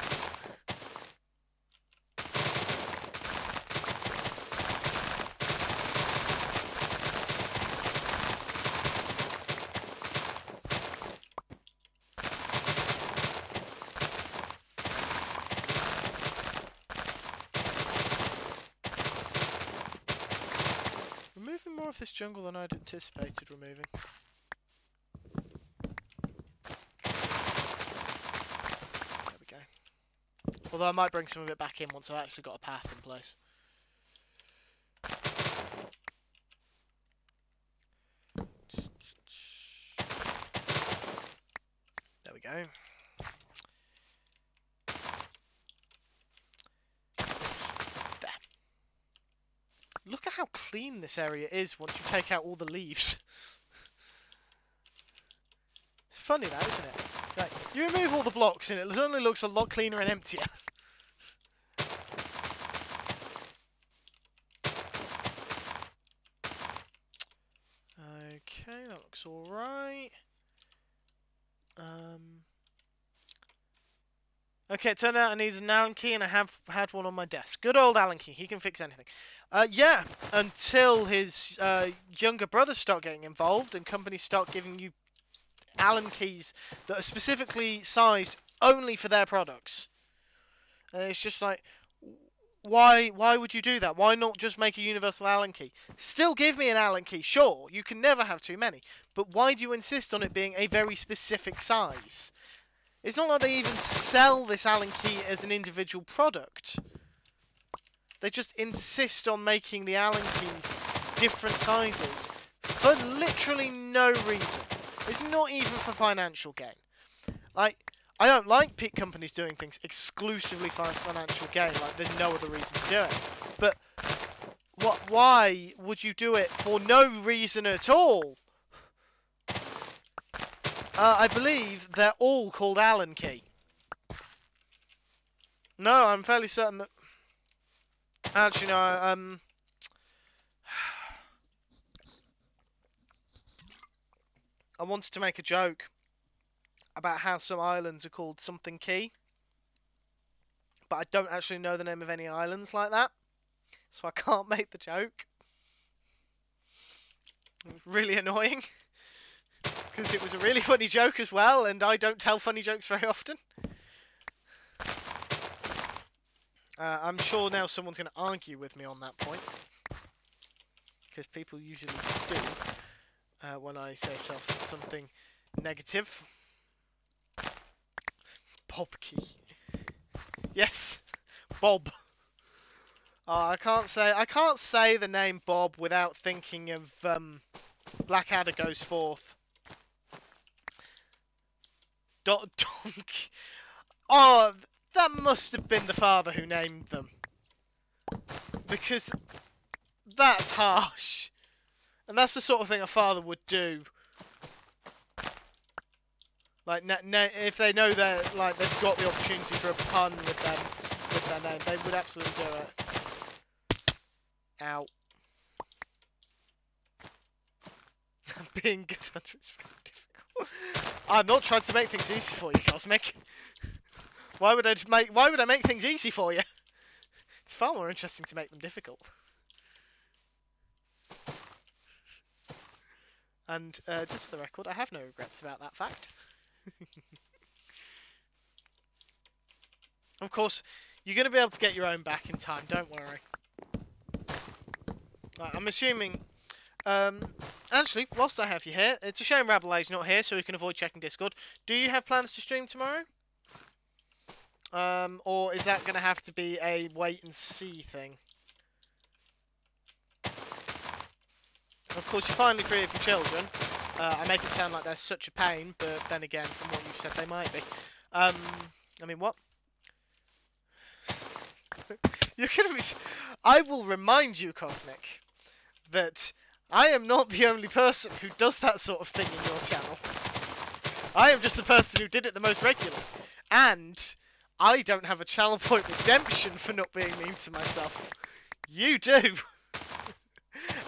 Removing more of this jungle than I'd anticipated removing. There we go. Although I might bring some of it back in once I've actually got a path in place. There we go. There. Look at how clean this area is once you take out all the leaves. It's funny that, isn't it? Like, you remove all the blocks and it suddenly looks a lot cleaner and emptier. Okay, that looks alright. Okay, it turned out I needed an Allen key and I have had one on my desk. Good old Allen key, he can fix anything. Yeah, until his younger brothers start getting involved and companies start giving you Allen keys that are specifically sized only for their products. And it's just like, why would you do that? Why not just make a universal Allen key? Still give me an Allen key, sure, you can never have too many. But why do you insist on it being a very specific size? It's not like they even sell this Allen key as an individual product. They just insist on making the Allen keys different sizes for literally no reason. It's not even for financial gain. Like, I don't like companies doing things exclusively for financial gain. Like, there's no other reason to do it. But why would you do it for no reason at all? I believe they're all called Allen key. No, I'm fairly certain that... Actually, no, I wanted to make a joke about how some islands are called something key. But I don't actually know the name of any islands like that. So I can't make the joke. It was really annoying. Because it was a really funny joke as well, and I don't tell funny jokes very often. I'm sure now someone's going to argue with me on that point. Because people usually do when I say something negative. Bob key. Yes, Bob. I can't say the name Bob without thinking of Blackadder Goes Forth. Donk. Oh, that must have been the father who named them. Because that's harsh. And that's the sort of thing a father would do. Like, if they know that, like, they've got the opportunity for a pun with their name, they would absolutely do it. Ow. Being good hunter is very difficult. I'm not trying to make things easy for you, Cosmic. Why would I make things easy for you? It's far more interesting to make them difficult. And just for the record, I have no regrets about that fact. Of course, you're going to be able to get your own back in time, don't worry. Right, I'm assuming... actually, whilst I have you here, it's a shame Rabelais not here, so we can avoid checking Discord. Do you have plans to stream tomorrow? Or is that going to have to be a wait-and-see thing? Of course, you're finally free of your children. I make it sound like they're such a pain, but then again, from what you said, they might be. I mean, what? You're gonna be... I will remind you, Cosmic, that I am not the only person who does that sort of thing in your channel. I am just the person who did it the most regularly. And I don't have a channel point redemption for not being mean to myself. You do.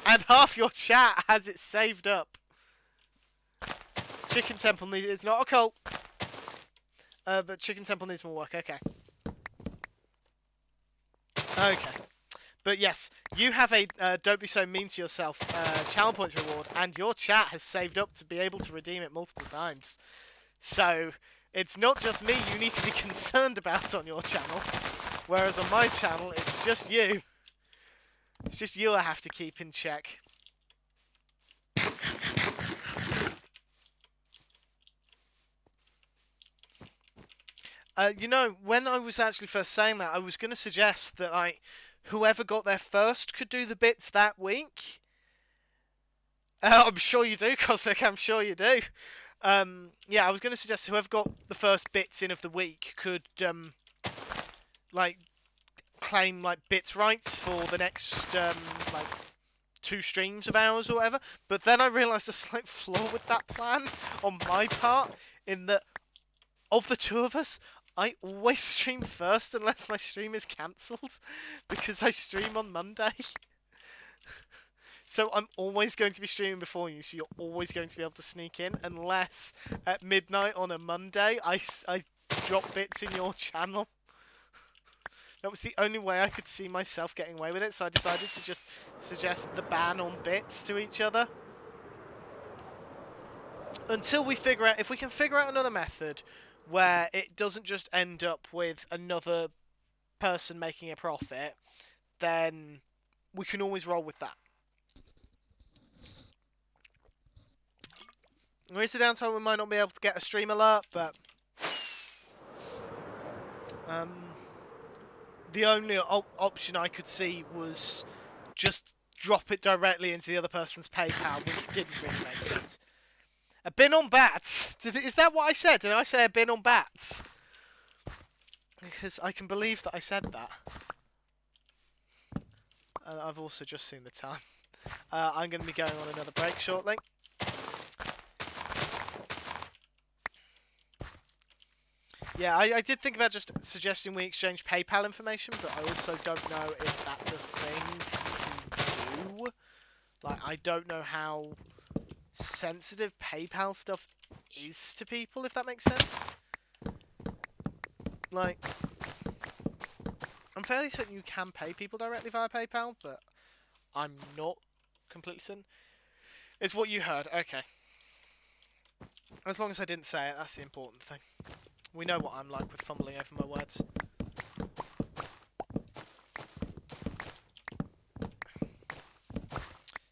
And half your chat has it saved up. Chicken Temple needs... It's not a cult. But Chicken Temple needs more work. Okay. Okay. But yes, you have a don't be so mean to yourself channel points reward, and your chat has saved up to be able to redeem it multiple times. So, it's not just me you need to be concerned about on your channel, whereas on my channel, it's just you. It's just you I have to keep in check. You know, when I was actually first saying that, I was going to suggest that whoever got there first could do the bits that week. I'm sure you do, Cosmic, I'm sure you do. Yeah, I was going to suggest whoever got the first bits in of the week could, like, claim, like, bits rights for the next, like, 2 streams of ours or whatever. But then I realised a slight flaw with that plan on my part, in that, of the 2 of us, I always stream first unless my stream is cancelled, because I stream on Monday. So I'm always going to be streaming before you, so you're always going to be able to sneak in, unless at midnight on a Monday I drop bits in your channel. That was the only way I could see myself getting away with it, so I decided to just suggest the ban on bits to each other. Until we figure out, if we can figure out another method where it doesn't just end up with another person making a profit, then we can always roll with that. There is a downtime we might not be able to get a stream alert, but the only option I could see was just drop it directly into the other person's PayPal, which didn't really make sense. A bin on bats? Is that what I said? Did I say a bin on bats? Because I can believe that I said that. And I've also just seen the time. I'm going to be going on another break shortly. Yeah, I did think about just suggesting we exchange PayPal information, but I also don't know if that's a thing you can do. Like, I don't know how sensitive PayPal stuff is to people, if that makes sense. Like, I'm fairly certain you can pay people directly via PayPal, but I'm not completely certain. It's what you heard, okay. As long as I didn't say it, that's the important thing. We know what I'm like with fumbling over my words.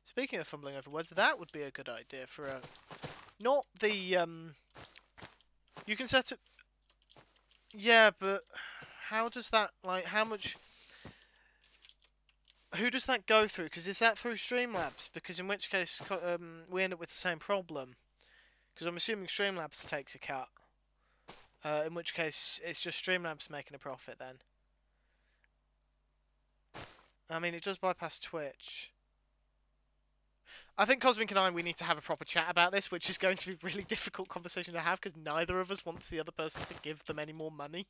Speaking of fumbling over words, that would be a good idea for a... Not the, You can set it... Yeah, but... How does that, like, how much... Who does that go through? Because is that through Streamlabs? Because in which case, we end up with the same problem. Because I'm assuming Streamlabs takes a cut. In which case, it's just Streamlabs making a profit then. I mean, it does bypass Twitch. I think Cosmic and we need to have a proper chat about this, which is going to be a really difficult conversation to have, because neither of us wants the other person to give them any more money.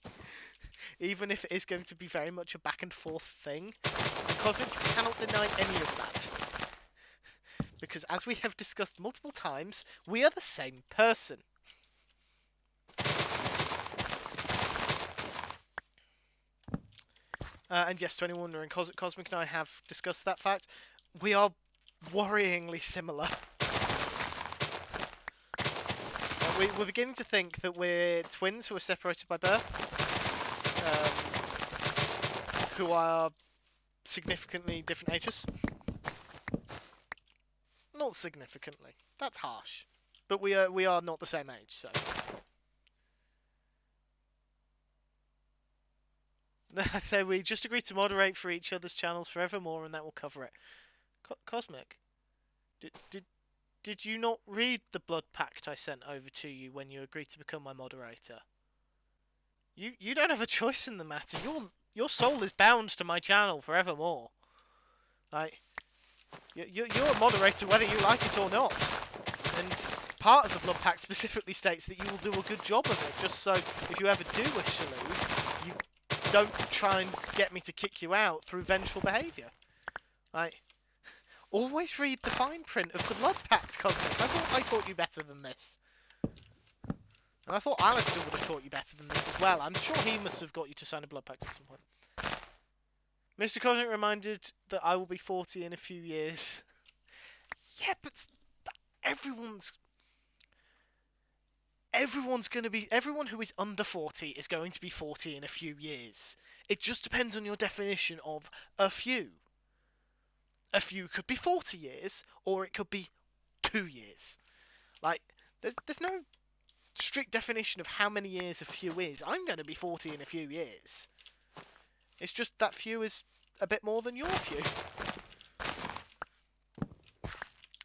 Even if it is going to be very much a back and forth thing. And Cosmic, you cannot deny any of that. Because as we have discussed multiple times, we are the same person. And yes, to anyone wondering, Cosmic and I have discussed that fact. We are worryingly similar. We're beginning to think that we're twins who are separated by birth, who are significantly different ages. Not significantly. That's harsh. But we are not the same age, so. So we just agreed to moderate for each other's channels forevermore, and that will cover it. Cosmic, did you not read the blood pact I sent over to you when you agreed to become my moderator? You don't have a choice in the matter. Your soul is bound to my channel forevermore. Like, you're a moderator whether you like it or not. And part of the blood pact specifically states that you will do a good job of it, just so if you ever do wish to leave, you don't try and get me to kick you out through vengeful behaviour. Like, always read the fine print of the blood pact, Cosmic. I thought I taught you better than this. And I thought Alistair would have taught you better than this as well. I'm sure he must have got you to sign a blood pact at some point. Mr. Cosmic reminded that I will be 40 in a few years. Yeah, but everyone's going to be... Everyone who is under 40 is going to be 40 in a few years. It just depends on your definition of a few. A few could be 40 years, or it could be 2 years. Like, there's no strict definition of how many years a few is. I'm going to be 40 in a few years. It's just that few is a bit more than your few.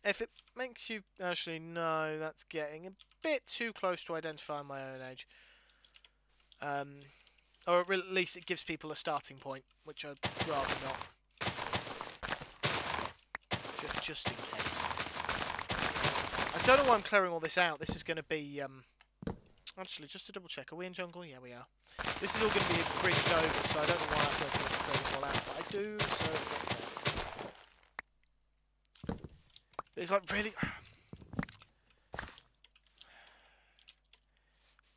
If it makes you... Actually, no, that's getting a bit too close to identifying my own age. Or at least it gives people a starting point, which I'd rather not. Just in case. I don't know why I'm clearing all this out. This is going to be... Actually, just to double check, are we in jungle? Yeah, we are. This is all going to be bridged over, so I don't know why I don't clear this all out, but I do, so it's not clear. It's like, really...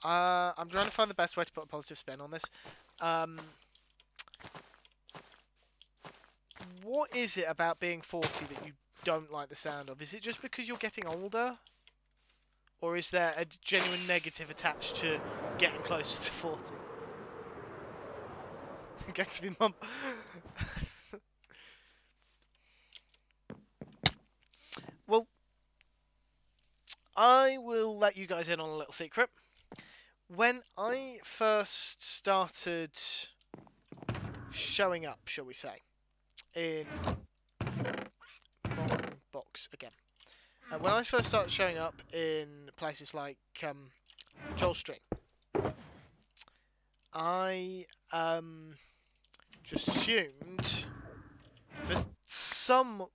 I'm trying to find the best way to put a positive spin on this. What is it about being 40 that you don't like the sound of? Is it just because you're getting older? Or is there a genuine negative attached to getting closer to 40? Going to be mum. Well, I will let you guys in on a little secret. When I first started showing up, shall we say, in wrong box again. When I first started showing up in places like Joel's stream, I just assumed for some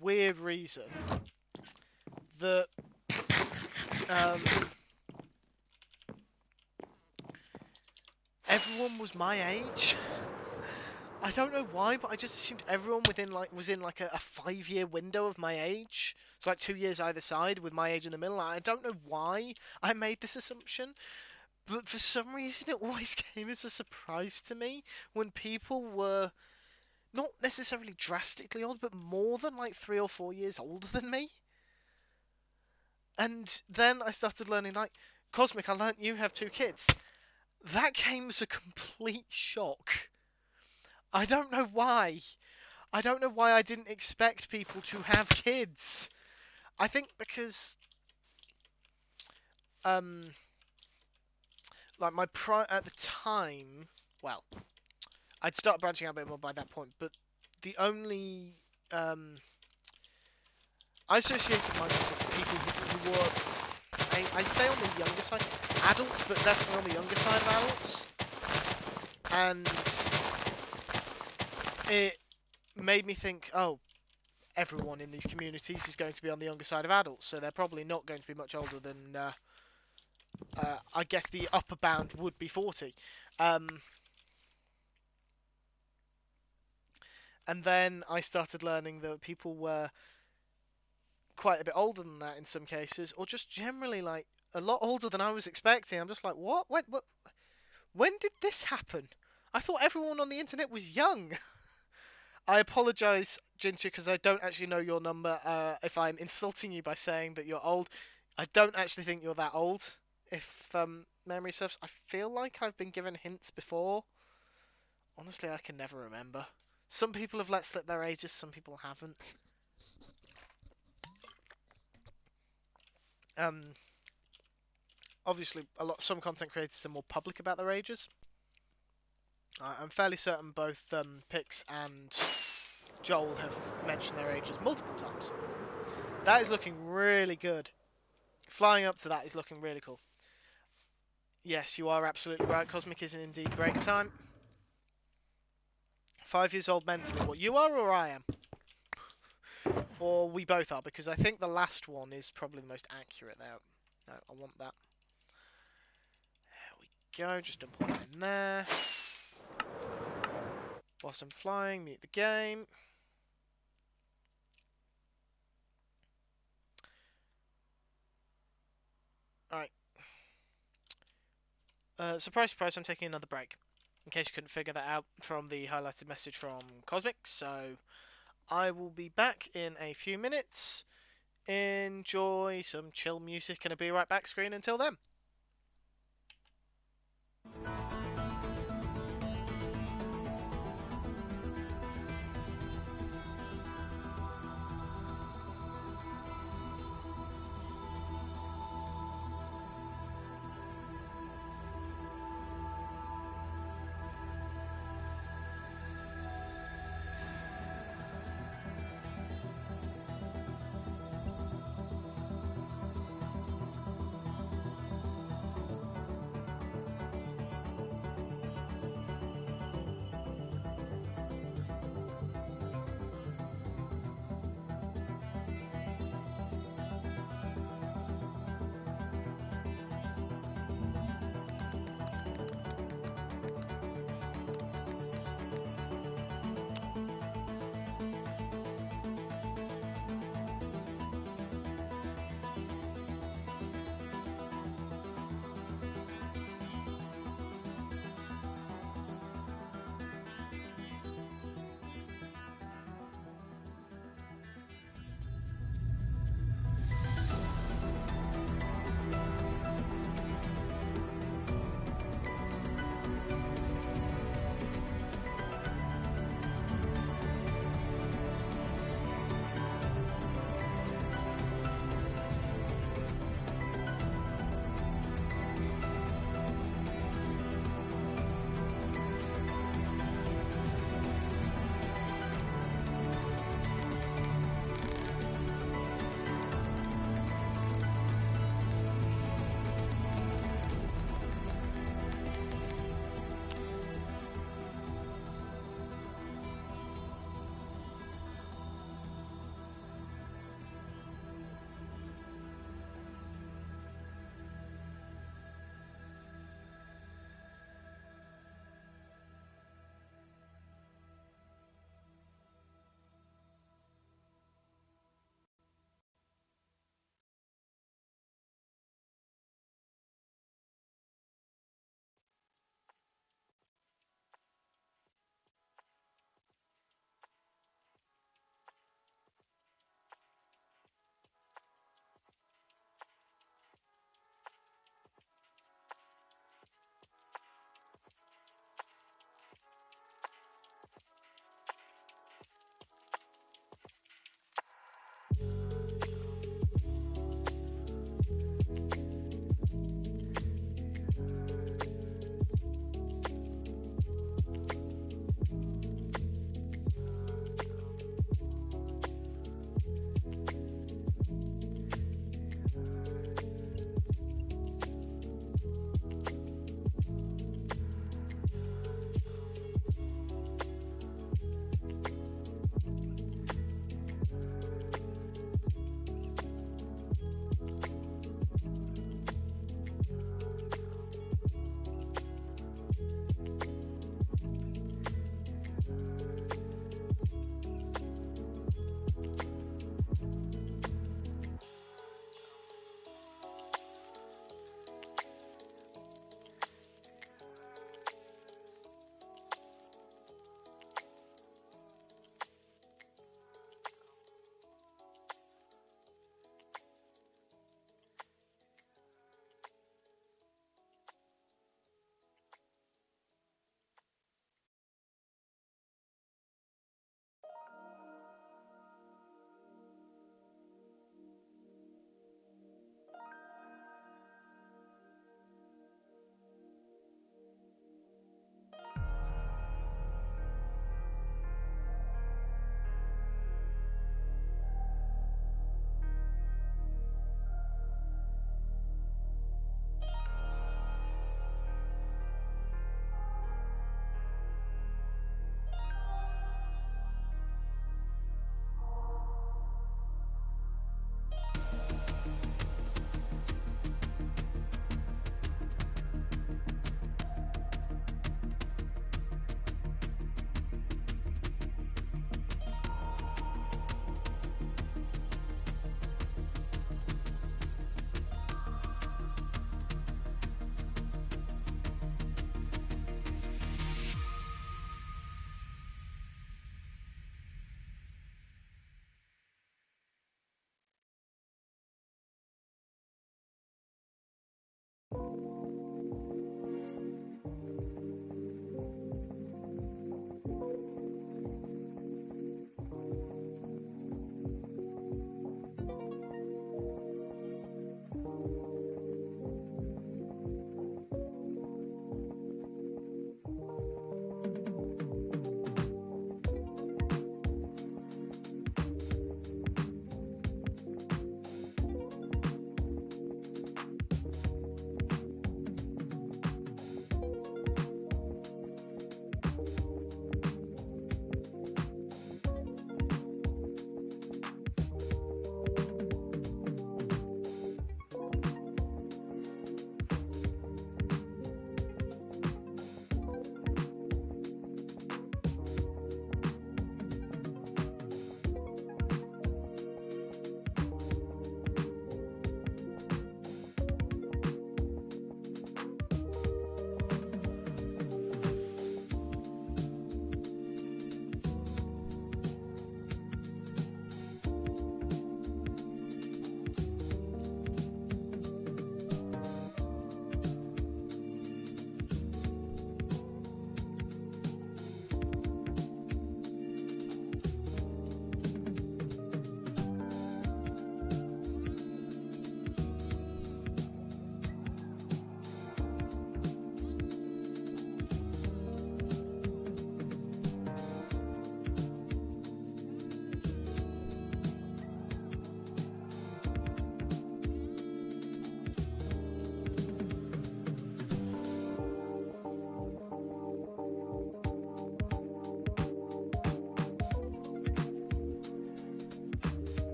weird reason that everyone was my age. I don't know why, but I just assumed everyone was in like a 5-year window of my age. It's like 2 years either side with my age in the middle. I don't know why I made this assumption, but for some reason it always came as a surprise to me when people were not necessarily drastically old, but more than like 3 or 4 years older than me. And then I started learning, like, Cosmic, I learnt you have 2 kids. That came as a complete shock. I don't know why. I don't know why I didn't expect people to have kids. I think because, like my at the time, well, I'd started branching out a bit more by that point, but the only, I associated myself with people who were, I'd say on the younger side, adults, but definitely on the younger side of adults. And it made me think, oh, everyone in these communities is going to be on the younger side of adults, so they're probably not going to be much older than, I guess the upper bound would be 40. And then I started learning that people were quite a bit older than that in some cases, or just generally like a lot older than I was expecting. I'm just like, what? When did this happen? I thought everyone on the internet was young. I apologise, Ginger, because I don't actually know your number. If I'm insulting you by saying that you're old, I don't actually think you're that old. If memory serves, I feel like I've been given hints before. Honestly, I can never remember. Some people have let slip their ages, some people haven't. Obviously, some content creators are more public about their ages. I'm fairly certain both Pix and Joel have mentioned their ages multiple times. That is looking really good. Flying up to that is looking really cool. Yes, you are absolutely right. Cosmic is indeed break time. 5 years old mentally. What, you are or I am? Or we both are, because I think the last one is probably the most accurate there. No, I want that. There we go. Just dump all that in there. Whilst I'm flying, mute the game. Alright. Surprise, surprise, I'm taking another break. In case you couldn't figure that out from the highlighted message from Cosmic. So, I will be back in a few minutes. Enjoy some chill music and I'll be right back screen until then.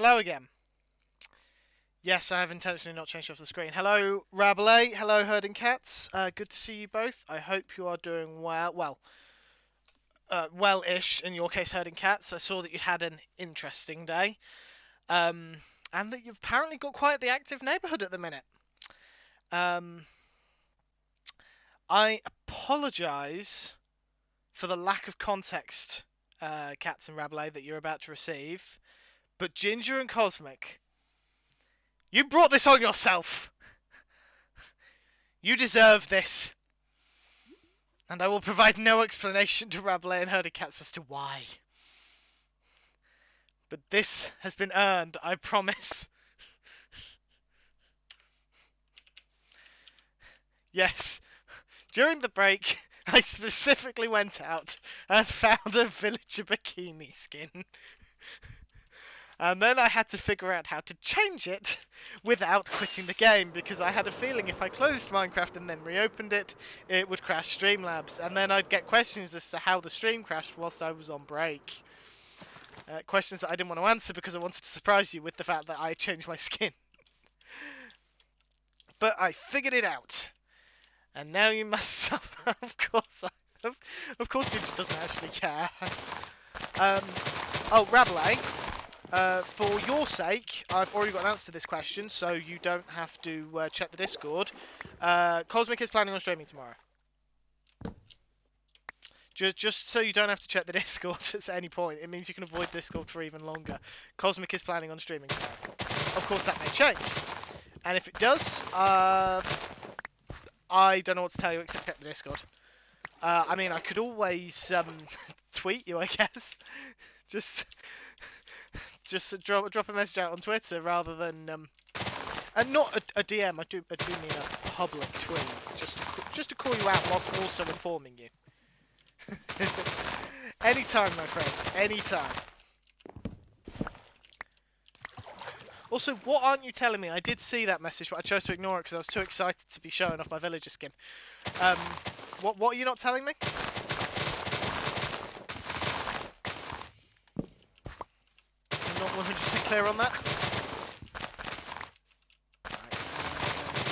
Hello again. Yes, I have intentionally not changed off the screen. Hello, Rabelais. Hello, Herding Cats. Good to see you both. I hope you are doing well. Well-ish in your case, Herding Cats. I saw that you'd had an interesting day. And that you've apparently got quite the active neighbourhood at the minute. I apologise for the lack of context, Cats and Rabelais, that you're about to receive. But Ginger and Cosmic, you brought this on yourself. You deserve this. And I will provide no explanation to Rabelais and Herding Cats as to why. But this has been earned, I promise. Yes. During the break, I specifically went out and found a villager bikini skin. And then I had to figure out how to change it without quitting the game, because I had a feeling if I closed Minecraft and then reopened it, it would crash Streamlabs. And then I'd get questions as to how the stream crashed whilst I was on break. Questions that I didn't want to answer because I wanted to surprise you with the fact that I changed my skin. But I figured it out. And now you must suffer. Of course Ginger doesn't actually care. Oh, Rabelais. For your sake, I've already got an answer to this question, so you don't have to check the Discord. Cosmic is planning on streaming tomorrow. Just so you don't have to check the Discord at any point. It means you can avoid Discord for even longer. Cosmic is planning on streaming tomorrow. Of course, that may change. And if it does, I don't know what to tell you except check the Discord. I mean, I could always tweet you, I guess. Just drop a message out on Twitter rather than and not a DM. I do mean a public tweet, just to call you out whilst also informing you. Anytime, my friend. Anytime. Also, what aren't you telling me? I did see that message, but I chose to ignore it because I was too excited to be showing off my villager skin. What are you not telling me? I'm not 100% clear on that. Right,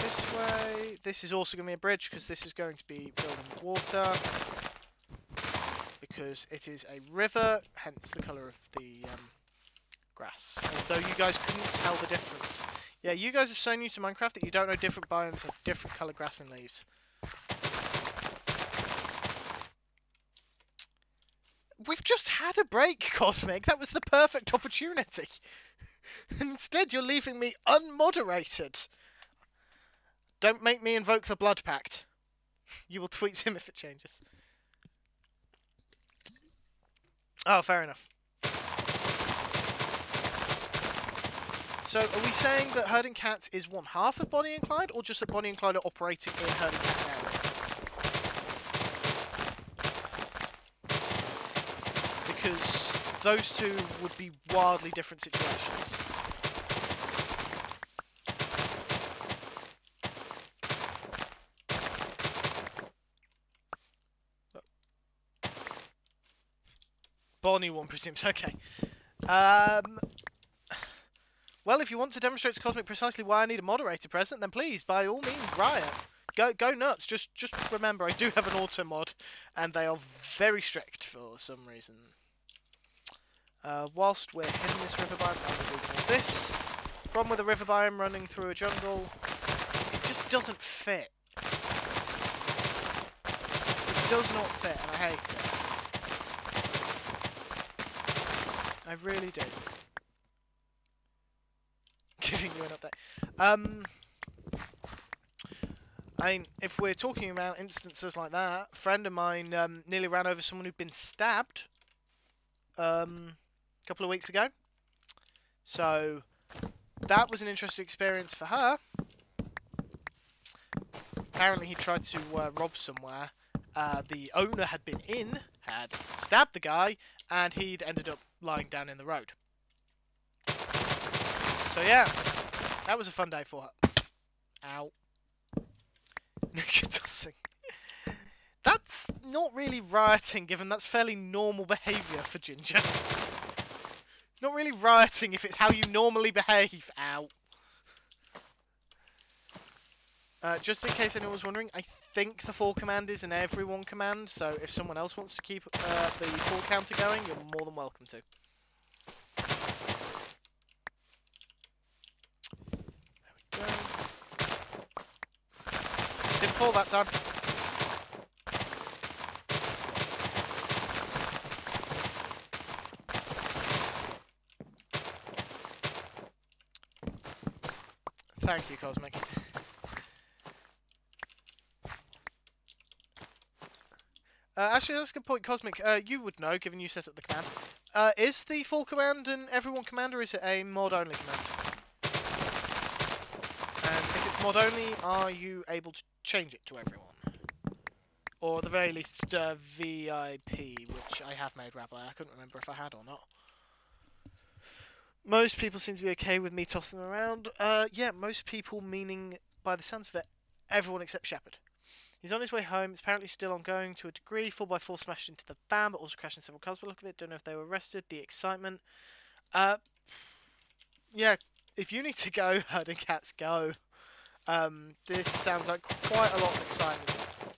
this way. This is also going to be a bridge because this is going to be filled with water. Because it is a river, hence the colour of the grass. As though you guys couldn't tell the difference. Yeah, you guys are so new to Minecraft that you don't know different biomes have different coloured grass and leaves. We've just had a break, Cosmic. That was the perfect opportunity. Instead, you're leaving me unmoderated. Don't make me invoke the Blood Pact. You will tweet him if it changes. Oh, fair enough. So, are we saying that Herding Cats is one half of Bonnie and Clyde, or just that Bonnie and Clyde are operating in Herding Cat's area? Because those two would be wildly different situations. Bonnie, one presumes. Okay. Well, if you want to demonstrate to Cosmic precisely why I need a moderator present, then please, by all means, riot. Go nuts. Just remember, I do have an auto mod, and they are very strict for some reason. Whilst we're in this river biome, I'm going to do this. Problem with a river biome running through a jungle, it just doesn't fit. It does not fit, and I hate it. I really do. Giving you an update. I mean, if we're talking about instances like that, a friend of mine nearly ran over someone who'd been stabbed a couple of weeks ago. So that was an interesting experience for her. Apparently he tried to rob somewhere. The owner had been in, had stabbed the guy, and he'd ended up lying down in the road. So yeah, that was a fun day for her. Ow. Naked tossing. That's not really rioting, given that's fairly normal behaviour for Ginger. Not really rioting if it's how you normally behave. Ow. Just in case anyone was wondering, I think the fall command is an everyone command, so if someone else wants to keep the fall counter going, you're more than welcome to. There we go. Didn't fall that time. Thank you, Cosmic. Actually, that's a good point, Cosmic. You would know, given you set up the command. Is the full command an everyone command, or is it a mod-only command? And if it's mod-only, are you able to change it to everyone? Or at the very least, VIP, which I have made Rabbi. I couldn't remember if I had or not. Most people seem to be okay with me tossing them around. Yeah, most people, meaning, by the sounds of it, everyone except Shepard. He's on his way home. It's apparently still ongoing to a degree. 4x4 smashed into the van, but also crashed in several cars by the look of it. Don't know if they were arrested. The excitement. Yeah, if you need to go, herding cats, go. This sounds like quite a lot of excitement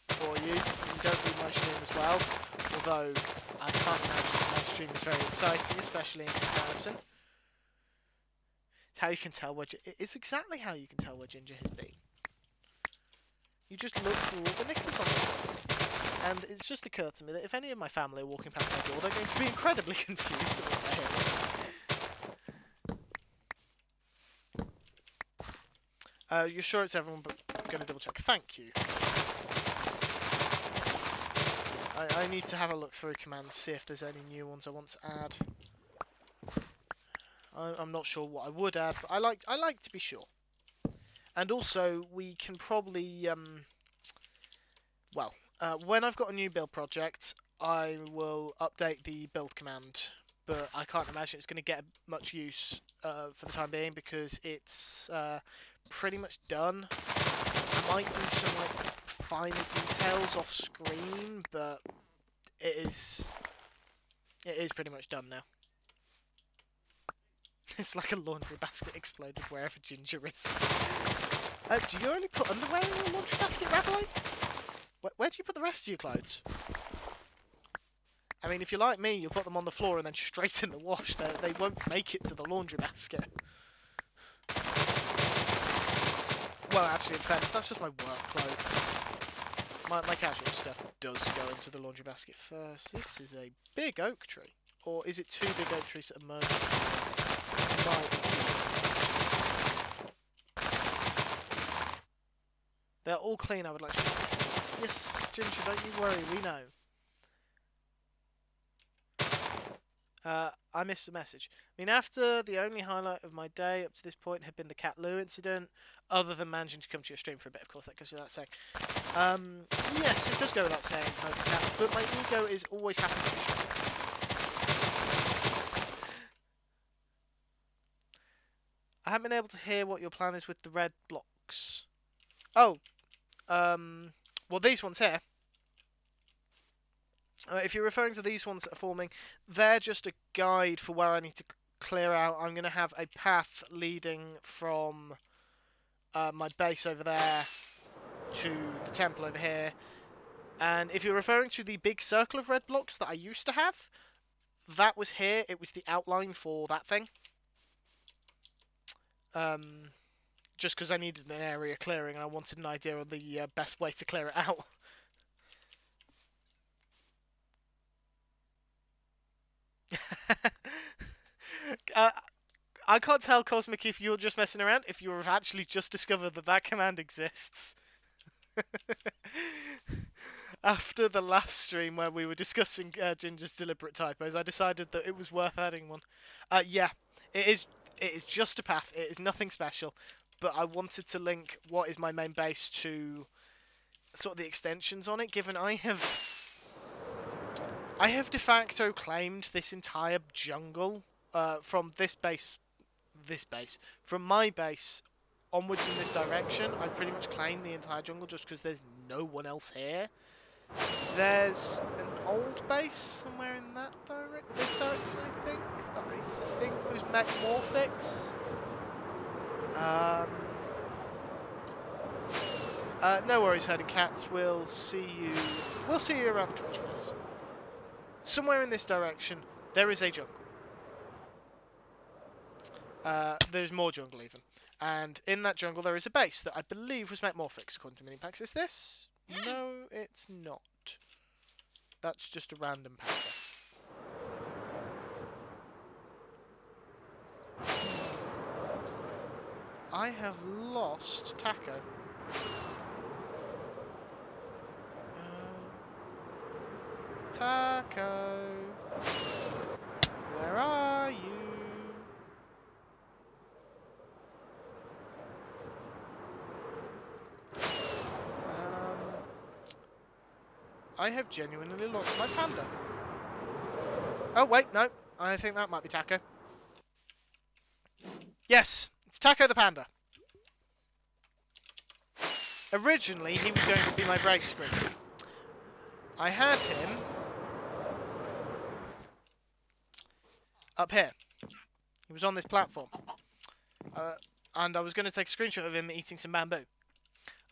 for you. You don't read my stream as well, although I can't imagine my stream is very exciting, especially in comparison. It's how you can tell where it's exactly how you can tell where Ginger has been. You just look through all the knickers on the floor. And it's just occurred to me that if any of my family are walking past my door, they're going to be incredibly confused at what they're hearing. You're sure it's everyone, but I'm going to double check. Thank you. I need to have a look through commands, see if there's any new ones I want to add. I'm not sure what I would add, but I like to be sure. And also, we can probably when I've got a new build project, I will update the build command, but I can't imagine it's going to get much use for the time being because it's pretty much done. I might do some like finer details off screen, but it is pretty much done now. It's like a laundry basket exploded wherever Ginger is. Do you only put underwear in your laundry basket, Rabbi? Where do you put the rest of your clothes? I mean, if you're like me, you'll put them on the floor and then straight in the wash. They won't make it to the laundry basket. Well, actually, in fairness, that's just my work clothes. My casual stuff does go into the laundry basket first. This is a big oak tree. Or is it two big oak trees that are merged? They're all clean, I would like to say. Yes, Ginger, don't you worry, we know. I missed a message. I mean, after the only highlight of my day up to this point had been the Cat Lou incident, other than managing to come to your stream for a bit, of course, that goes without saying. Yes, it does go without saying, Cat, but my ego is always happy to be strong. I haven't been able to hear what your plan is with the red blocks. Oh, well, these ones here. If you're referring to these ones that are forming, they're just a guide for where I need to clear out. I'm going to have a path leading from my base over there to the temple over here. And if you're referring to the big circle of red blocks that I used to have, that was here. It was the outline for that thing. Just because I needed an area clearing and I wanted an idea of the best way to clear it out. I can't tell, Cosmic, if you're just messing around, if you've actually just discovered that that command exists. After the last stream where we were discussing Ginger's deliberate typos, I decided that it was worth adding one. Yeah, it is just a path. It is nothing special, but I wanted to link what is my main base to sort of the extensions on it, given I have de facto claimed this entire jungle from this base, from my base onwards in this direction. I pretty much claim the entire jungle just because there's no one else here. There's an old base somewhere in this direction, I think, that I think was Metamorphics. No worries, herding cats. We'll see you around the Twitchverse. Somewhere in this direction, there is a jungle. There's more jungle even. And in that jungle there is a base that I believe was Metamorphics, according to Minipacks. Is this? No, it's not. That's just a random Panda. I have lost Taco. Taco, where are you? I have genuinely lost my Panda. Oh wait, no, I think that might be Taco. Yes, it's Taco the Panda. Originally, he was going to be my break screen. I had him up here. He was on this platform. And I was going to take a screenshot of him eating some bamboo.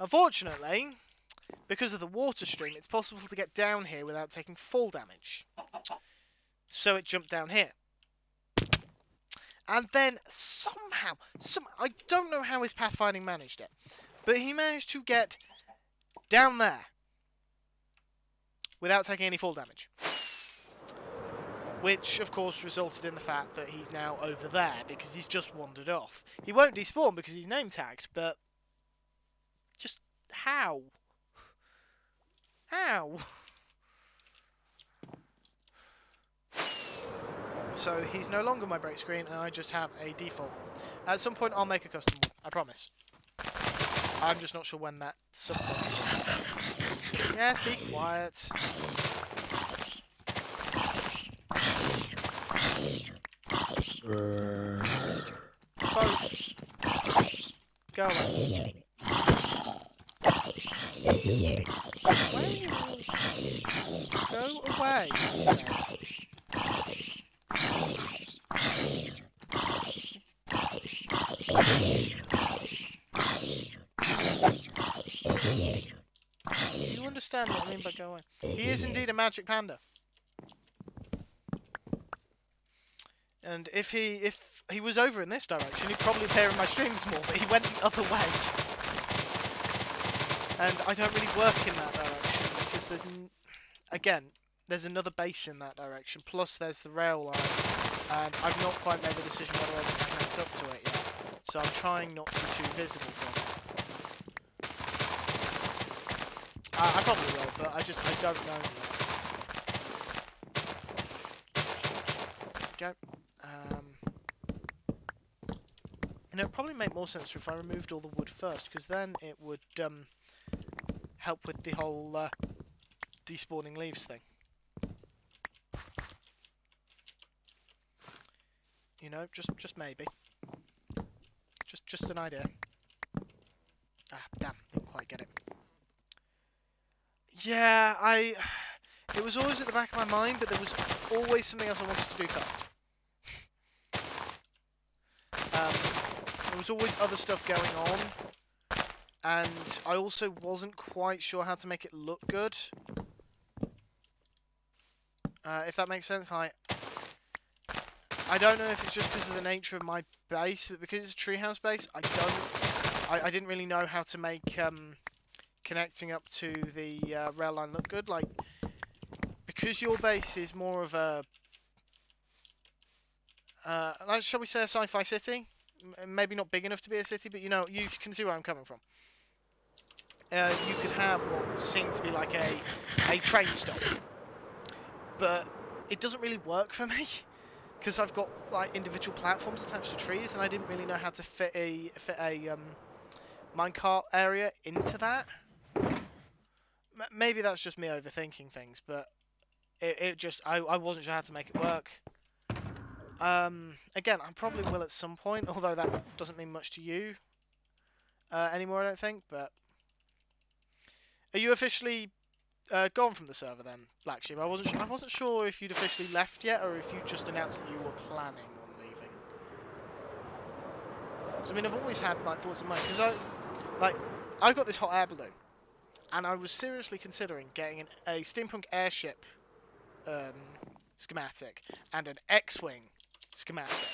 Unfortunately, because of the water stream, it's possible to get down here without taking fall damage. So it jumped down here. And then somehow, I don't know how his pathfinding managed it, but he managed to get down there without taking any fall damage. Which, of course, resulted in the fact that he's now over there, because he's just wandered off. He won't despawn because he's name tagged, but... just how? How? So he's no longer my break screen, and I just have a default. At some point, I'll make a custom one. I promise. I'm just not sure when that some point. Yes, be quiet. Both. Go away. Go away, he said. You understand what I mean by go away? He is indeed a magic panda. And if he was over in this direction, he'd probably appear in my streams more, but he went the other way. And I don't really work in that direction, because there's another base in that direction, plus there's the rail line, and I've not quite made the decision whether I want to connect up to it yet. So I'm trying not to be too visible from it. I probably will, but I don't know yet. Go. And it would probably make more sense if I removed all the wood first, because then it would help with the whole despawning leaves thing. You know, just maybe. Just an idea. Ah, damn, didn't quite get it. Yeah, it was always at the back of my mind, but there was always something else I wanted to do first. There was always other stuff going on, and I also wasn't quite sure how to make it look good. If that makes sense, I don't know if it's just because of the nature of my base, but because it's a treehouse base, I didn't really know how to make connecting up to the rail line look good. Like, because your base is more of a like, shall we say, a sci-fi city? Maybe not big enough to be a city, but you know, you can see where I'm coming from. You could have what seemed to be like a train stop, but it doesn't really work for me because I've got like individual platforms attached to trees, and I didn't really know how to fit a minecart area into that. Maybe that's just me overthinking things, but I wasn't sure how to make it work. Again, I probably will at some point, although that doesn't mean much to you anymore, I don't think. But are you officially gone from the server then, Black Sheep? I wasn't sure if you'd officially left yet, or if you just announced that you were planning on leaving. Because I mean, I've always had my thoughts in mind. Because I got this hot air balloon, and I was seriously considering getting a steampunk airship schematic and an X-wing schematic.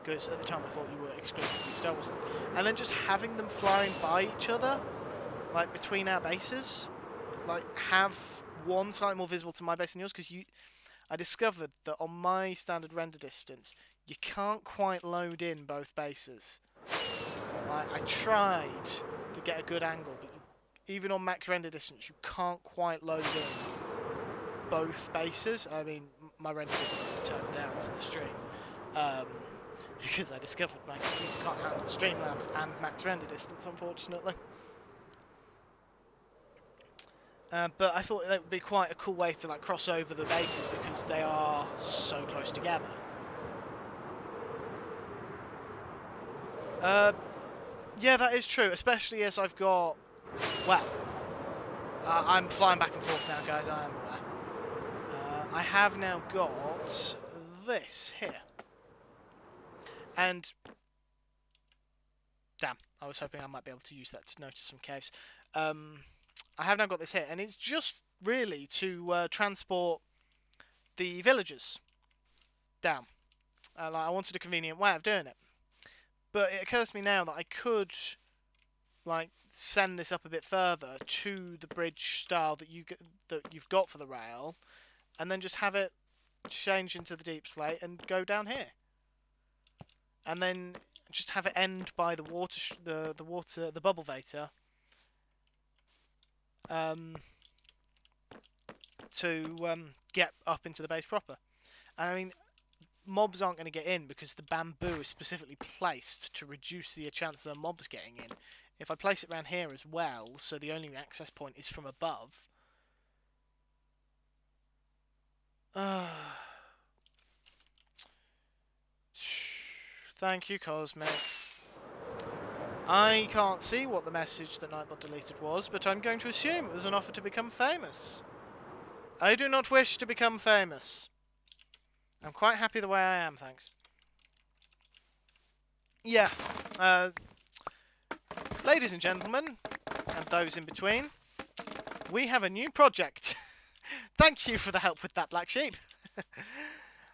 Because at the time I thought you were exclusively Star Wars, and then just having them flying by each other, like between our bases. Like, have one slightly more visible to my base than yours, because I discovered that on my standard render distance, you can't quite load in both bases. I tried to get a good angle, but even on max render distance, you can't quite load in both bases. I mean, my render distance is turned down for the stream, because I discovered my computer can't handle Streamlabs and max render distance, unfortunately. But I thought that would be quite a cool way to like cross over the bases because they are so close together. Yeah, that is true, especially as I've got, well, I'm flying back and forth now, guys, I am aware. I have now got this here. And, damn, I was hoping I might be able to use that to notice some caves. I have now got this here, and it's just really to transport the villagers down. I wanted a convenient way of doing it. But it occurs to me now that I could like send this up a bit further to the bridge style that you've got for the rail, and then just have it change into the deep slate and go down here, and then just have it end by the water, the bubble vator, to get up into the base proper. And I mean, mobs aren't going to get in because the bamboo is specifically placed to reduce the chance of mobs getting in. If I place it around here as well, so the only access point is from above. Thank you, Cosmic. I can't see what the message that Nightbot deleted was, but I'm going to assume it was an offer to become famous. I do not wish to become famous. I'm quite happy the way I am, thanks. Yeah, ladies and gentlemen, and those in between, we have a new project. Thank you for the help with that, Black Sheep.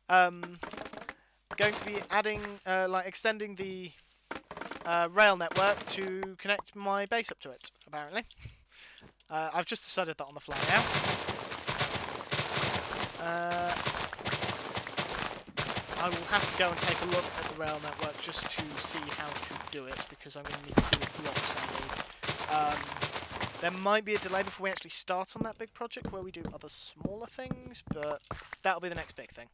Going to be adding, extending the rail network to connect my base up to it, apparently. I've just decided that on the fly now. I will have to go and take a look at the rail network just to see how to do it, because I'm going to need to see what blocks I need. There might be a delay before we actually start on that big project where we do other smaller things, but that'll be the next big thing.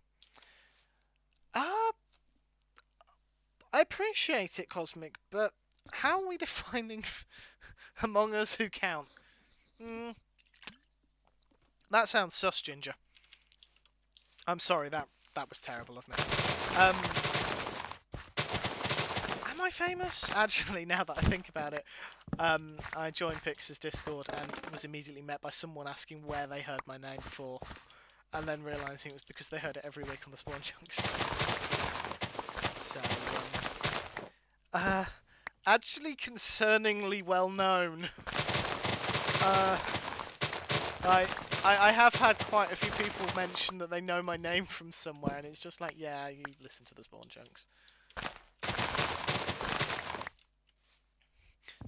I appreciate it, Cosmic, but how are we defining among us who count? That sounds sus, Ginger. I'm sorry, that was terrible of me. Am I famous? Actually, now that I think about it, I joined Pix's Discord and was immediately met by someone asking where they heard my name before, and then realising it was because they heard it every week on the Spawn Chunks. So, actually concerningly well known. I have had quite a few people mention that they know my name from somewhere, and it's just like, yeah, you listen to the Spawn Chunks.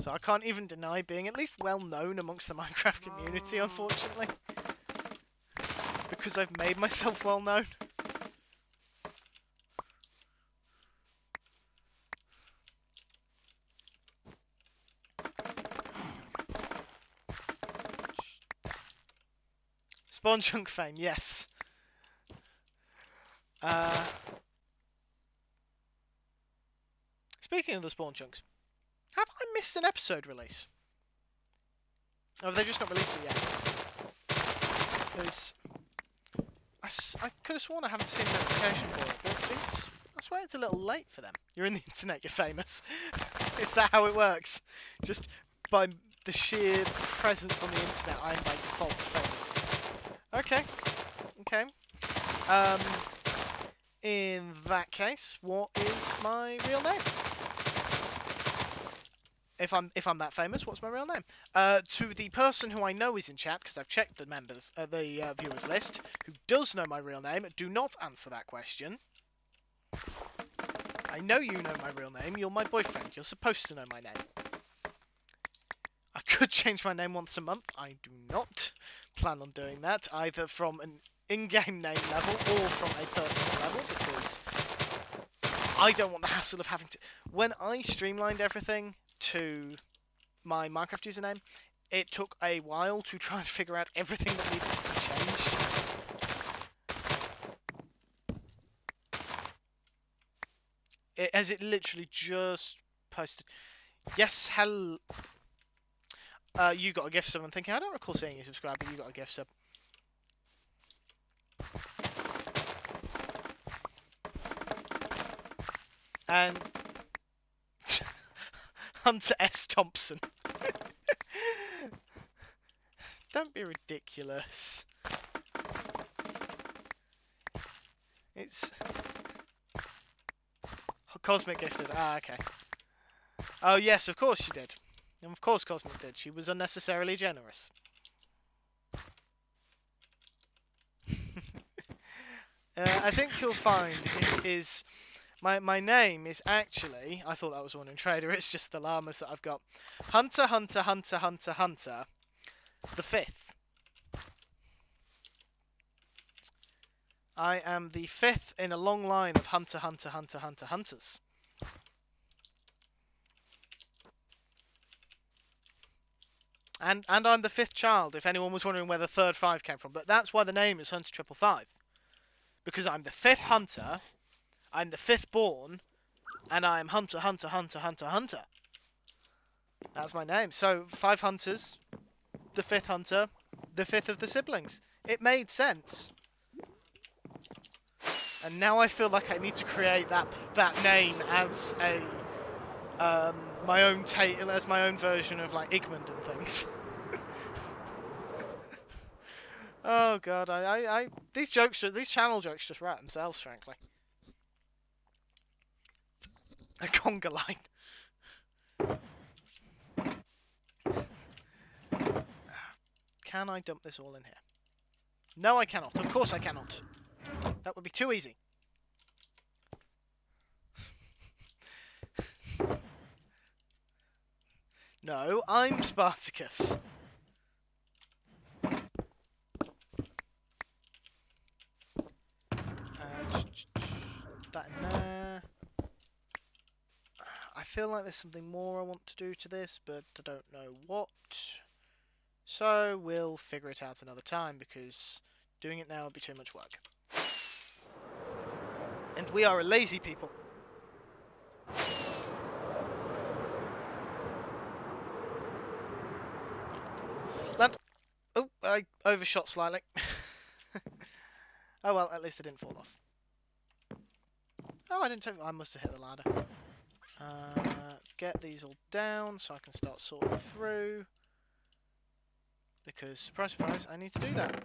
So I can't even deny being at least well known amongst the Minecraft community, unfortunately. Because I've made myself well known. Spawn Chunk fame, yes. Speaking of the Spawn Chunks, have I missed an episode release? Or have they just not released it yet? Because I could have sworn I haven't seen a notification for it, but I swear it's a little late for them. You're in the internet, you're famous. Is that how it works? Just by the sheer presence on the internet, I'm by default famous. Okay. Okay. Um, in that case, what is my real name? If I'm that famous, what's my real name? To the person who I know is in chat, because I've checked the viewers list, who does know my real name, do not answer that question. I know you know my real name. You're my boyfriend. You're supposed to know my name. I could change my name once a month. I do not plan on doing that, either from an in-game name level or from a personal level, because I don't want the hassle of having to... When I streamlined everything to my Minecraft username, it took a while to try and figure out everything that needed to be changed. As it literally just posted. Yes, hello. You got a gift sub. I'm thinking, I don't recall seeing you subscribe, but you got a gift sub. And Hunter S. Thompson. Don't be ridiculous. It's Cosmic gifted. Ah, okay. Oh yes, of course she did. And of course Cosmic did. She was unnecessarily generous. I think you'll find it is... My name is actually... I thought that was one in Trader. It's just the llamas that I've got. Hunter, Hunter, Hunter, Hunter, Hunter. The 5th. I am the 5th in a long line of Hunter, Hunter, Hunter, Hunter, Hunters. And I'm the 5th child, if anyone was wondering where the third 5 came from. But that's why the name is Hunter 555. Because I'm the 5th hunter, I'm the 5th born, and I'm Hunter, Hunter, Hunter, Hunter, Hunter. That's my name. So, 5 hunters, the 5th hunter, the 5th of the siblings. It made sense. And now I feel like I need to create that name as a my own as my own version of like Igmund and things. Oh god, these channel jokes just write themselves, frankly. A conga line. Can I dump this all in here? No, I cannot. Of course I cannot. That would be too easy. No, I'm Spartacus. That in there. I feel like there's something more I want to do to this, but I don't know what. So we'll figure it out another time, because doing it now would be too much work. And we are a lazy people. Land. Oh, I overshot slightly. Oh well, at least I didn't fall off. Oh, I didn't. I must have hit the ladder. Get these all down so I can start sorting through. Because, surprise, surprise, I need to do that.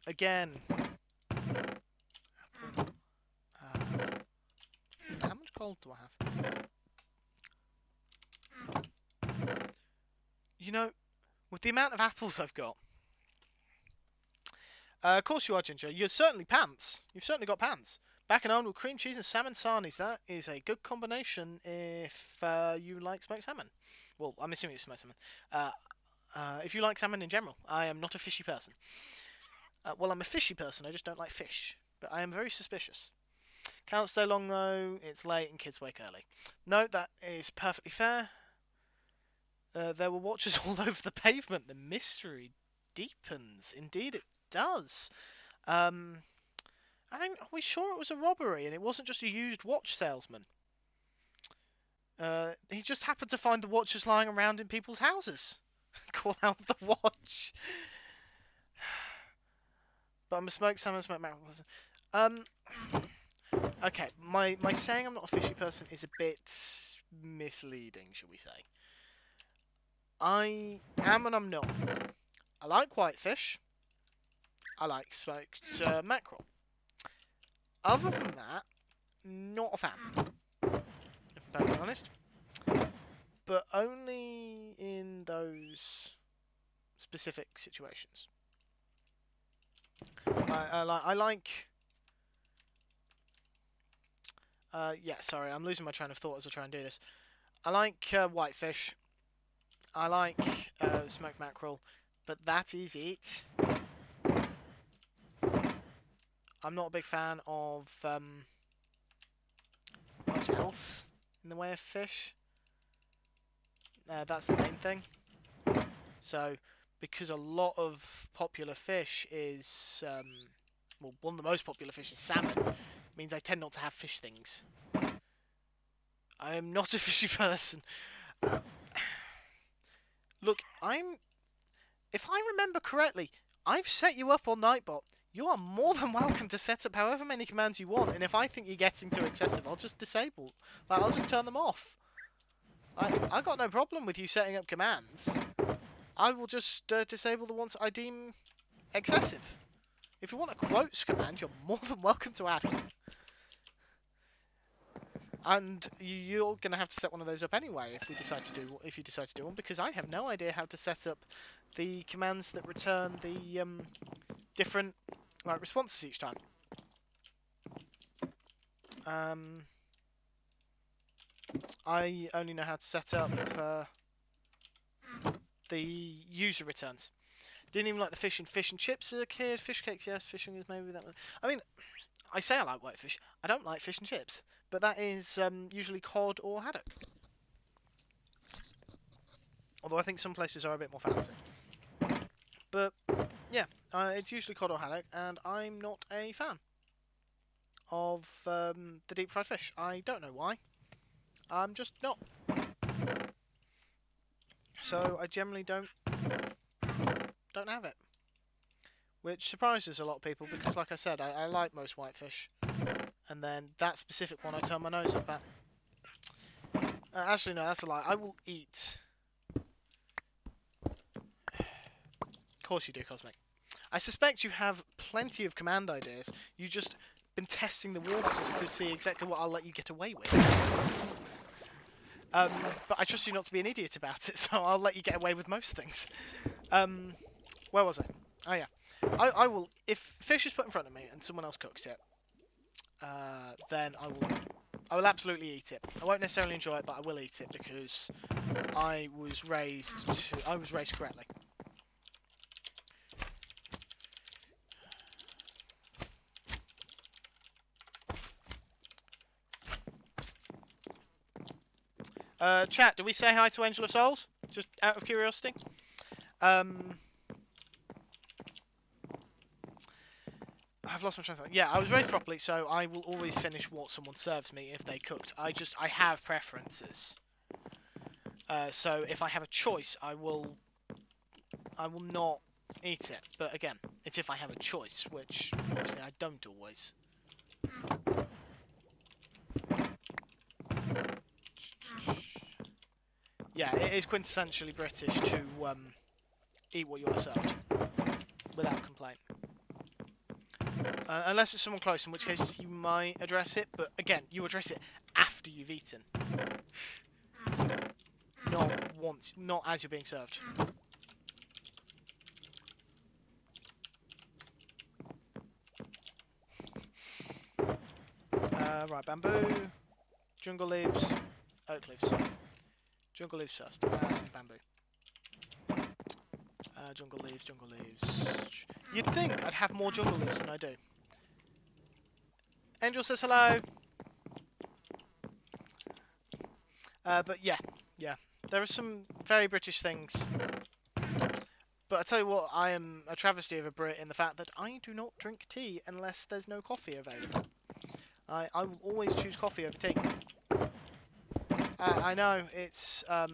Again. How much gold do I have? You know, with the amount of apples I've got. Of course you are, Ginger. You're certainly pants. You've certainly got pants. Back and on with cream cheese and salmon sarnies. That is a good combination if you like smoked salmon. Well, I'm assuming you smoked salmon. If you like salmon in general. I am not a fishy person. Well, I'm a fishy person. I just don't like fish. But I am very suspicious. Can't stay long though. It's late and kids wake early. No, that is perfectly fair. There were watchers all over the pavement. The mystery deepens. Indeed, it does. Are we sure it was a robbery and it wasn't just a used watch salesman? He just happened to find the watches lying around in people's houses. Call out the watch. But I'm a smoked salmon, smoked mackerel person. Okay, my saying I'm not a fishy person is a bit misleading, shall we say. I am and I'm not. I like whitefish. I like smoked mackerel. Other than that, not a fan, if I'm perfectly honest. But only in those specific situations. I like. Yeah, sorry, I'm losing my train of thought as I try and do this. I like whitefish. I like smoked mackerel, but that is it. I'm not a big fan of much else in the way of fish. That's the main thing. So, because a lot of popular fish is, well, one of the most popular fish is salmon, means I tend not to have fish things. I am not a fishy person. Look, if I remember correctly, I've set you up on Nightbot. You are more than welcome to set up however many commands you want, and if I think you're getting too excessive, I'll just disable. Like, I'll just turn them off. I got no problem with you setting up commands. I will just disable the ones I deem excessive. If you want a quotes command, you're more than welcome to add one. And you're gonna have to set one of those up anyway if you decide to do one, because I have no idea how to set up the commands that return the different responses each time. I only know how to set up the user returns. Didn't even like the fish and chips as a kid. Fish cakes, yes. Fishing is maybe that one. I mean, I say I like whitefish. I don't like fish and chips, but that is usually cod or haddock. Although I think some places are a bit more fancy. But yeah, it's usually cod or haddock, and I'm not a fan of the deep fried fish. I don't know why. I'm just not. So I generally don't have it, which surprises a lot of people because, like I said, I like most whitefish, and then that specific one I turn my nose up at. Actually, no, that's a lie. I will eat. Of course you do, Cosmic. I suspect you have plenty of command ideas. You just been testing the waters to see exactly what I'll let you get away with. But I trust you not to be an idiot about it, so I'll let you get away with most things. Where was I? Oh yeah. I will, if fish is put in front of me and someone else cooks it, then I will absolutely eat it. I won't necessarily enjoy it, but I will eat it because I was raised correctly. Chat, do we say hi to Angel of Souls? Just out of curiosity. I've lost my train of thought. Yeah, I was raised properly, so I will always finish what someone serves me if they cooked. I have preferences. So if I have a choice, I will not eat it. But again, it's if I have a choice, which obviously I don't always. Yeah, it is quintessentially British to eat what you are served without complaint. Unless it's someone close, in which case you might address it. But again, you address it after you've eaten. Not as you're being served. Right, bamboo, jungle leaves, oak leaves. Jungle leaves first, and bamboo. Jungle leaves. You'd think I'd have more jungle leaves than I do. Angel says hello. But yeah. There are some very British things. But I tell you what, I am a travesty of a Brit in the fact that I do not drink tea unless there's no coffee available. I will always choose coffee over tea. I know it's a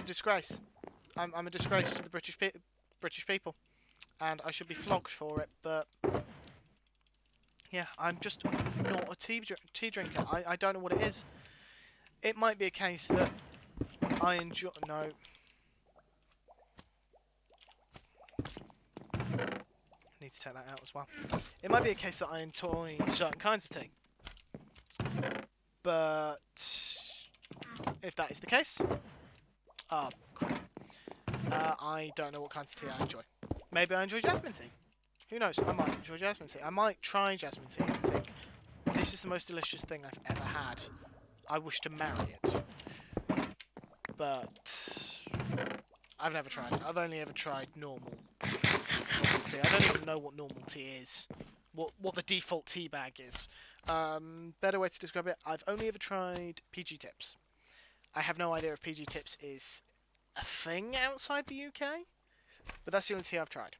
disgrace. I'm a disgrace to the British people, and I should be flogged for it. But yeah, I'm just not a tea drinker. I don't know what it is. It might be a case that I enjoy. No. to take that out as well. It might be a case that I enjoy certain kinds of tea. But if that is the case, crap. I don't know what kinds of tea I enjoy. Maybe I enjoy jasmine tea. Who knows? I might enjoy jasmine tea. I might try jasmine tea and think, this is the most delicious thing I've ever had. I wish to marry it. But I've never tried it. I've only ever tried normal tea. I don't even know what normal tea is. What the default tea bag is. Better way to describe it, I've only ever tried PG Tips. I have no idea if PG Tips is a thing outside the UK, but that's the only tea I've tried.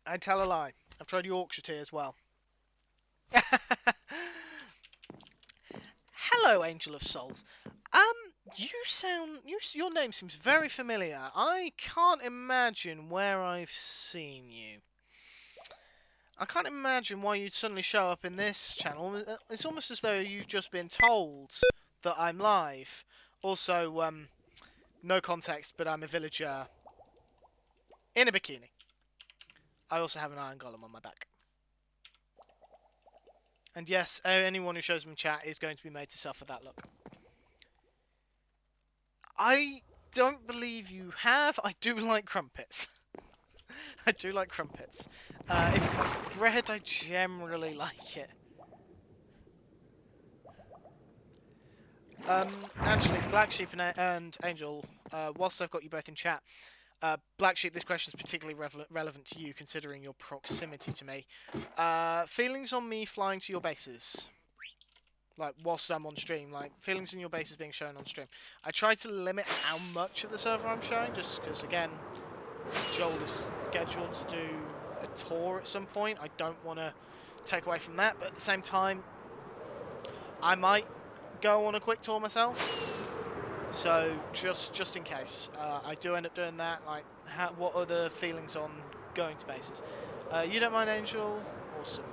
I'd tell a lie. I've tried Yorkshire tea as well. Hello, Angel of Souls. Your name seems very familiar. I can't imagine where I've seen you. I can't imagine why you'd suddenly show up in this channel. It's almost as though you've just been told that I'm live. Also, no context, but I'm a villager in a bikini. I also have an iron golem on my back. And yes, anyone who shows me chat is going to be made to suffer that look. I don't believe you have. I do like crumpets. I do like crumpets. If it's bread, I generally like it. Actually, Black Sheep and Angel, whilst I've got you both in chat, Black Sheep, this question is particularly relevant to you, considering your proximity to me. Feelings on me flying to your bases? Like, whilst I'm on stream, like, feelings in your bases being shown on stream. I try to limit how much of the server I'm showing, just because, again, Joel is scheduled to do a tour at some point. I don't want to take away from that, but at the same time, I might go on a quick tour myself. So just in case I do end up doing that, like, what are the feelings on going to bases? You don't mind, Angel? Awesome.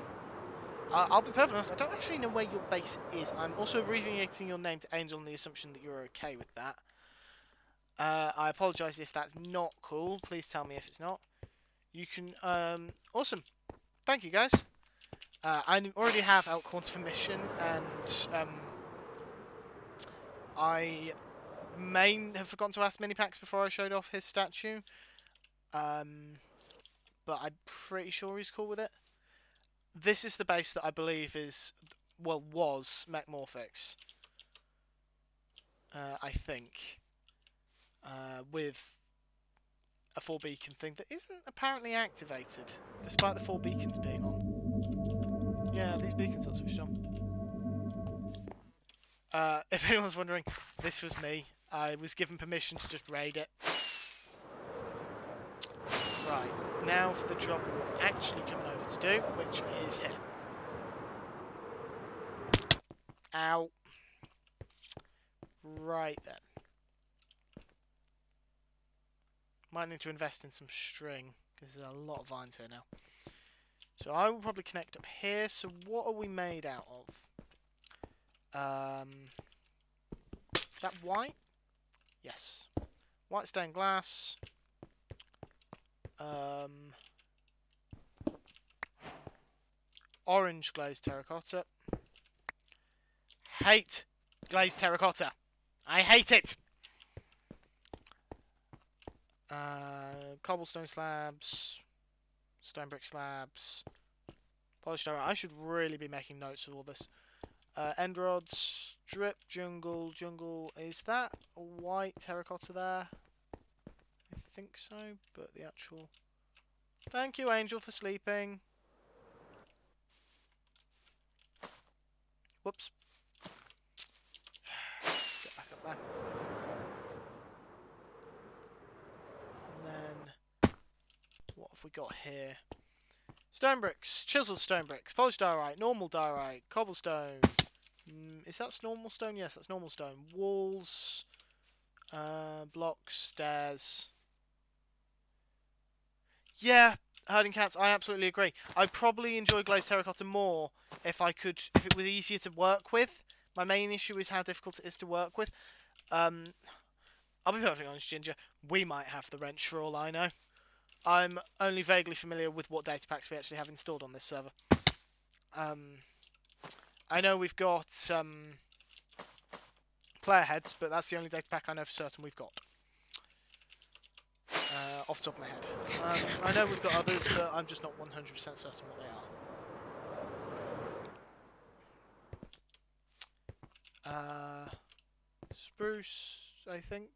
I'll be perfectly honest, I don't actually know where your base is. I'm also abbreviating your name to Angel on the assumption that you're okay with that. I apologise if that's not cool. Please tell me if it's not. You can, awesome. Thank you, guys. I already have Elkhorn's permission, and I may have forgotten to ask Minipax before I showed off his statue. But I'm pretty sure he's cool with it. This is the base that I believe is, well, was Mechmorphix. I think. With a 4 beacon thing that isn't apparently activated, despite the 4 beacons being on. Yeah, these beacons aren't switched on. If anyone's wondering, this was me. I was given permission to just raid it. Right, now for the job we're actually coming over to do, which is here. Ow. Right then. Might need to invest in some string, because there's a lot of vines here now. So I will probably connect up here. So what are we made out of? Is that white? Yes. White stained glass. Orange glazed terracotta. Hate glazed terracotta. I hate it! Cobblestone slabs. Stone brick slabs. Polished iron. I should really be making notes of all this. End rods. Strip. Jungle. Jungle. Is that a white terracotta there? I think so, but the actual... Thank you, Angel, for sleeping. Whoops. Get back up there. And then... what have we got here? Stone bricks. Chiseled stone bricks. Polished diorite. Normal diorite. Cobblestone. Is that normal stone? Yes, that's normal stone. Walls. Blocks. Stairs. Yeah, herding cats, I absolutely agree. I'd probably enjoy glazed terracotta more if it was easier to work with. My main issue is how difficult it is to work with. I'll be perfectly honest, Ginger. We might have the wrench for all I know. I'm only vaguely familiar with what data packs we actually have installed on this server. I know we've got player heads, but that's the only data pack I know for certain we've got. Off the top of my head. I know we've got others, but I'm just not 100% certain what they are. Spruce, I think.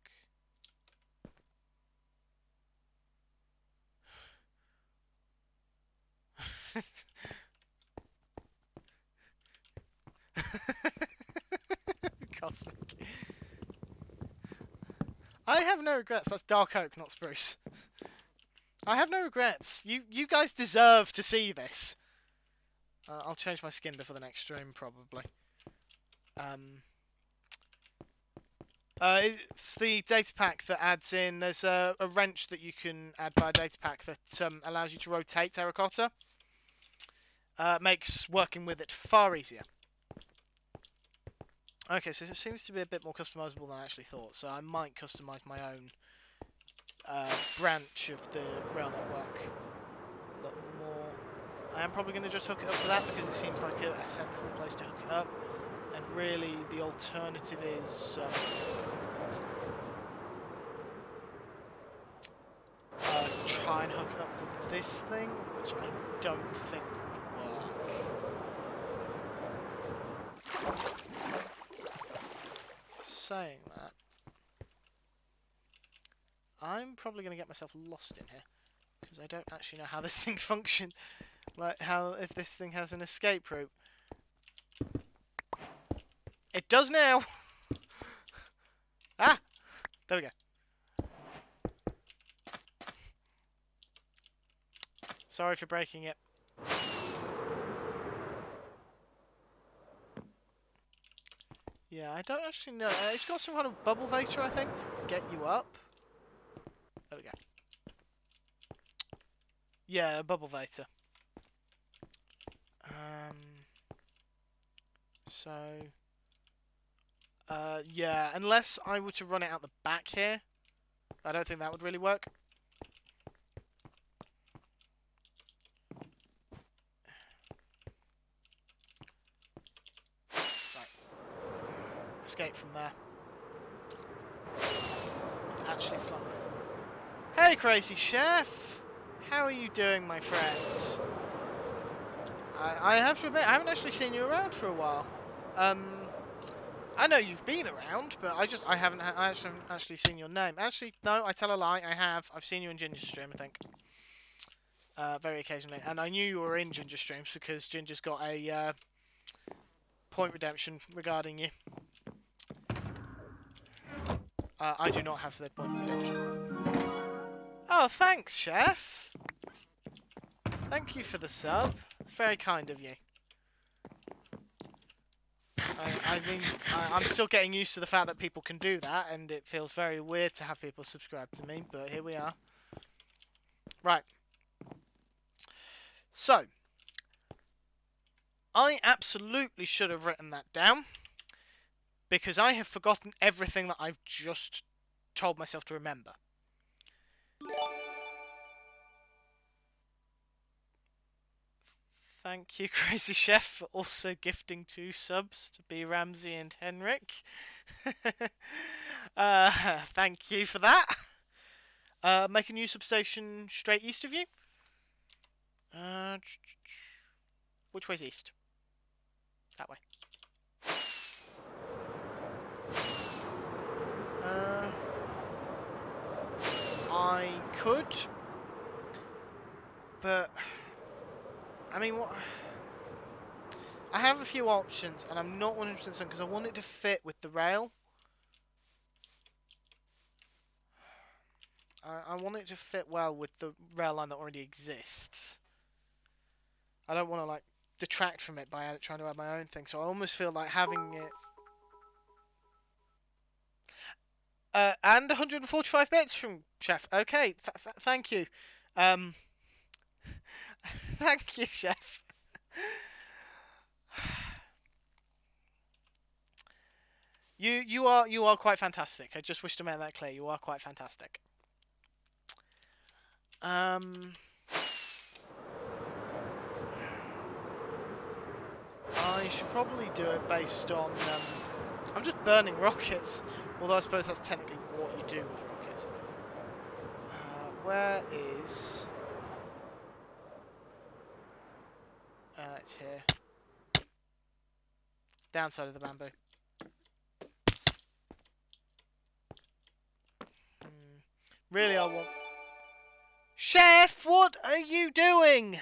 Cosmic. I have no regrets. That's dark oak, not spruce. I have no regrets. You guys deserve to see this. I'll change my skin before the next stream, probably. It's the data pack that adds in. There's a wrench that you can add by a data pack that allows you to rotate terracotta. Makes working with it far easier. Okay, so it seems to be a bit more customizable than I actually thought. So I might customize my own branch of the rail network a lot more. I am probably going to just hook it up to that because it seems like a sensible place to hook it up. And really, the alternative is try and hook it up to this thing, which I don't think would work. Saying that, I'm probably going to get myself lost in here because I don't actually know how this thing functions. Like if this thing has an escape route. It does now. Ah, there we go. Sorry for breaking it. Yeah, I don't actually know. It's got some kind of bubble vator, I think, to get you up. There we go. Yeah, a bubble vator. So, yeah, unless I were to run it out the back here, I don't think that would really work. Right. Escape from there. Actually fly. Hey, Crazy Chef! How are you doing, my friend? I have to admit, I haven't actually seen you around for a while. I know you've been around, but I haven't actually seen your name. Actually, no, I tell a lie. I have. I've seen you in Ginger's stream, I think. Very occasionally, and I knew you were in Ginger's streams because Ginger's got a point redemption regarding you. I do not have said point redemption. Oh, thanks, Chef. Thank you for the sub. It's very kind of you. I mean, I'm still getting used to the fact that people can do that, and it feels very weird to have people subscribe to me, but here we are. Right. So, I absolutely should have written that down, because I have forgotten everything that I've just told myself to remember. Thank you, Crazy Chef, for also gifting 2 subs to B. Ramsey and Henrik. Thank you for that. Make a new substation straight east of you. Which way's east? That way. I could, but I mean, what? I have a few options, and I'm not 100% certain because I want it to fit with the rail. I want it to fit well with the rail line that already exists. I don't want to like detract from it by trying to add my own thing. So I almost feel like having it. And 145 bits from Chef. Okay, thank you. Thank you, Chef. You are quite fantastic. I just wish to make that clear. You are quite fantastic. I should probably do it based on. I'm just burning rockets, although I suppose that's technically what you do with rockets. Where is? It's here. Downside of the bamboo. Really, I want. Chef, what are you doing?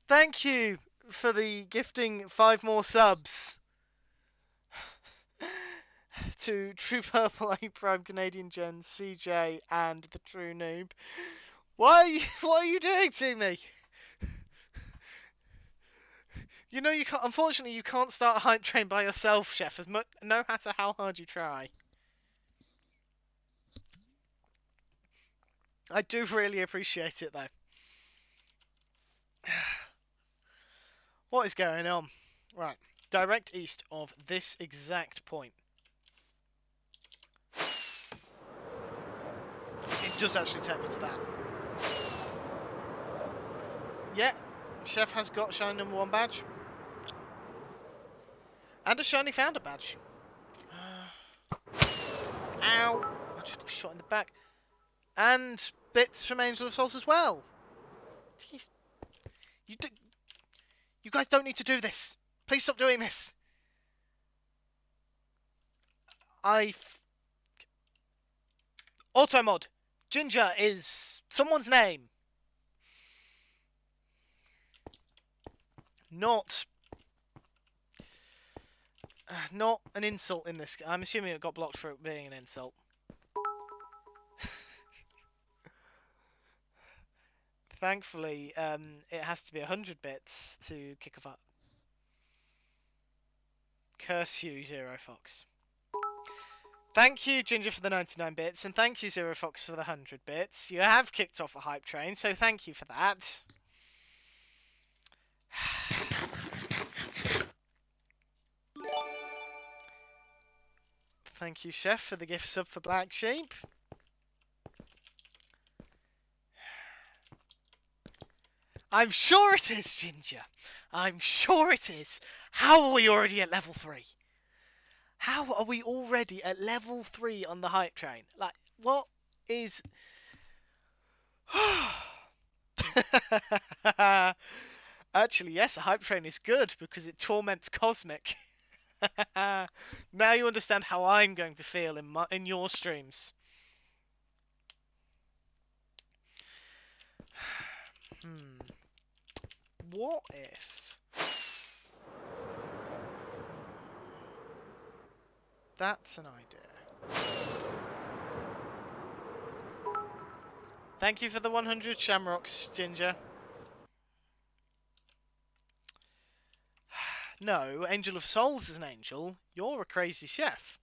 Thank you for the gifting 5 more subs to True Purple, A Prime, Canadian Gen, CJ, and the True Noob. What are you doing to me? You know you can't. Unfortunately, you can't start a hype train by yourself, Chef. No matter how hard you try. I do really appreciate it, though. What is going on? Right, direct east of this exact point. It does actually take me to that. Yeah, Chef has got shiny number 1 badge. And a shiny founder badge. Ow! I just got shot in the back. And bits from Angel of Souls as well. Jeez. You guys don't need to do this. Please stop doing this. Automod. Ginger is someone's name. Not an insult in this. I'm assuming it got blocked for it being an insult. Thankfully, it has to be 100 bits to kick off. Curse you, Zero Fox. Thank you, Ginger, for the 99 bits, and thank you, Zero Fox, for the 100 bits. You have kicked off a hype train, so thank you for that. Thank you, Chef, for the gift sub for Black Sheep. I'm sure it is, Ginger. I'm sure it is. How are we already at level 3? How are we already at level 3 on the hype train? Like, what is... Actually, yes, a hype train is good because it torments Cosmic. Now you understand how I'm going to feel in your streams. What if... That's an idea. Thank you for the 100 shamrocks, Ginger. No, Angel of Souls is an angel. You're a crazy chef.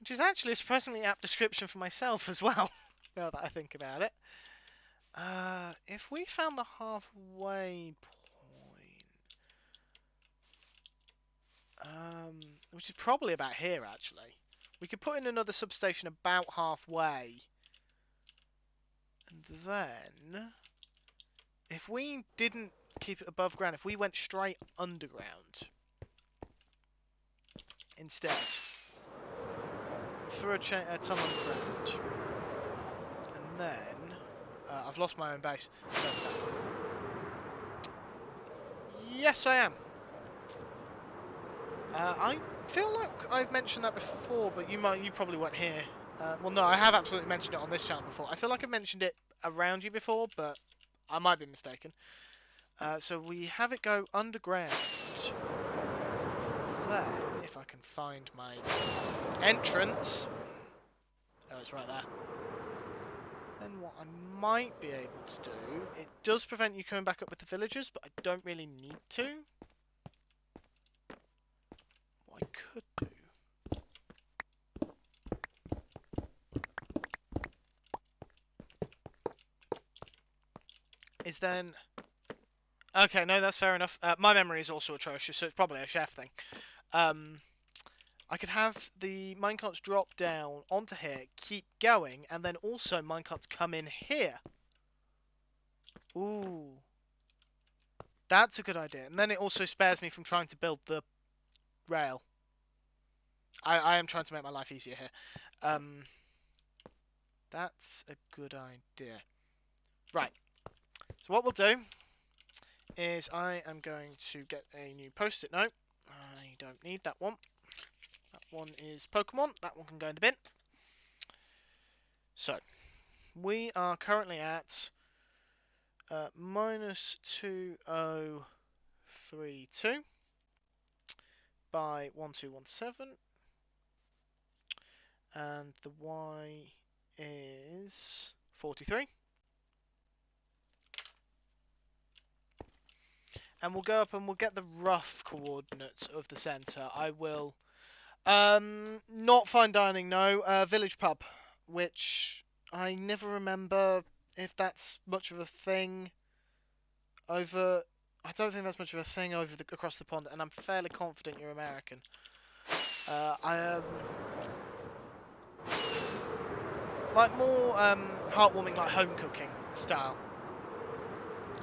Which is actually a surprisingly apt description for myself as well, now that I think about it. If we found the halfway point... which is probably about here, actually. We could put in another substation about halfway. And then... If we didn't keep it above ground, if we went straight underground instead, through a tunnel underground, and then I've lost my own base. Yes, I am. I feel like I've mentioned that before, but you probably weren't here. Well, no, I have absolutely mentioned it on this channel before. I feel like I've mentioned it around you before, but I might be mistaken. So we have it go underground. Then, if I can find my entrance... Oh, it's right there. Then what I might be able to do... It does prevent you coming back up with the villagers, but I don't really need to. What I could do... is then... Okay, no, that's fair enough. My memory is also atrocious, so it's probably a chef thing. I could have the minecarts drop down onto here, keep going, and then also minecarts come in here. Ooh. That's a good idea. And then it also spares me from trying to build the rail. I am trying to make my life easier here. That's a good idea. Right. So what we'll do is I am going to get a new post-it note. I don't need that one. That one is Pokemon. That one can go in the bin. So, we are currently at minus 2032 by 1217. And the Y is 43. And we'll go up and we'll get the rough coordinates of the centre. I will... not fine dining, no. Village pub, which I never remember if that's much of a thing over... I don't think that's much of a thing across the pond, and I'm fairly confident you're American. Like more heartwarming, like home cooking style.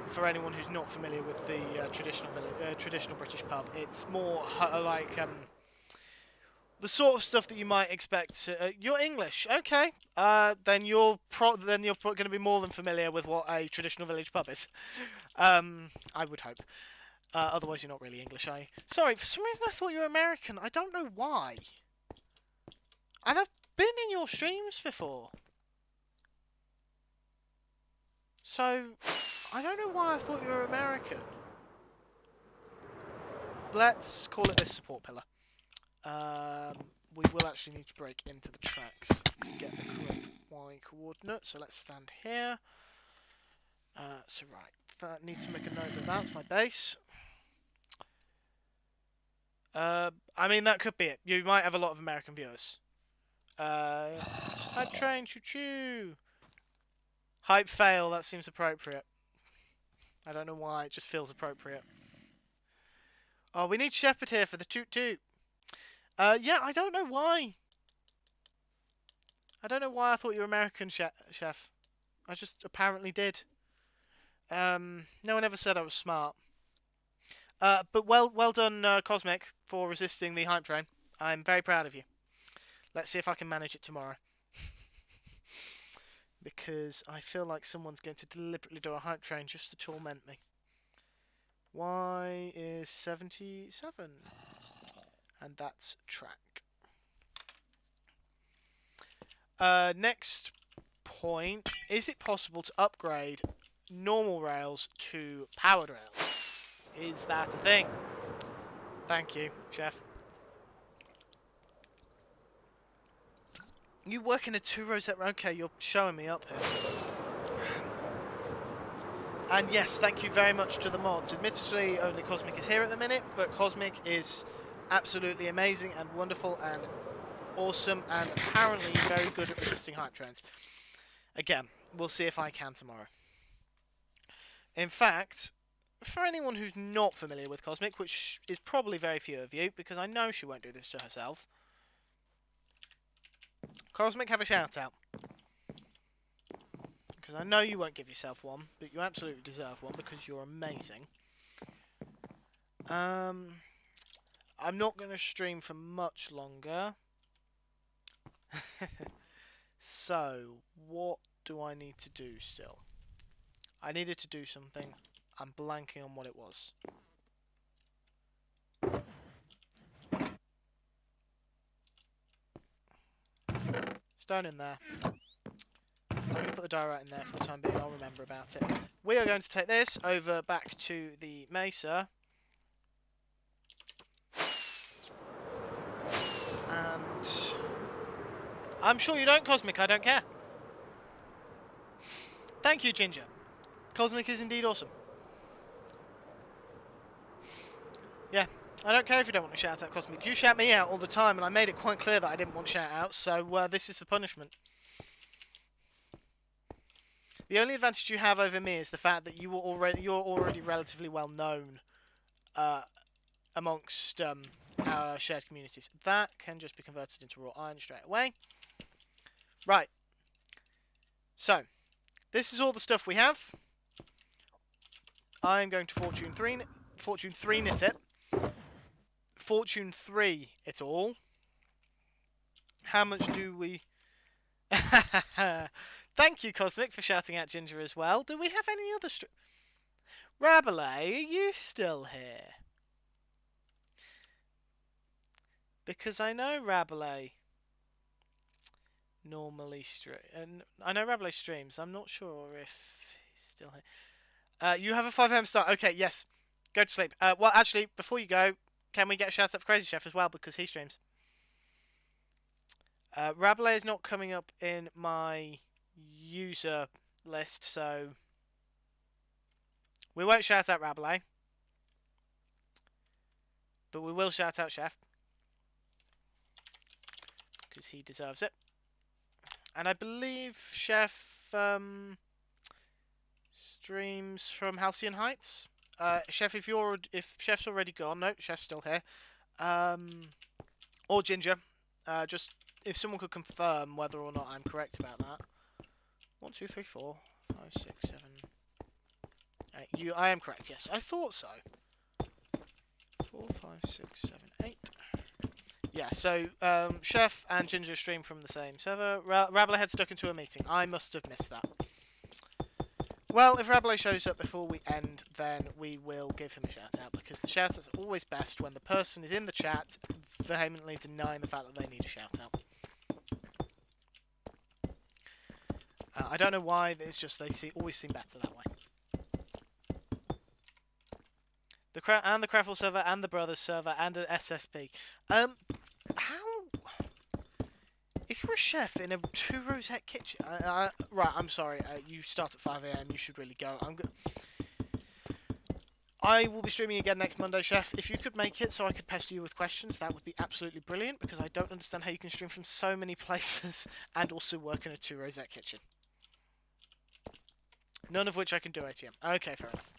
For anyone who's not familiar with the traditional British pub, it's more like the sort of stuff that you might expect. You're English, okay? Then you're going to be more than familiar with what a traditional village pub is. I would hope. Otherwise, you're not really English, are you? Sorry, for some reason I thought you were American. I don't know why. And I've been in your streams before. So, I don't know why I thought you were American. Let's call it this support pillar. We will actually need to break into the tracks to get the correct Y coordinate. So let's stand here. So right, that need to make a note that that's my base. I mean, that could be it. You might have a lot of American viewers. Hype train, choo-choo. Hype fail, that seems appropriate. I don't know why, it just feels appropriate. Oh, we need Shepherd here for the toot-toot. Yeah, I don't know why. I don't know why I thought you were American, Chef. I just apparently did. No one ever said I was smart. But well done, Cosmic, for resisting the hype train. I'm very proud of you. Let's see if I can manage it tomorrow. Because I feel like someone's going to deliberately do a hype train just to torment me. Y is 77. And that's track. Next point. Is it possible to upgrade normal rails to powered rails? Is that a thing? Thank you, Chef. You work in a 2-rosette... Okay, you're showing me up here. And yes, thank you very much to the mods. Admittedly, only Cosmic is here at the minute, but Cosmic is absolutely amazing and wonderful and awesome and apparently very good at resisting hype trains. Again, we'll see if I can tomorrow. In fact, for anyone who's not familiar with Cosmic, which is probably very few of you, because I know she won't do this to herself, Cosmic, have a shout out. Because I know you won't give yourself one, but you absolutely deserve one because you're amazing. I'm not going to stream for much longer. So, what do I need to do still? I needed to do something. I'm blanking on what it was. Stone in there. I'm going to put the diorite in there for the time being. I'll remember about it. We are going to take this over back to the mesa. And I'm sure you don't, Cosmic. I don't care. Thank you, Ginger. Cosmic is indeed awesome. Yeah, I don't care if you don't want to shout out Cosmic. You shout me out all the time, and I made it quite clear that I didn't want shout outs, so this is the punishment. The only advantage you have over me is the fact that you're already relatively well known amongst our shared communities. That can just be converted into raw iron straight away. Right. So, this is all the stuff we have. I'm going to Fortune 3 knit it. Fortune 3 it all. How much do we... Thank you, Cosmic, for shouting out Ginger as well. Do we have any other... Rabelais, are you still here? Because I know Rabelais normally I know Rabelais streams. I'm not sure if he's still here. You have a 5 a.m. start. Okay, yes. Go to sleep. Well, actually, before you go, can we get a shout out for Crazy Chef as well because he streams? Rabelais is not coming up in my user list, so we won't shout out Rabelais, but we will shout out Chef because he deserves it. And I believe Chef streams from Halcyon Heights. Chef, if Chef's already gone, no, Chef's still here. Or Ginger. Just if someone could confirm whether or not I'm correct about that. 1, 2, 3, 4, 5, 6, 7, 8. I am correct. Yes, I thought so. 4, 5, 6, 7, 8. Yeah. So Chef and Ginger stream from the same server. Rabelais had stuck into a meeting. I must have missed that. Well, if Rabelais shows up before we end, then we will give him a shout-out, because the shout-out's always best when the person is in the chat vehemently denying the fact that they need a shout-out. I don't know why, it's just they always seem better that way. The Craffle server, and the Brothers server, and an SSP. How... If you're a chef in a 2 rosette kitchen... right, I'm sorry, you start at 5 a.m, you should really go. I will be streaming again next Monday, Chef. If you could make it so I could pester you with questions, that would be absolutely brilliant, because I don't understand how you can stream from so many places and also work in a 2 rosette kitchen. None of which I can do ATM. Okay, fair enough.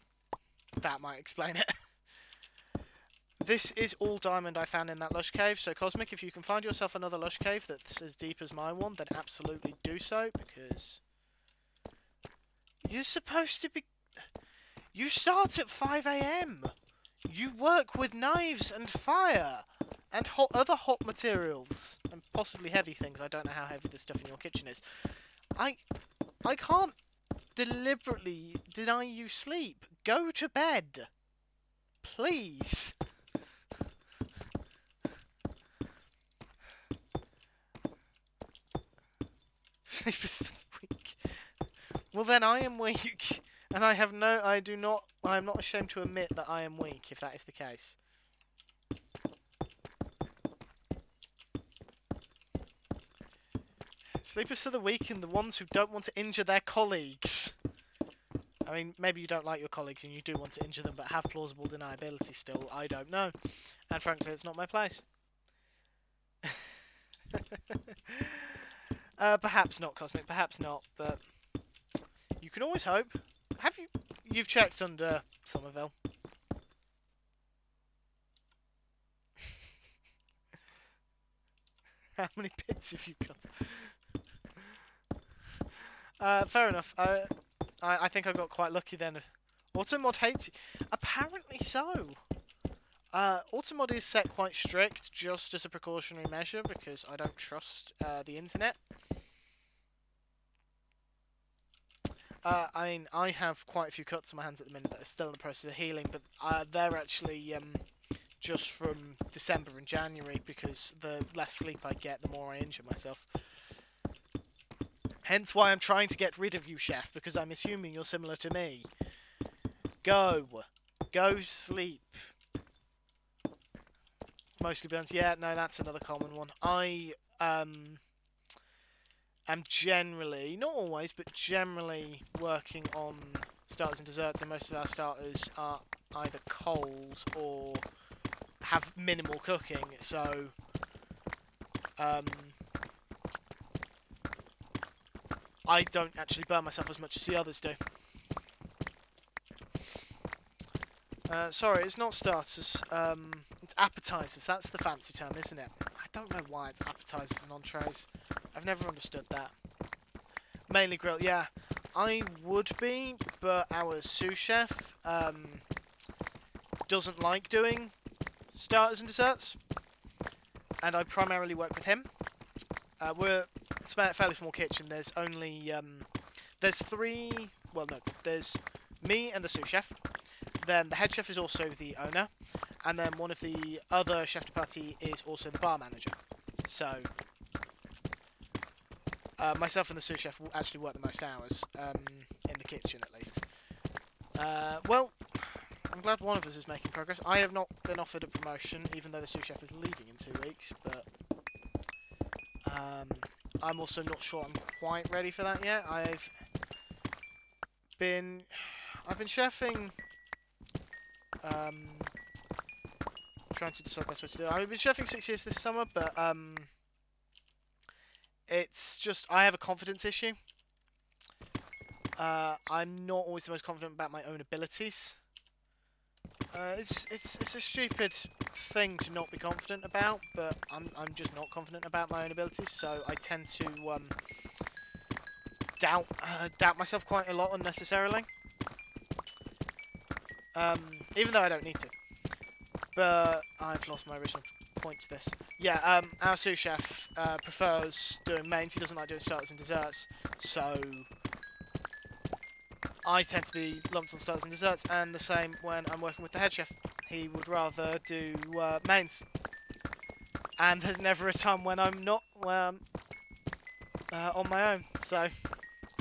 That might explain it. This is all diamond I found in that lush cave, so Cosmic, if you can find yourself another lush cave that's as deep as my one, then absolutely do so, because you're supposed to be... You start at 5 a.m. You work with knives and fire, and other hot materials, and possibly heavy things. I don't know how heavy the stuff in your kitchen is. I can't deliberately deny you sleep. Go to bed. Please. Sleepers for the week. Well then I am weak. And I am not ashamed to admit that I am weak, if that is the case. Sleepers for the weak and the ones who don't want to injure their colleagues. I mean, maybe you don't like your colleagues and you do want to injure them, but have plausible deniability still. I don't know. And frankly, it's not my place. Perhaps not, Cosmic, perhaps not, but you can always hope. You've checked under Somerville? How many pits have you got? Fair enough. I think I got quite lucky then. Automod hates you. Apparently so. Automod is set quite strict just as a precautionary measure because I don't trust the internet. I mean, I have quite a few cuts on my hands at the minute that are still in the process of healing, but they're actually just from December and January because the less sleep I get, the more I injure myself. Hence why I'm trying to get rid of you, Chef, because I'm assuming you're similar to me. Go sleep. Mostly burns. Yeah, no, that's another common one. I am generally, not always, but generally working on starters and desserts, and most of our starters are either cold or have minimal cooking, so I don't actually burn myself as much as the others do. Sorry, it's not starters. It's appetizers. That's the fancy term, isn't it? I don't know why it's appetizers and entrees. I've never understood that. Mainly grilled, yeah. I would be, but our sous chef doesn't like doing starters and desserts, and I primarily work with him. It's a fairly small kitchen. There's only there's three. Well, no, there's me and the sous chef. Then the head chef is also the owner, and then one of the other chef de partie is also the bar manager. So myself and the sous chef will actually work the most hours in the kitchen, at least. Well, I'm glad one of us is making progress. I have not been offered a promotion, even though the sous chef is leaving in 2 weeks, but I'm also not sure I'm quite ready for that yet. I've been chefing, trying to decide the best way to do it. I've been chefing 6 years this summer, but it's just I have a confidence issue. I'm not always the most confident about my own abilities. It's a stupid thing to not be confident about, but I'm just not confident about my own abilities, so I tend to doubt myself quite a lot unnecessarily. Even though I don't need to. But I've lost my original point to this. Yeah, our sous chef prefers doing mains. He doesn't like doing starters and desserts, so I tend to be lumped on starters and desserts, and the same when I'm working with the head chef. He would rather do mains. And there's never a time when I'm not on my own, so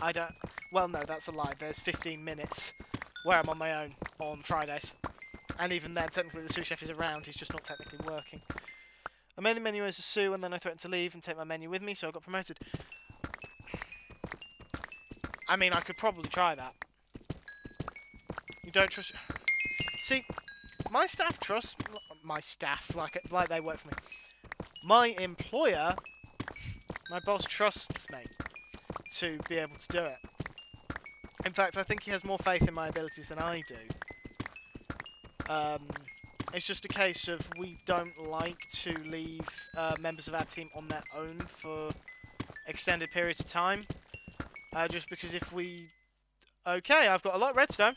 I don't... Well, no, that's a lie. There's 15 minutes where I'm on my own on Fridays. And even then, technically the sous chef is around, he's just not technically working. I made the menu as a sous, and then I threatened to leave and take my menu with me, so I got promoted. I mean, I could probably try that. You don't trust... See, my staff trust... My staff, like they work for me. My employer, my boss trusts me to be able to do it. In fact, I think he has more faith in my abilities than I do. It's just a case of we don't like to leave members of our team on their own for extended periods of time. Just because if we... Okay, I've got a lot of redstone.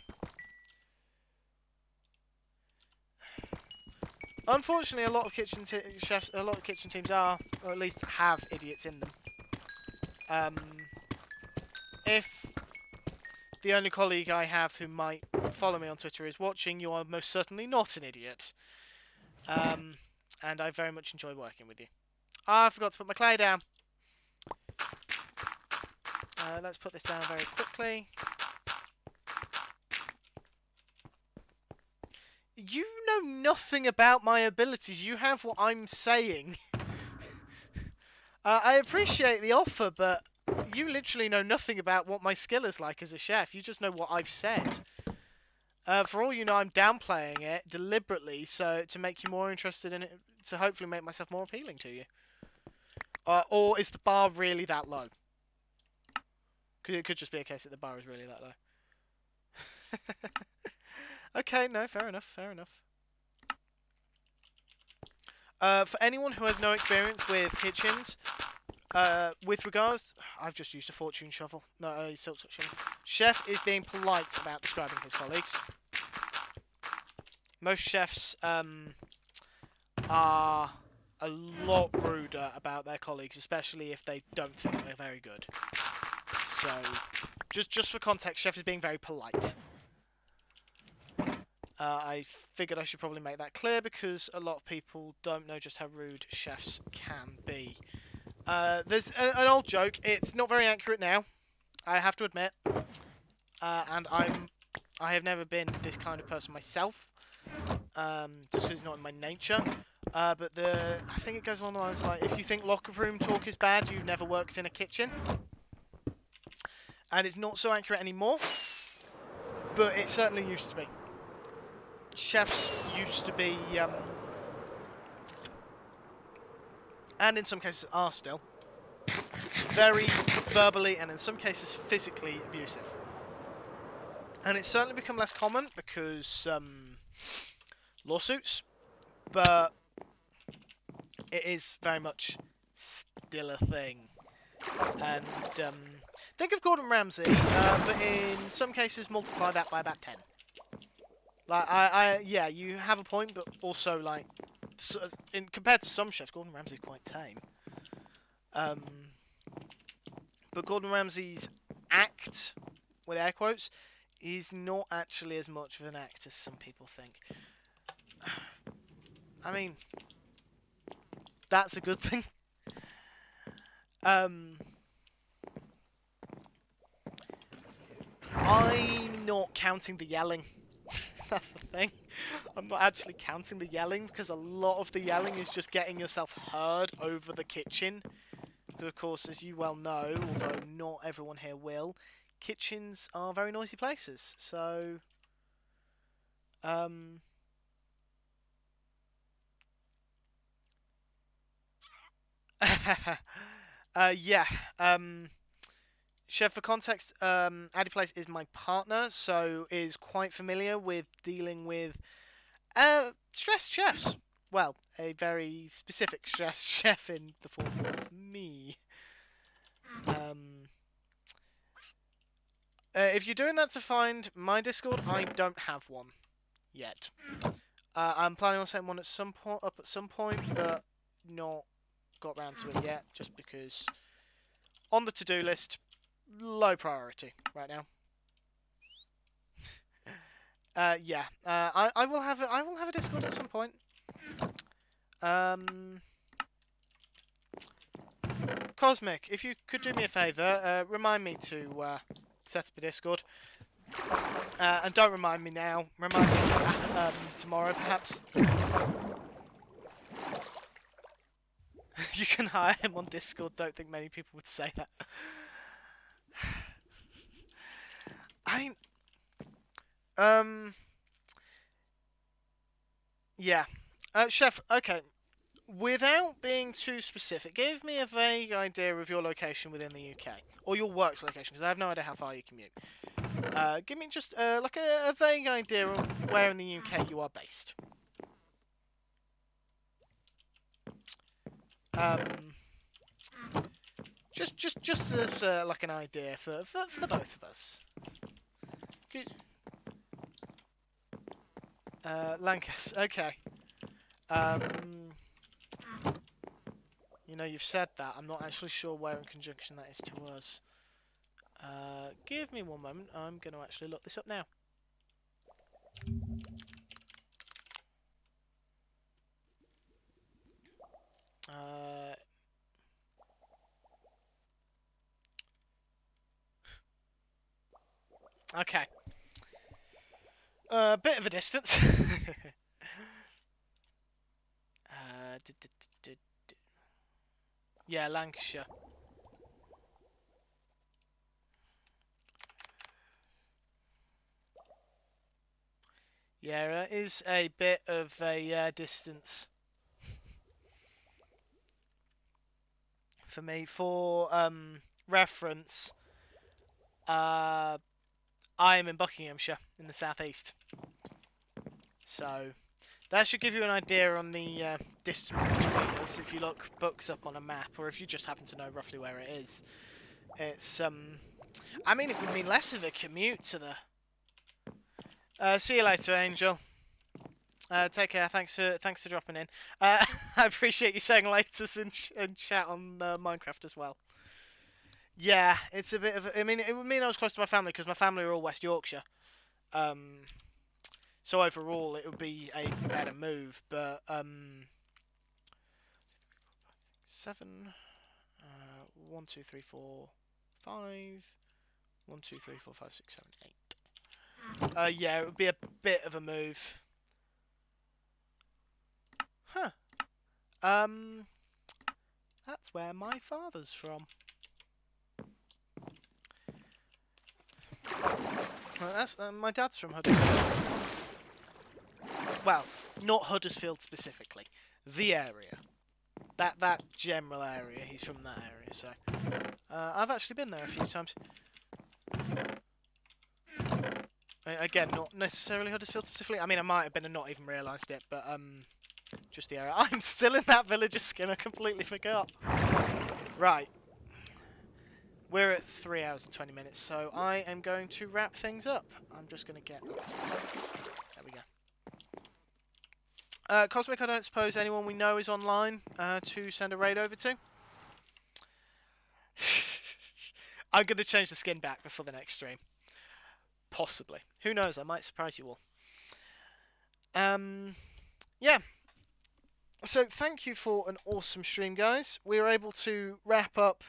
Unfortunately, a lot of kitchen teams are, or at least have, idiots in them. If the only colleague I have who might follow me on Twitter is watching, you are most certainly not an idiot. And I very much enjoy working with you. I forgot to put my clay down. Let's put this down very quickly. You know nothing about my abilities. You have what I'm saying. I appreciate the offer, but you literally know nothing about what my skill is like as a chef. You just know what I've said. For all you know, I'm downplaying it deliberately, so to make you more interested in it, to hopefully make myself more appealing to you. Or is the bar really that low? Because it could just be a case that the bar is really that low. Okay, no, fair enough, fair enough. For anyone who has no experience with kitchens, with regards... I've just used a fortune shovel. No, a silk touch shovel. Chef is being polite about describing his colleagues. Most chefs are a lot ruder about their colleagues, especially if they don't think they're very good. So, just for context, chef is being very polite. I figured I should probably make that clear because a lot of people don't know just how rude chefs can be. There's an old joke. It's not very accurate now, I have to admit. And I have never been this kind of person myself. Just because it's not in my nature. But I think it goes along the lines like, if you think locker room talk is bad, you've never worked in a kitchen. And it's not so accurate anymore, but it certainly used to be. Chefs used to be, and in some cases are still, very verbally and in some cases physically abusive. And it's certainly become less common because lawsuits, but it is very much still a thing. And think of Gordon Ramsay, but in some cases multiply that by about 10. Like, yeah, you have a point, but also, like, compared to some chefs, Gordon Ramsay's quite tame. But Gordon Ramsay's act, with air quotes, is not actually as much of an act as some people think. I mean, that's a good thing. I'm not counting the yelling. That's the thing. I'm not actually counting the yelling because a lot of the yelling is just getting yourself heard over the kitchen. Because of course, as you well know, although not everyone here will, kitchens are very noisy places. So, yeah. Chef, for context, Addy Place is my partner, so is quite familiar with dealing with stressed chefs. Well, a very specific stressed chef in the form of me. If you're doing that to find my Discord, I don't have one yet. I'm planning on setting one at some point, but not got round to it yet, just because on the to-do list, low priority right now. Yeah. I will have a Discord at some point. Cosmic, if you could do me a favour, remind me to set up a Discord. And don't remind me now. Remind me tomorrow, perhaps. You can hire him on Discord. Don't think many people would say that. Yeah. Chef, okay. Without being too specific, give me a vague idea of your location within the UK. Or your work's location, because I have no idea how far you commute. Give me just like a vague idea of where in the UK you are based. Just as like an idea for the both of us. Lancaster. Okay. You know, you've said that. I'm not actually sure where in conjunction that is to us. Give me one moment. I'm going to actually look this up now. Okay. Bit of a distance. Yeah, Lancashire. Yeah, it is a bit of a distance for me. For reference, I am in Buckinghamshire in the southeast, so that should give you an idea on the distance between us if you look books up on a map, or if you just happen to know roughly where it is. It's I mean, it would mean less of a commute to the. See you later, Angel. Take care. Thanks for dropping in. I appreciate you saying latest in chat on Minecraft as well. Yeah, it's a bit of. I mean, it would mean I was close to my family because my family are all West Yorkshire. So overall, it would be a better move. But 7, 1, 2, 3, 4, 5, 1, 2, 3, 4, 5, 6, 7, 8. Yeah, it would be a bit of a move. Huh. That's where my father's from. Well, that's my dad's from Huddersfield. Well, not Huddersfield specifically, the area. That general area. He's from that area, so I've actually been there a few times. Again, not necessarily Huddersfield specifically. I mean, I might have been and not even realised it, but just the area. I'm still in that villager skin. I completely forgot. Right. We're at 3 hours and 20 minutes, so I am going to wrap things up. I'm just going to get up to the settings. There we go. Cosmic, I don't suppose anyone we know is online to send a raid over to? I'm going to change the skin back before the next stream. Possibly. Who knows? I might surprise you all. Yeah. So thank you for an awesome stream, guys. We were able to wrap up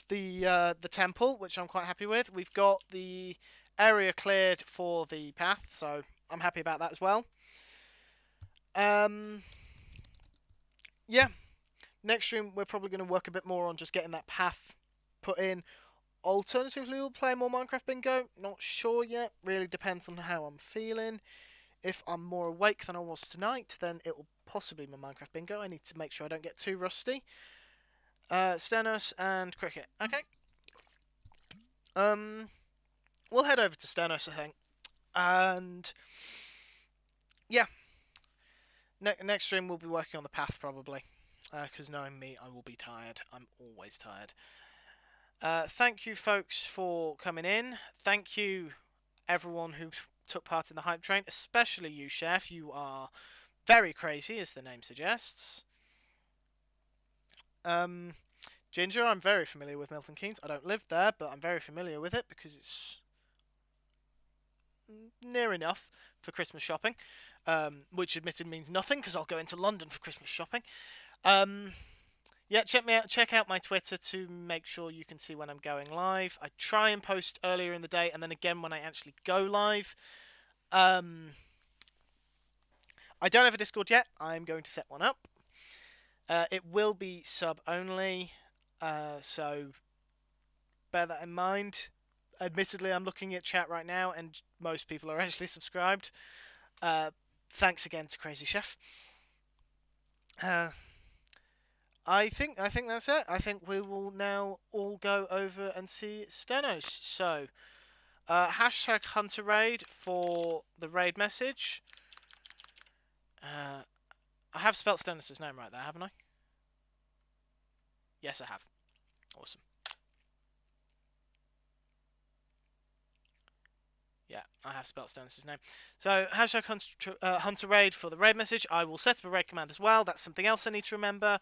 the temple, which I'm quite happy with. We've got the area cleared for the path, so I'm happy about that as well. Yeah. Next stream, we're probably going to work a bit more on just getting that path put in. Alternatively, we'll play more Minecraft Bingo. Not sure yet. Really depends on how I'm feeling. If I'm more awake than I was tonight, then it will possibly be my Minecraft Bingo. I need to make sure I don't get too rusty. Stenos and Cricket. Okay. We'll head over to Stenos, I think. And yeah. Next stream, we'll be working on the path probably. Because knowing me, I will be tired. I'm always tired. Thank you, folks, for coming in. Thank you, everyone who took part in the hype train, especially you, Chef. You are very crazy, as the name suggests. Ginger, I'm very familiar with Milton Keynes. I don't live there, but I'm very familiar with it because it's near enough for Christmas shopping, which admitted means nothing because I'll go into London for Christmas shopping. Yeah, check me out. Check out my Twitter to make sure you can see when I'm going live. I try and post earlier in the day, and then again when I actually go live. I don't have a Discord yet. I'm going to set one up. It will be sub only, so bear that in mind. Admittedly, I'm looking at chat right now, and most people are actually subscribed. Thanks again to Crazy Chef. I think that's it. I think we will now all go over and see Stenos. So, hashtag Hunter Raid for the raid message. I have spelt Stenos' name right there, haven't I? Yes, I have. Awesome. Yeah, I have spelt Stenos' name. So, hashtag Hunter Raid for the raid message. I will set up a raid command as well. That's something else I need to remember.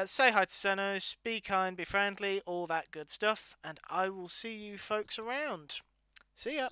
Say hi to Stenos, be kind, be friendly, all that good stuff, and I will see you folks around. See ya!